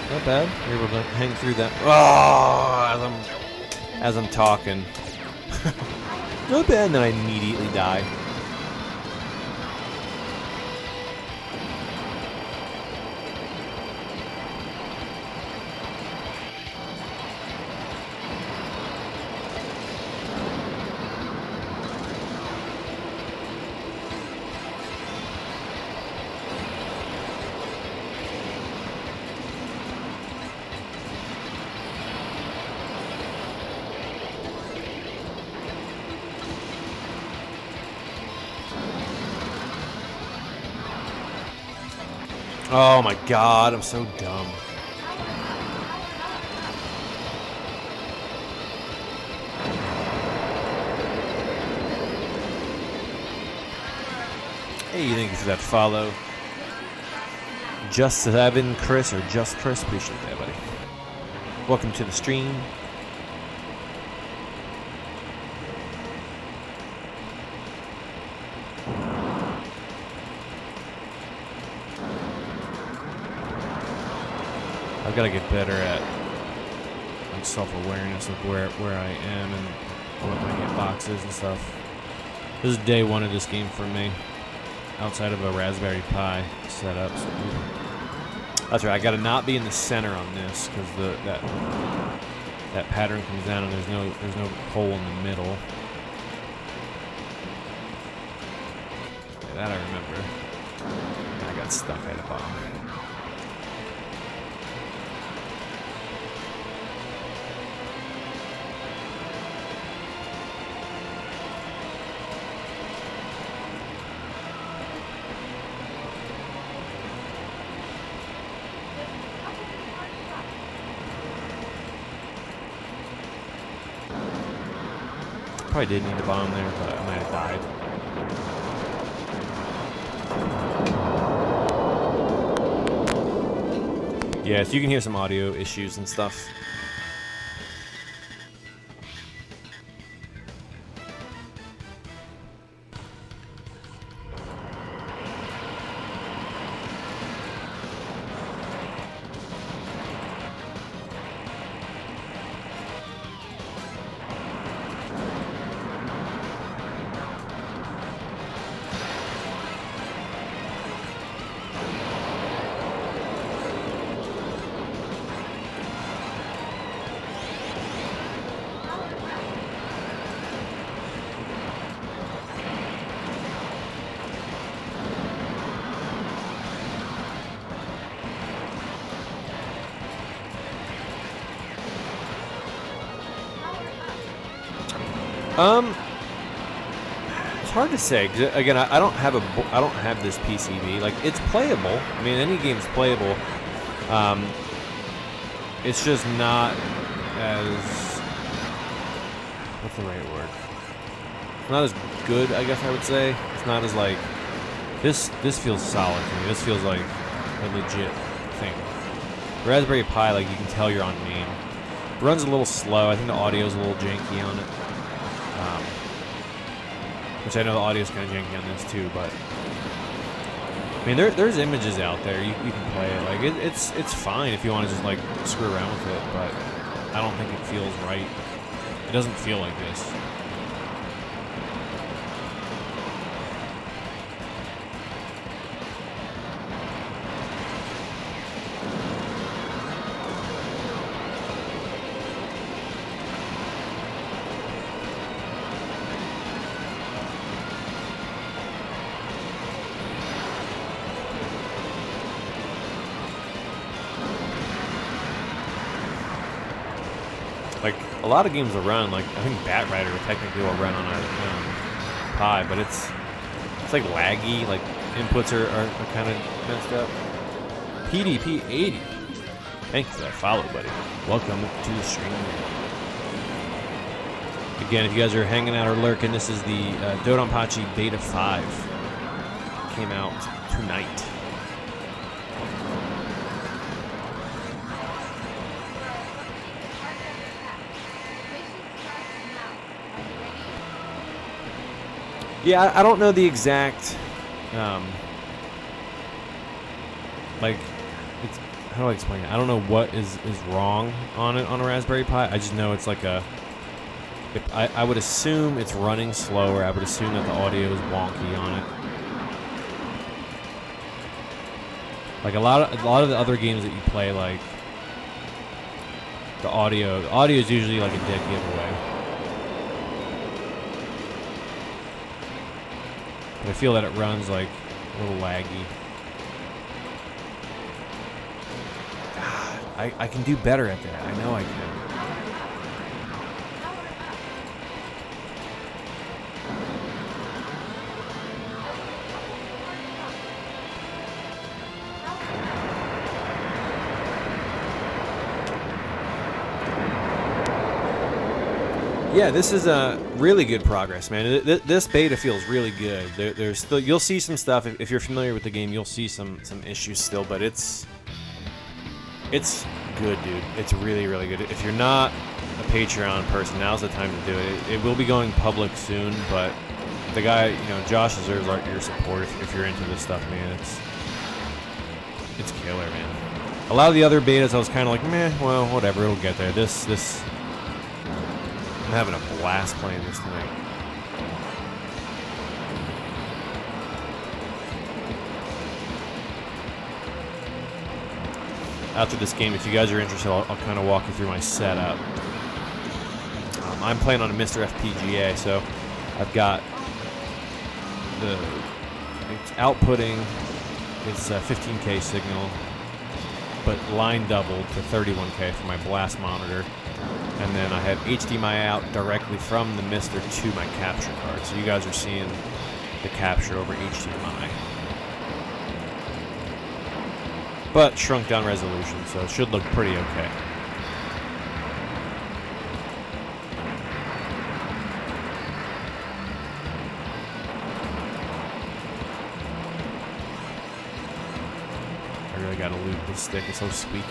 Not bad. You're able to hang through that. Oh, as I'm talking. Not bad. And then I immediately die. Oh my god, I'm so dumb. Hey, thank you for that follow. Just Evan, Chris, or Just Chris, appreciate that, buddy. Welcome to the stream. I've got to get better at like self-awareness of where I am and what my hitbox is and stuff. This is day 1 of this game for me, outside of a Raspberry Pi setup. So that's right. I got to not be in the center on this because that pattern comes down and there's no hole in the middle. Yeah, that I remember. I got stuck at a bomb. Probably did need a bomb there, but I might have died. Yeah, so you can hear some audio issues and stuff. It's hard to say. 'Cause again, I don't have I don't have this PCB. Like, it's playable. I mean, any game's playable. It's just not as, what's the right word? It's not as good, I guess I would say. It's not as like this feels solid to me. This feels like a legit thing. Raspberry Pi, like, you can tell you're on main. It runs a little slow. I think the audio's a little janky on it. Which I know the audio's kind of janky on this too, but I mean, there's images out there. You can play it. Like, it's fine if you want to just like screw around with it, but I don't think it feels right. It doesn't feel like this. Like, a lot of games will run, like, I think Bat Rider technically will run on a Pi, but it's like laggy, like, inputs are kind of messed up. PDP80, thank you for that follow, buddy. Welcome to the stream. Again, if you guys are hanging out or lurking, this is the DoDonPachi Beta 5. Came out tonight. Yeah, I don't know the exact, like, it's, how do I explain it? I don't know what is wrong on it on a Raspberry Pi. I just know it's like a, I would assume it's running slower. I would assume that the audio is wonky on it. Like a lot of the other games that you play, like, the audio is usually like a dead giveaway. But I feel that it runs like a little laggy. God, I can do better at that. I know I can. Yeah, this is a really good progress, man. This beta feels really good. There's still, you'll see some stuff if you're familiar with the game. You'll see some issues still, but it's good, dude. It's really, really good. If you're not a Patreon person, now's the time to do it. It will be going public soon, but the guy, you know, Josh deserves your support if you're into this stuff, man. It's killer, man. A lot of the other betas, I was kind of like, meh, well, whatever, it'll get there. This. I'm having a blast playing this tonight. After this game, if you guys are interested, I'll kind of walk you through my setup. I'm playing on a MiSTerFPGA, so I've got it's outputting its 15K signal, but line doubled to 31K for my blast monitor. And then I have HDMI out directly from the MiSTer to my capture card. So you guys are seeing the capture over HDMI. But shrunk down resolution, so it should look pretty okay. I really gotta loot this stick, it's so squeaky.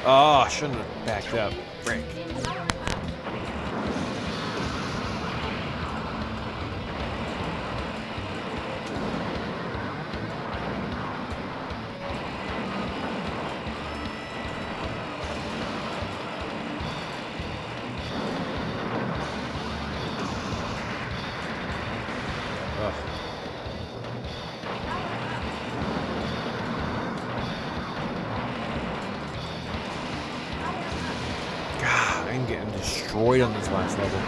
Oh, I shouldn't have backed up. Frick. I'm getting destroyed on this last level.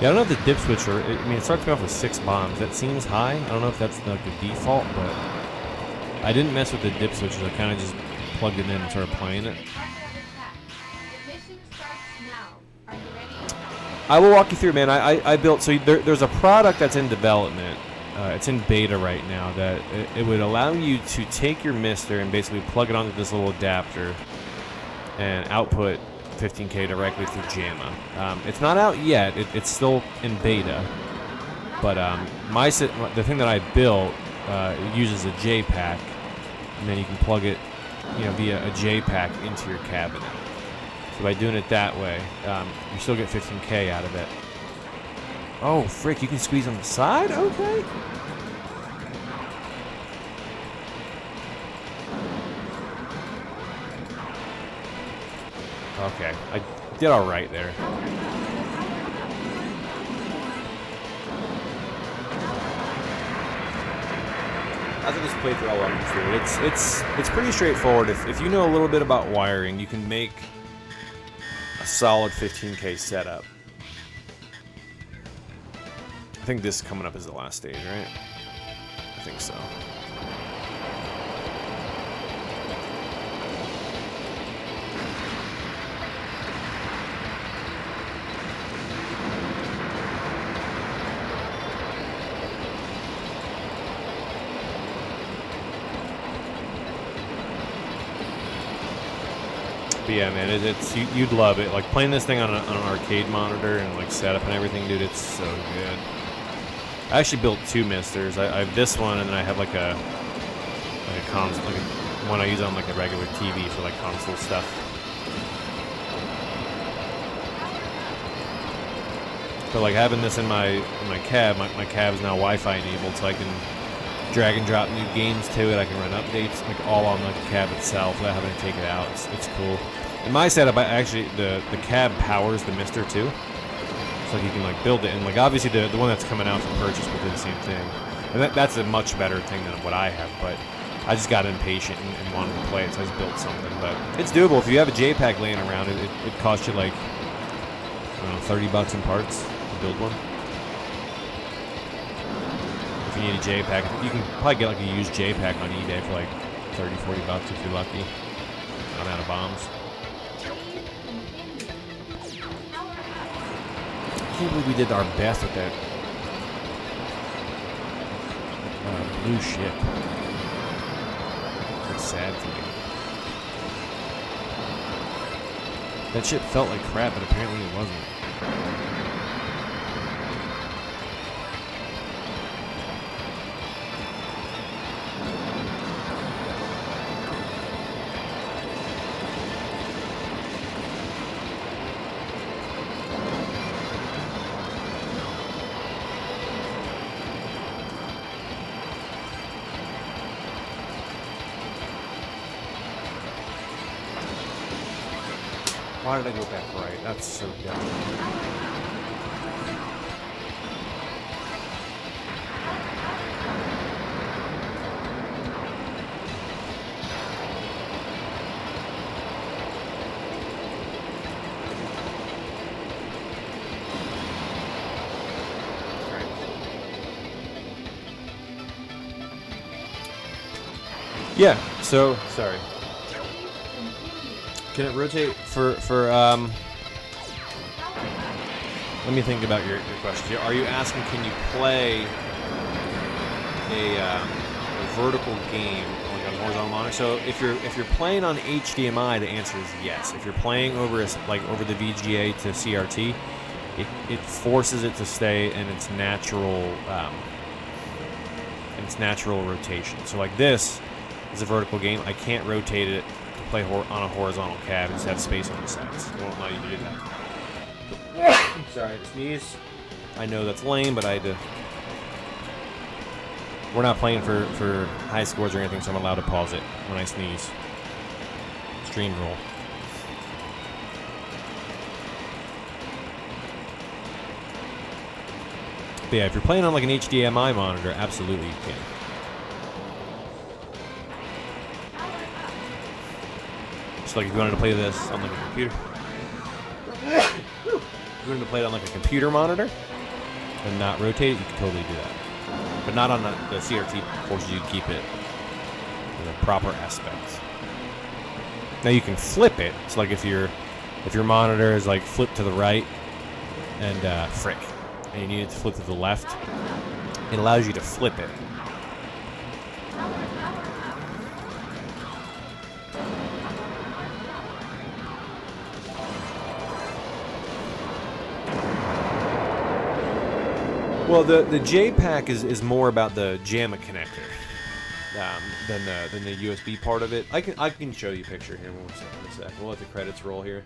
Yeah, I don't know if the dip switcher. I mean, it starts me off with 6 bombs. That seems high. I don't know if that's like the default, but I didn't mess with the dip switches. I kind of just plugged it in and started playing it. The mission starts now. Are you ready? I will walk you through, man. I built, so there's a product that's in development. It's in beta right now that it would allow you to take your MiSTer and basically plug it onto this little adapter and output 15K directly through JAMA. It's not out yet. It's still in beta. But the thing that I built it uses a JPack, and then you can plug it, via a JPack into your cabinet. So by doing it that way, you still get 15K out of it. Oh, frick, you can squeeze on the side? Okay. Okay, I did all right there. I think this playthrough I'll walk you through. It's pretty straightforward. If you know a little bit about wiring, you can make a solid 15K setup. I think this coming up is the last stage, right? I think so. But yeah, man, you'd love it. Like playing this thing on an arcade monitor and like setup and everything, dude. It's so good. I actually built 2 MiSTers. I have this one, and then I have like a console, like one I use on like a regular TV for like console stuff. But like having this in my cab, my cab is now Wi-Fi enabled, so I can drag and drop new games to it. I can run updates like all on like the cab itself without having to take it out. It's cool. In my setup, I actually the cab powers the MiSTer too. So like you can like build it, and like obviously the one that's coming out for purchase will do the same thing. And that's a much better thing than what I have. But I just got impatient and wanted to play it, so I just built something. But it's doable if you have a JPack laying around. It costs you like I don't know, $30 in parts to build one. If you need a JPack, you can probably get like a used JPack on eBay for like $30-40 if you're lucky. I'm out of bombs. I can't believe we did our best with that blue ship. That's sad to me. That ship felt like crap, but apparently it wasn't. Why did I go back right? That's so dumb. Yeah, so sorry. Can it rotate for let me think about your question. Are you asking can you play a vertical game like on a horizontal monitor? So if you're playing on HDMI, the answer is yes. If you're playing over over the VGA to CRT, it forces it to stay in its natural rotation. So like this is a vertical game. I can't rotate it to play on a horizontal cab and just have space on the sides. It won't allow you to do that. Sorry, I had to sneeze. I know that's lame, but I had to. We're not playing for high scores or anything, so I'm allowed to pause it when I sneeze. Stream roll. But yeah, if you're playing on like an HDMI monitor, absolutely you can. So like if you wanted to play this on like a computer. If you wanted to play it on like a computer monitor, and not rotate it, you can totally do that. But not on the CRT forces you to keep it in the proper aspects. Now you can flip it. So like if your monitor is like flipped to the right and and you need it to flip to the left, it allows you to flip it. Well, the J-Pack is more about the JAMA connector than the USB part of it. I can show you a picture here. One second. We'll let the credits roll here.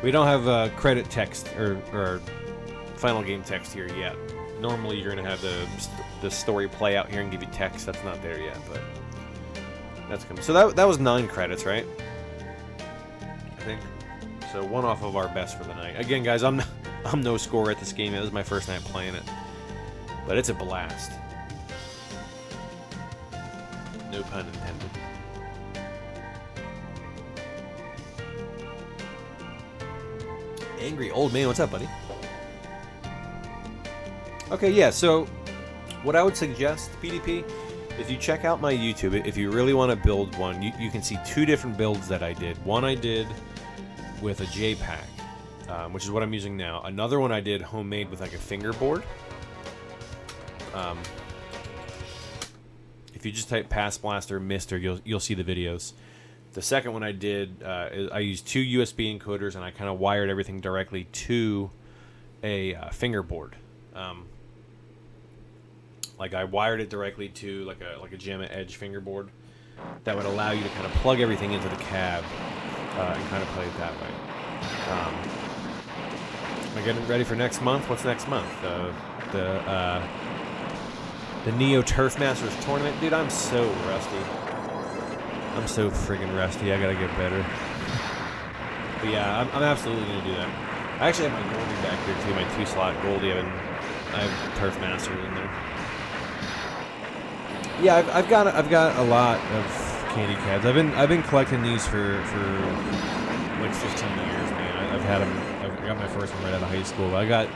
We don't have credit text or final game text here yet. Normally you're gonna have the story play out here and give you text. That's not there yet, but that's coming. So that was 9 credits, right? I think. So one off of our best for the night. Again, guys, I'm no scorer at this game. This is my first night playing it, but it's a blast. No pun intended. Angry old man, what's up, buddy? Okay, yeah. So what I would suggest, PDP, if you check out my YouTube, if you really want to build one, you can see 2 different builds that I did. One I did with a J-Pack. Which is what I'm using now. Another one I did homemade with like a fingerboard. If you just type Pass Blaster MiSTer, you'll see the videos. The second one I did, I used 2 USB encoders and I kind of wired everything directly to a fingerboard. Like I wired it directly to like a JAMA Edge fingerboard that would allow you to kind of plug everything into the cab and kind of play it that way. Am I getting ready for next month? What's next month? The Neo Turf Masters tournament? Dude, I'm so rusty. I'm so friggin' rusty. I gotta get better. But yeah, I'm absolutely gonna do that. I actually have my Goldie back here too, my 2-slot Goldie. I have Turf Masters in there. Yeah, I've got a lot of candy cabs. I've been collecting these for like 15 years, man. I've had them. I got my first one right out of high school. I got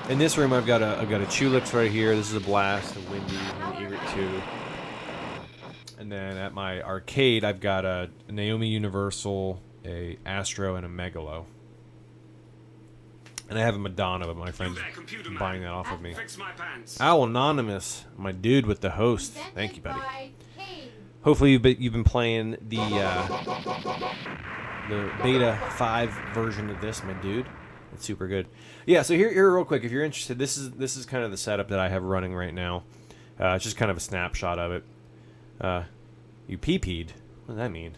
in this room. I've got a Tulips right here. This is a Blast, a Windy, an Egret 2. And then at my arcade, I've got a Naomi Universal, a Astro, and a Megalo. And I have a Madonna, but my friend's buying that off of me. Owl Anonymous, my dude with the host. Thank you, buddy. Hopefully you've been playing the beta 5 version of this, my dude. It's super good. Yeah, so here real quick, if you're interested, this is kind of the setup that I have running right now. It's just kind of a snapshot of it. You pee-peed? What does that mean?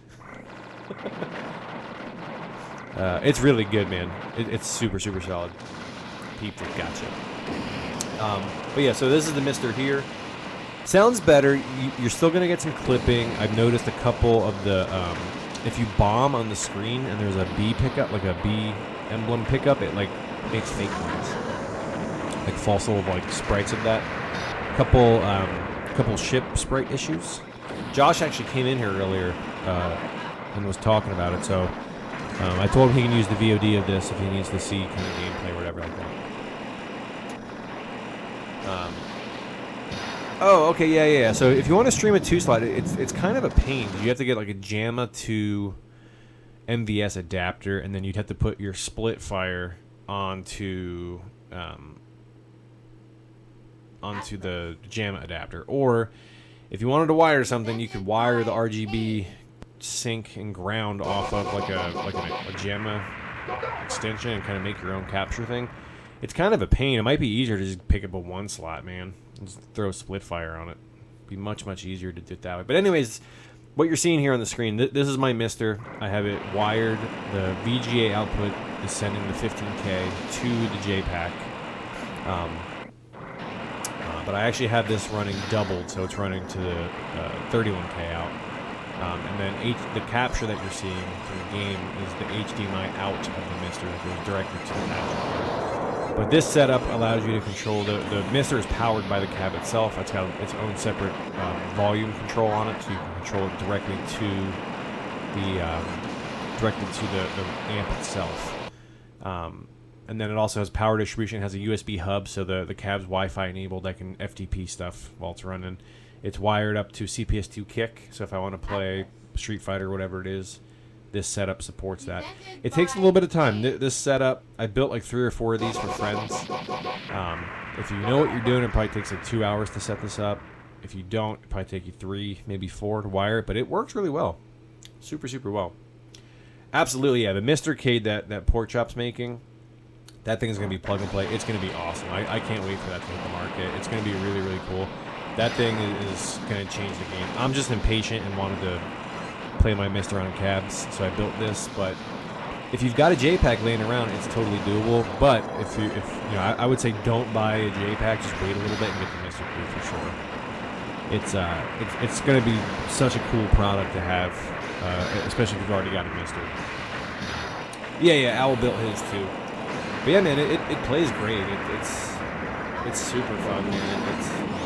It's really good, man. It's super solid. Peeped it, gotcha. But yeah, so this is the MiSTer here. Sounds better. You're still gonna get some clipping. I've noticed a couple of the if you bomb on the screen and there's a B pickup, like a B emblem pickup, it like makes fake ones, like false little like sprites of that. Couple ship sprite issues. Josh actually came in here earlier and was talking about it, so I told him he can use the VOD of this if he needs to see kind of gameplay or whatever like that. Oh, okay, yeah. So if you want to stream a 2-slot, it's kind of a pain. You have to get like a JAMA to MVS adapter, and then you'd have to put your Splitfire onto the JAMA adapter. Or if you wanted to wire something, you could wire the RGB sync and ground off of like a JAMA extension and kind of make your own capture thing. It's kind of a pain. It might be easier to just pick up a 1-slot, man. Just throw a Splitfire on it. It'd be much easier to do it that way. But anyways, what you're seeing here on the screen, this is my MiSTer. I have it wired. The VGA output is sending the 15K to the JPack. But I actually have this running doubled, so it's running to the 31K out. And then the capture that you're seeing from the game is the HDMI out of the MiSTer that goes directly to the capture. But this setup allows you to control the MiSTer is powered by the cab itself. It's got its own separate volume control on it, so you can control it directly to the amp itself. And then it also has power distribution. It has a USB hub, so the cab's Wi-Fi enabled. I can FTP stuff while it's running. It's wired up to CPS2 Kick, so if I want to play Street Fighter or whatever it is, this setup supports that. It takes a little bit of time. This setup, I built like 3 or 4 of these for friends. If you know what you're doing, it probably takes like 2 hours to set this up. If you don't, it probably take you 3, maybe 4 to wire it, but it works really well. Super, super well. Absolutely, yeah. The MiSTerCade that Porkchop's making, that thing is going to be plug and play. It's going to be awesome. I can't wait for that to hit the market. It's going to be really, really cool. That thing is going to change the game. I'm just impatient and wanted to play my MiSTer on cabs, so I built this. But if you've got a JPack laying around, it's totally doable. But if you know, I would say don't buy a JPack. Just wait a little bit and get the MiSTerCade for sure. It's going to be such a cool product to have, especially if you've already got a MiSTer. Yeah, Owl built his too. But yeah, man, it plays great. It's super fun, man.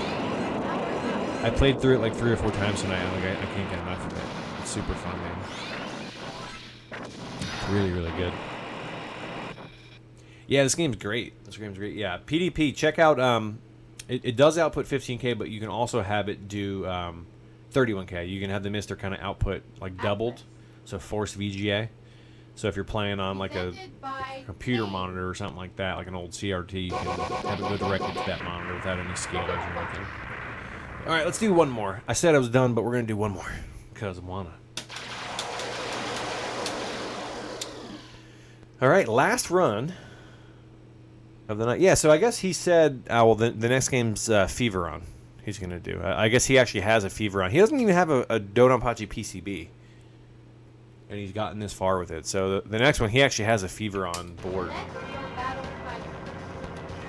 I played through it like 3 or 4 times tonight. I can't get enough of it. It's super fun, man. It's really, really good. Yeah, this game's great. Yeah, PDP. Check out. It does output 15K, but you can also have it do 31K. You can have the MiSTer kind of output like doubled, so forced VGA. So if you're playing on like a computer monitor or something like that, like an old CRT, you can have it go directly to that monitor without any scalers or anything. All right, let's do one more. I said I was done, but we're going to do one more because I wanna. All right, last run of the night. Yeah, so I guess he said, well, the next game's Feveron he's going to do. I guess he actually has a Feveron. He doesn't even have a DoDonPachi PCB. And he's gotten this far with it. So the next one, he actually has a Feveron board.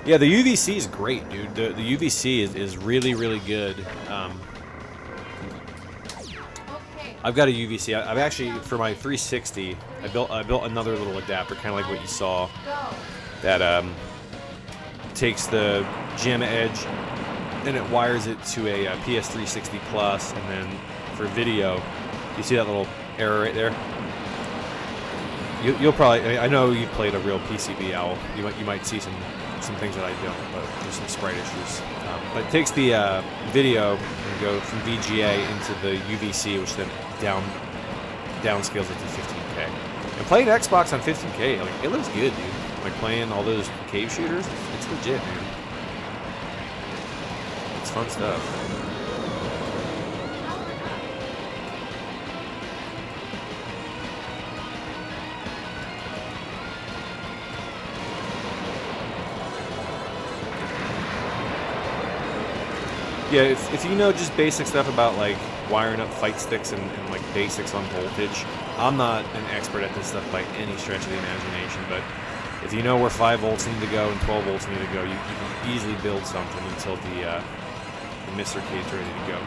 Yeah, the UVC is great, dude. The UVC is really, really good. I've got a UVC. I've actually, for my 360, I built another little adapter, kind of like what you saw, that takes the JAMA Edge and it wires it to a PS360 Plus, and then for video, you see that little arrow right there? You'll probably, I know you've played a real PCB, Owl. You might see some things that I don't, but there's some sprite issues. But it takes the video and go from VGA into the UVC, which then downscales it to 15K. And playing Xbox on 15K, like, it looks good, dude. Like playing all those cave shooters, it's legit, man. It's fun stuff. Yeah, if you know just basic stuff about like wiring up fight sticks and like basics on voltage, I'm not an expert at this stuff by any stretch of the imagination, but if you know where 5 volts need to go and 12 volts need to go, you can easily build something until the MiSTerCade's ready to go.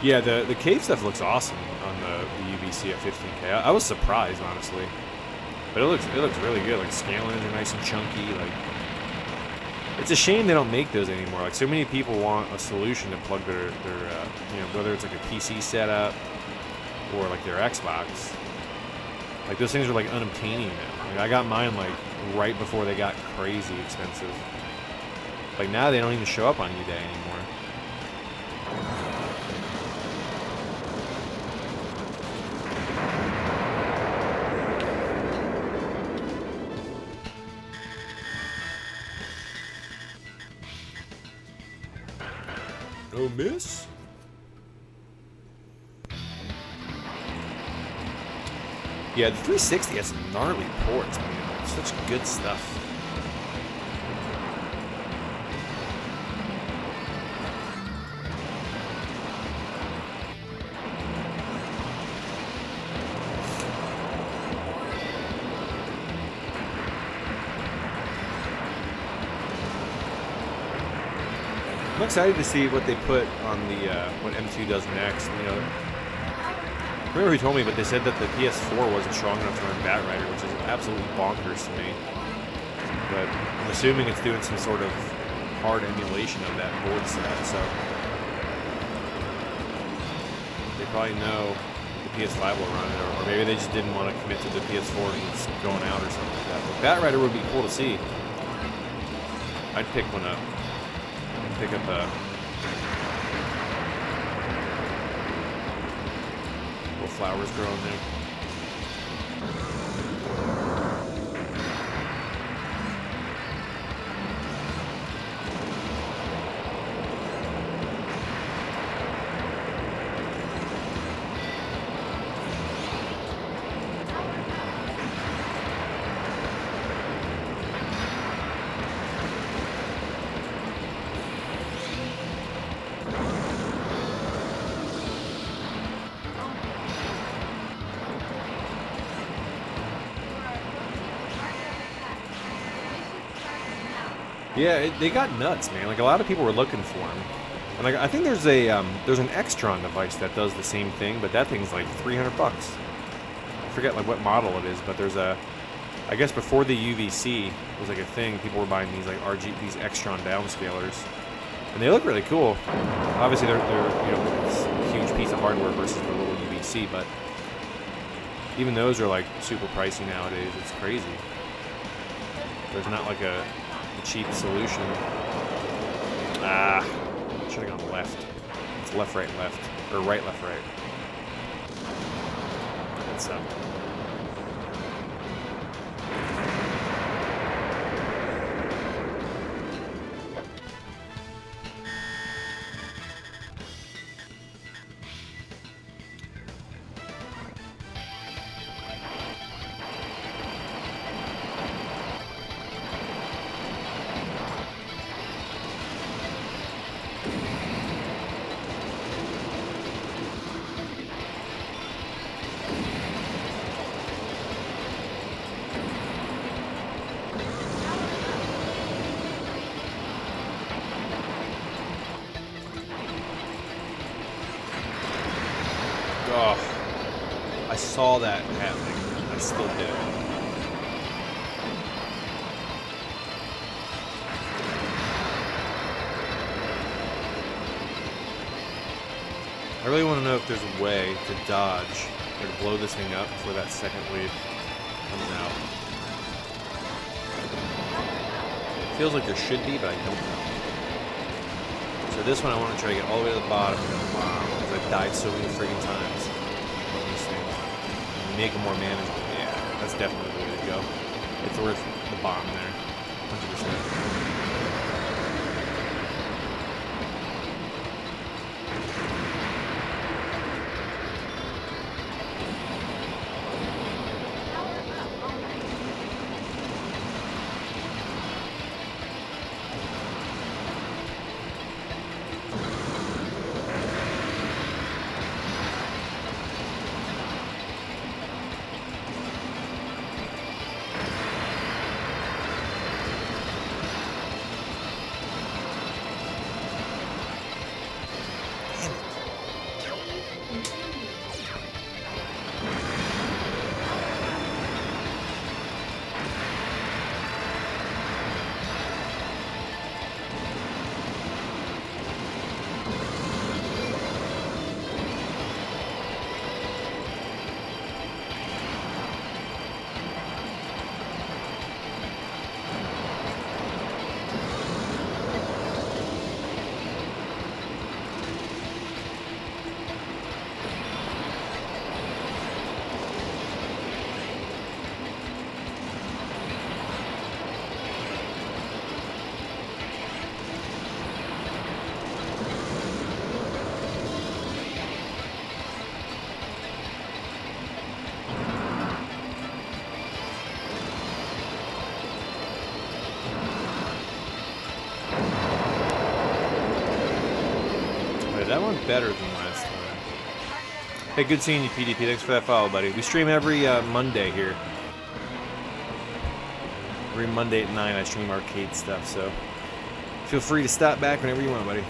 Yeah, the cave stuff looks awesome on the UVC at 15K. I was surprised, honestly. But it looks really good. Like, scalings are nice and chunky. Like, it's a shame they don't make those anymore. Like, so many people want a solution to plug their you know, whether it's like a PC setup or like their Xbox. Like, those things are like unobtaining now. Like, I got mine like right before they got crazy expensive. Like, now they don't even show up on eBay anymore. No miss? Yeah, the 360 has some gnarly ports, man. Such good stuff. I'm excited to see what they put on the what M2 does next. You know, I remember who told me, but they said that the PS4 wasn't strong enough to run Batrider, which is absolutely bonkers to me. But I'm assuming it's doing some sort of hard emulation of that board set. So probably know the PS5 will run it, or maybe they just didn't want to commit to the PS4 and it's going out or something like that. But Batrider would be cool to see. I'd pick one up. I'd pick up a little flowers growing there. Yeah, they got nuts, man. Like, a lot of people were looking for them. And like, I think there's an Extron device that does the same thing, but that thing's like $300. I forget like what model it is, but there's a, I guess before the UVC was like a thing, people were buying these like these Extron downscalers, and they look really cool. Obviously, they're you know, it's a huge piece of hardware versus the little UVC, but even those are like super pricey nowadays. It's crazy. There's not like a cheap solution. Ah, should have gone left. It's left, right, left. Or right, left, right. That sucked. Oh, I saw that happening. I still did it. I really want to know if there's a way to dodge or to blow this thing up before that second wave comes out. It feels like there should be, but I don't know. So this one I want to try to get all the way to the bottom and go bomb, because I've died so many friggin' times on these things. And make them more manageable. Yeah, that's definitely the way to go. It's worth the bomb there. 100%. That went better than last time. Hey, good seeing you, PDP. Thanks for that follow, buddy. We stream every Monday here. Every Monday at 9 I stream arcade stuff, so feel free to stop back whenever you want, buddy.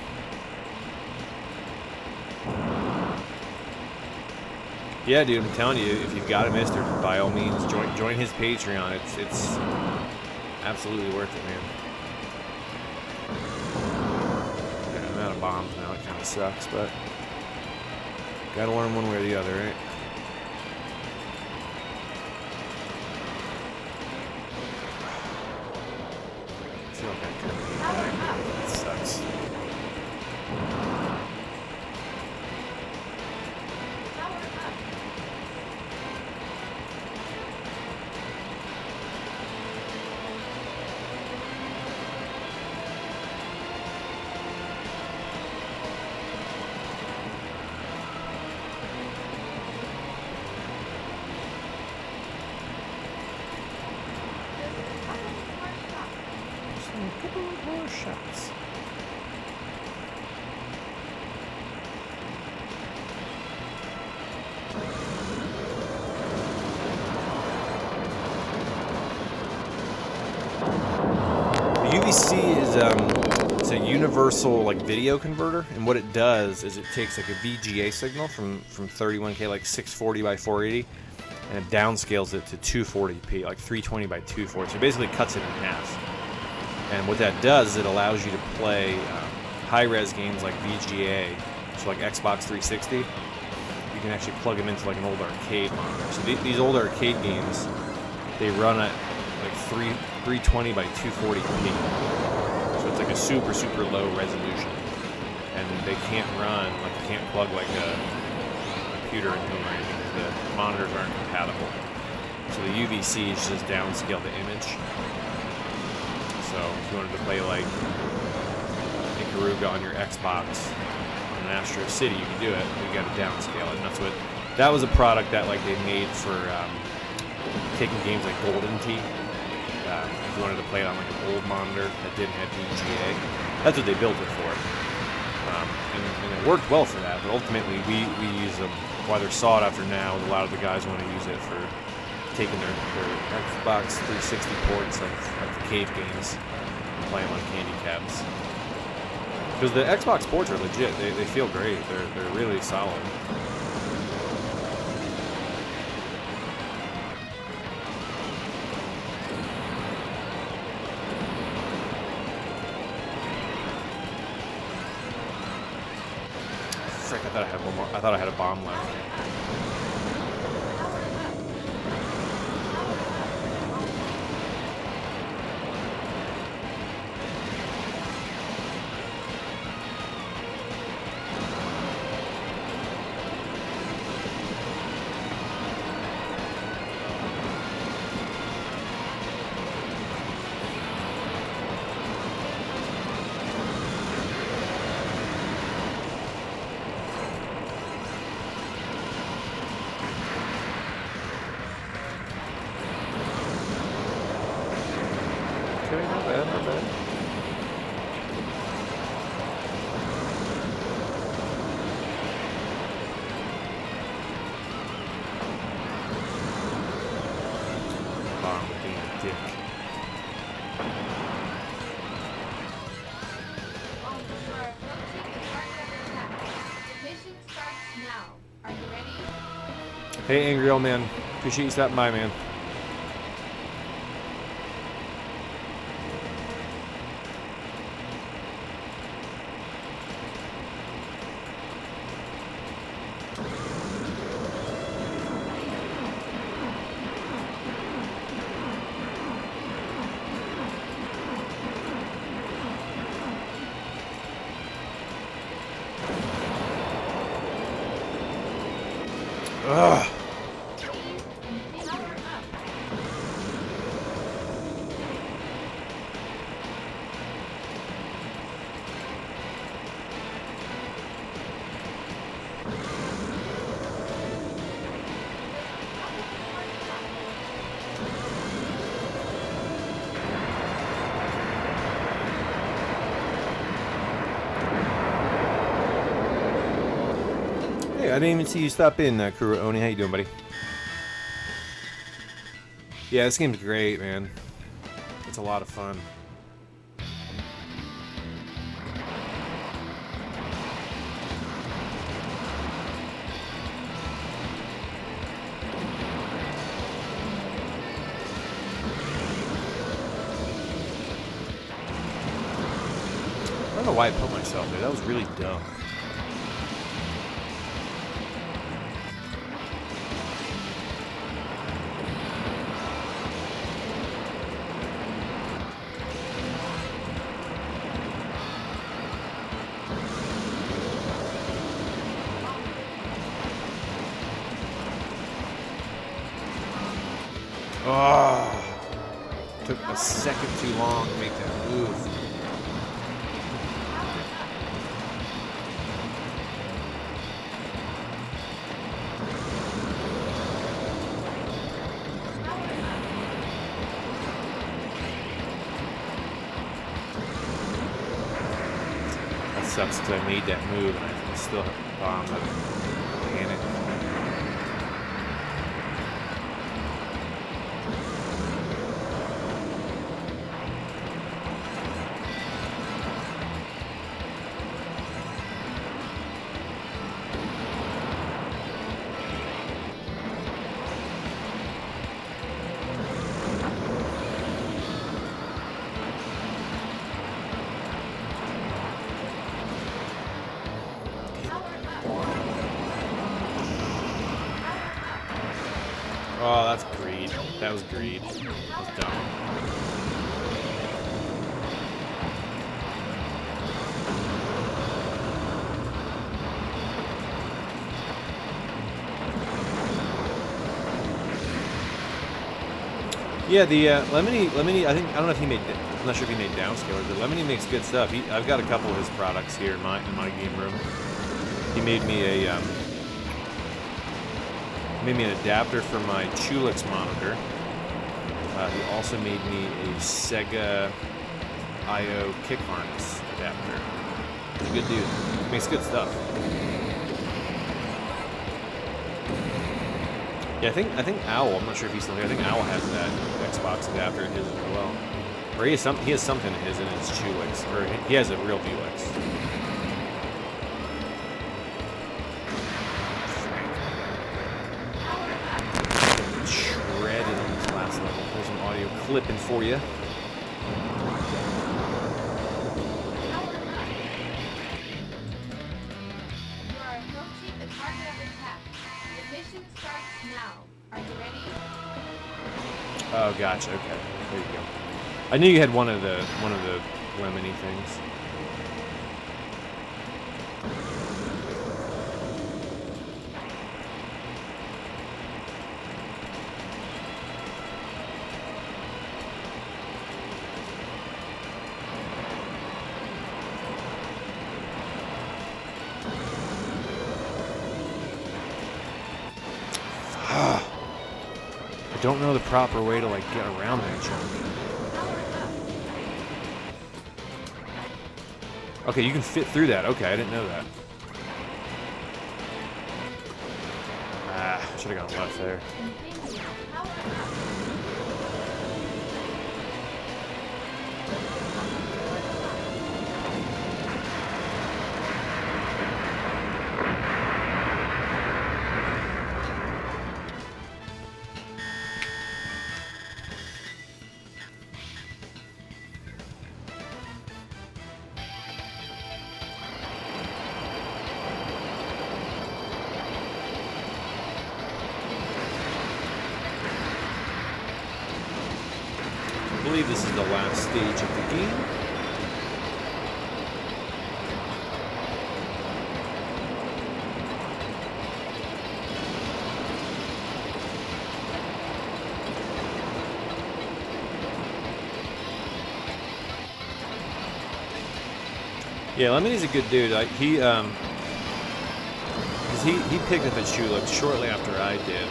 Yeah, dude, I'm telling you, if you've got a Mister, by all means, join his Patreon. It's absolutely worth it, man. Yeah, I'm out of bombs now. It kind of sucks, but Gotta learn one way or the other, right? I feel like I could be back. It sucks. A couple more shots. The UVC is it's a universal like video converter, and what it does is it takes like a VGA signal from 31K, like 640 by 480, and it downscales it to 240p, like 320 by 240. So it basically cuts it in half. And what that does is it allows you to play high-res games like VGA, so like Xbox 360. You can actually plug them into like an old arcade monitor. So these old arcade games, they run at like 320 by 240p. So it's like a super, super low resolution. And they can't run, like you can't plug like a computer into them or anything because the monitors aren't compatible. So the UVC is just downscale the image. So if you wanted to play like Ikaruga on your Xbox on an Astro City, you can do it. But you got to downscale it, and that was a product that like they made for taking games like Golden Tee. If you wanted to play it on like an old monitor that didn't have VGA, that's what they built it for. And it worked well for that. But ultimately, we use them. Why they're sought after now, a lot of the guys want to use it for taking their Xbox 360 ports of the cave games and playing on candy cabs. Because the Xbox ports are legit. They feel great. They're really solid. Frick, I thought I had one more. I thought I had a bomb left. Okay, not bad, not bad. Bomb being a dick. Mission starts now. Are you ready? Hey, Angry Old Man. Appreciate you stopping by, man. Ugh. Power up. Hey, I didn't even see you stop in, Kuro Oni. How you doing, buddy? Yeah, this game's great, man. It's a lot of fun. I don't know why I put myself there. That was really dumb. Oh, took a second too long to make that move. That sucks because I made that move and I still bombed the panic. Oh, that's greed. That was greed. That was dumb. Yeah, the Lemony. I don't know if he made. I'm not sure if he made downscaler, but Lemony makes good stuff. I've got a couple of his products here in my game room. He made me a. Made me an adapter for my Chulix monitor. He also made me a Sega IO kick harness adapter. He's a good dude. He makes good stuff. Yeah, I think Owl. I'm not sure if he's still here. I think Owl has that Xbox adapter in his as well, or he has something in his Chulix, or he has a real Vuex. Clipping for you. You are approaching the target of attack. The mission starts now. Are you ready? Oh, gotcha. Okay, there you go. I knew you had one of the lemony things. I don't know the proper way to like get around that junk. Okay, you can fit through that. Okay, I didn't know that. Ah, should have gone left there. I believe this is the last stage of the game. Yeah, Lemon's a good dude. Like he picked up at Chulix shortly after I did,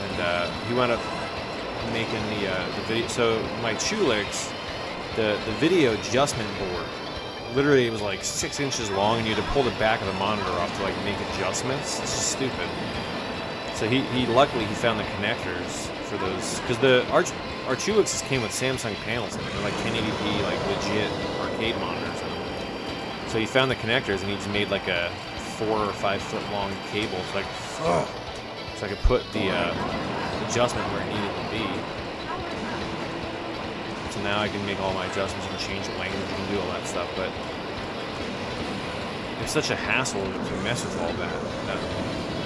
and he wound up making the video. So my Chulix, the video adjustment board, literally it was like 6 inches long, and you had to pull the back of the monitor off to like make adjustments. It's just stupid. So he luckily found the connectors for those, because our Chulixes came with Samsung panels in it. They're like 1080p, like legit arcade monitors. So he found the connectors, and he just made like a 4 or 5 foot long cable. So like, so I could put the adjustment where it needed to be. So now I can make all my adjustments. You can change the language, you can do all that stuff. But it's such a hassle to mess with all that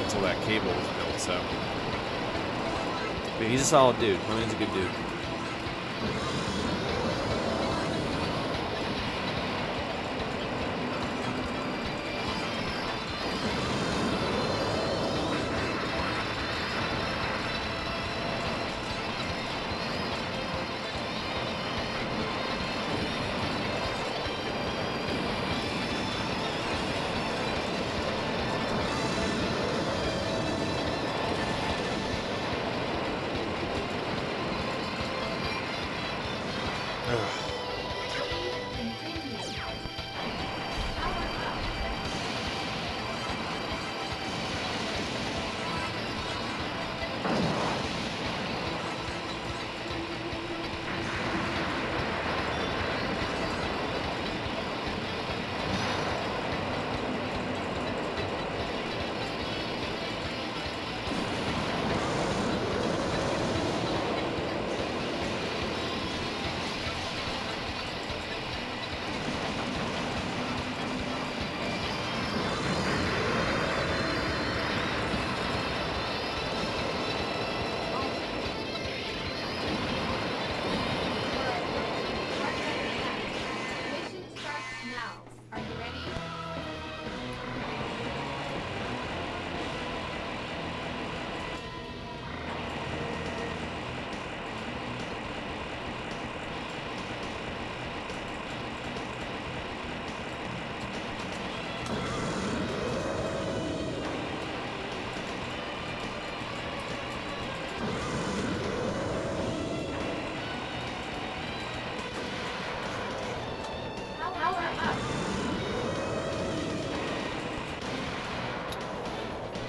until that cable was built. So, but he's a solid dude. He's a good dude. Continue. Power up. Mission starts now. Are you ready? Power up.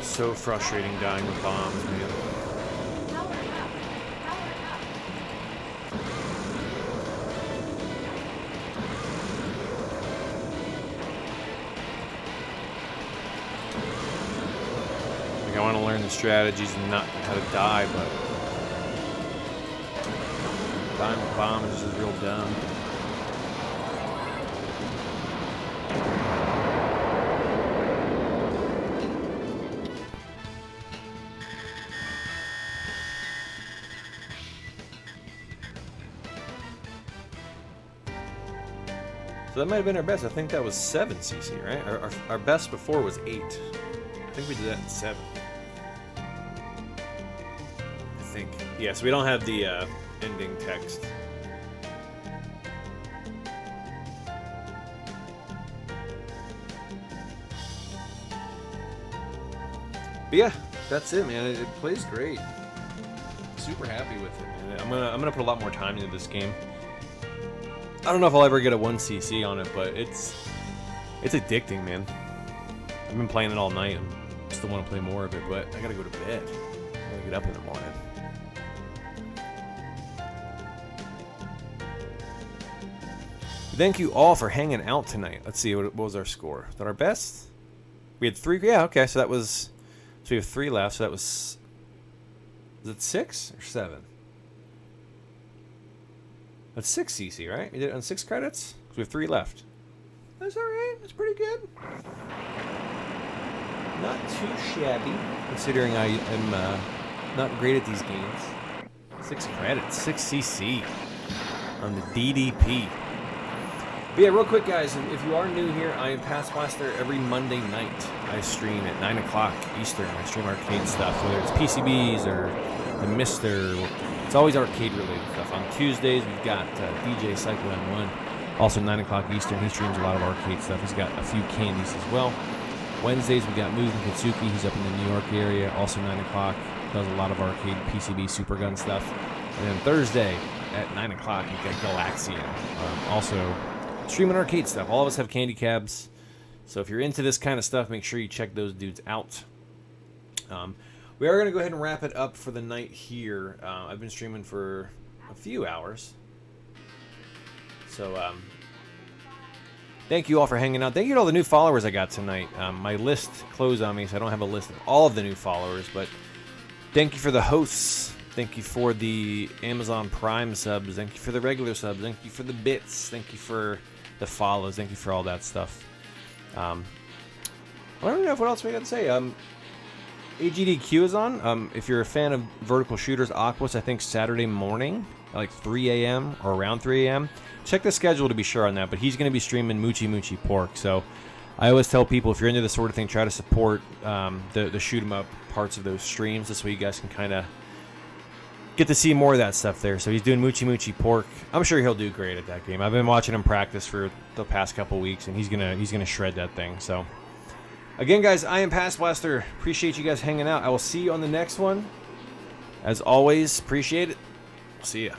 So frustrating dying with bombs, man. Power up. Power up. Like, I want to learn the strategies and not how to die, but dying with bombs is just real dumb. So that might have been our best. I think that was 7 CC, right? Our best before was 8. I think we did that in 7. I think. Yeah, so we don't have the ending text. But yeah, that's it, man. It plays great. Super happy with it, man. I'm gonna put a lot more time into this game. I don't know if I'll ever get a 1 CC on it, but it's addicting, man. I've been playing it all night and still want to play more of it, but I gotta go to bed. I gotta get up in the morning. Thank you all for hanging out tonight. Let's see, what was our score? Is that our best? We had 3. Yeah, okay, so that was. So we have 3 left, so that was. Is it 6 or 7? That's 6 CC, right? We did it on 6 credits? So we have 3 left. That's alright. That's pretty good. Not too shabby, considering I am not great at these games. 6 credits, 6 CC on the DDP. But yeah, real quick, guys, if you are new here, I am Past Blaster every Monday night. I stream at 9 o'clock Eastern. I stream arcade stuff, whether it's PCBs or the MiSTer. It's always arcade-related stuff. On Tuesdays, we've got DJ Psycho M1, also 9 o'clock Eastern. He streams a lot of arcade stuff. He's got a few candies as well. Wednesdays, we got Mugen Kitsuki. He's up in the New York area, also 9 o'clock. Does a lot of arcade PCB Super Gun stuff. And then Thursday at 9 o'clock, we've got Galaxian. Also streaming arcade stuff. All of us have candy cabs. So if you're into this kind of stuff, make sure you check those dudes out. We are going to go ahead and wrap it up for the night here. I've been streaming for a few hours. So, thank you all for hanging out. Thank you to all the new followers I got tonight. My list closed on me, so I don't have a list of all of the new followers. But thank you for the hosts. Thank you for the Amazon Prime subs. Thank you for the regular subs. Thank you for the bits. Thank you for the follows. Thank you for all that stuff. I don't know what else we got to say. AGDQ is on. If you're a fan of vertical shooters, Aquas, I think Saturday morning at like 3 a.m. or around 3 a.m. Check the schedule to be sure on that, but he's going to be streaming Moochie Moochie Pork. So I always tell people, if you're into this sort of thing, try to support the shoot 'em up parts of those streams. This way you guys can kind of get to see more of that stuff there. So he's doing Moochie Moochie Pork. I'm sure he'll do great at that game. I've been watching him practice for the past couple weeks, and he's gonna shred that thing. So again, guys, I am Past Blaster. Appreciate you guys hanging out. I will see you on the next one. As always, appreciate it. See ya.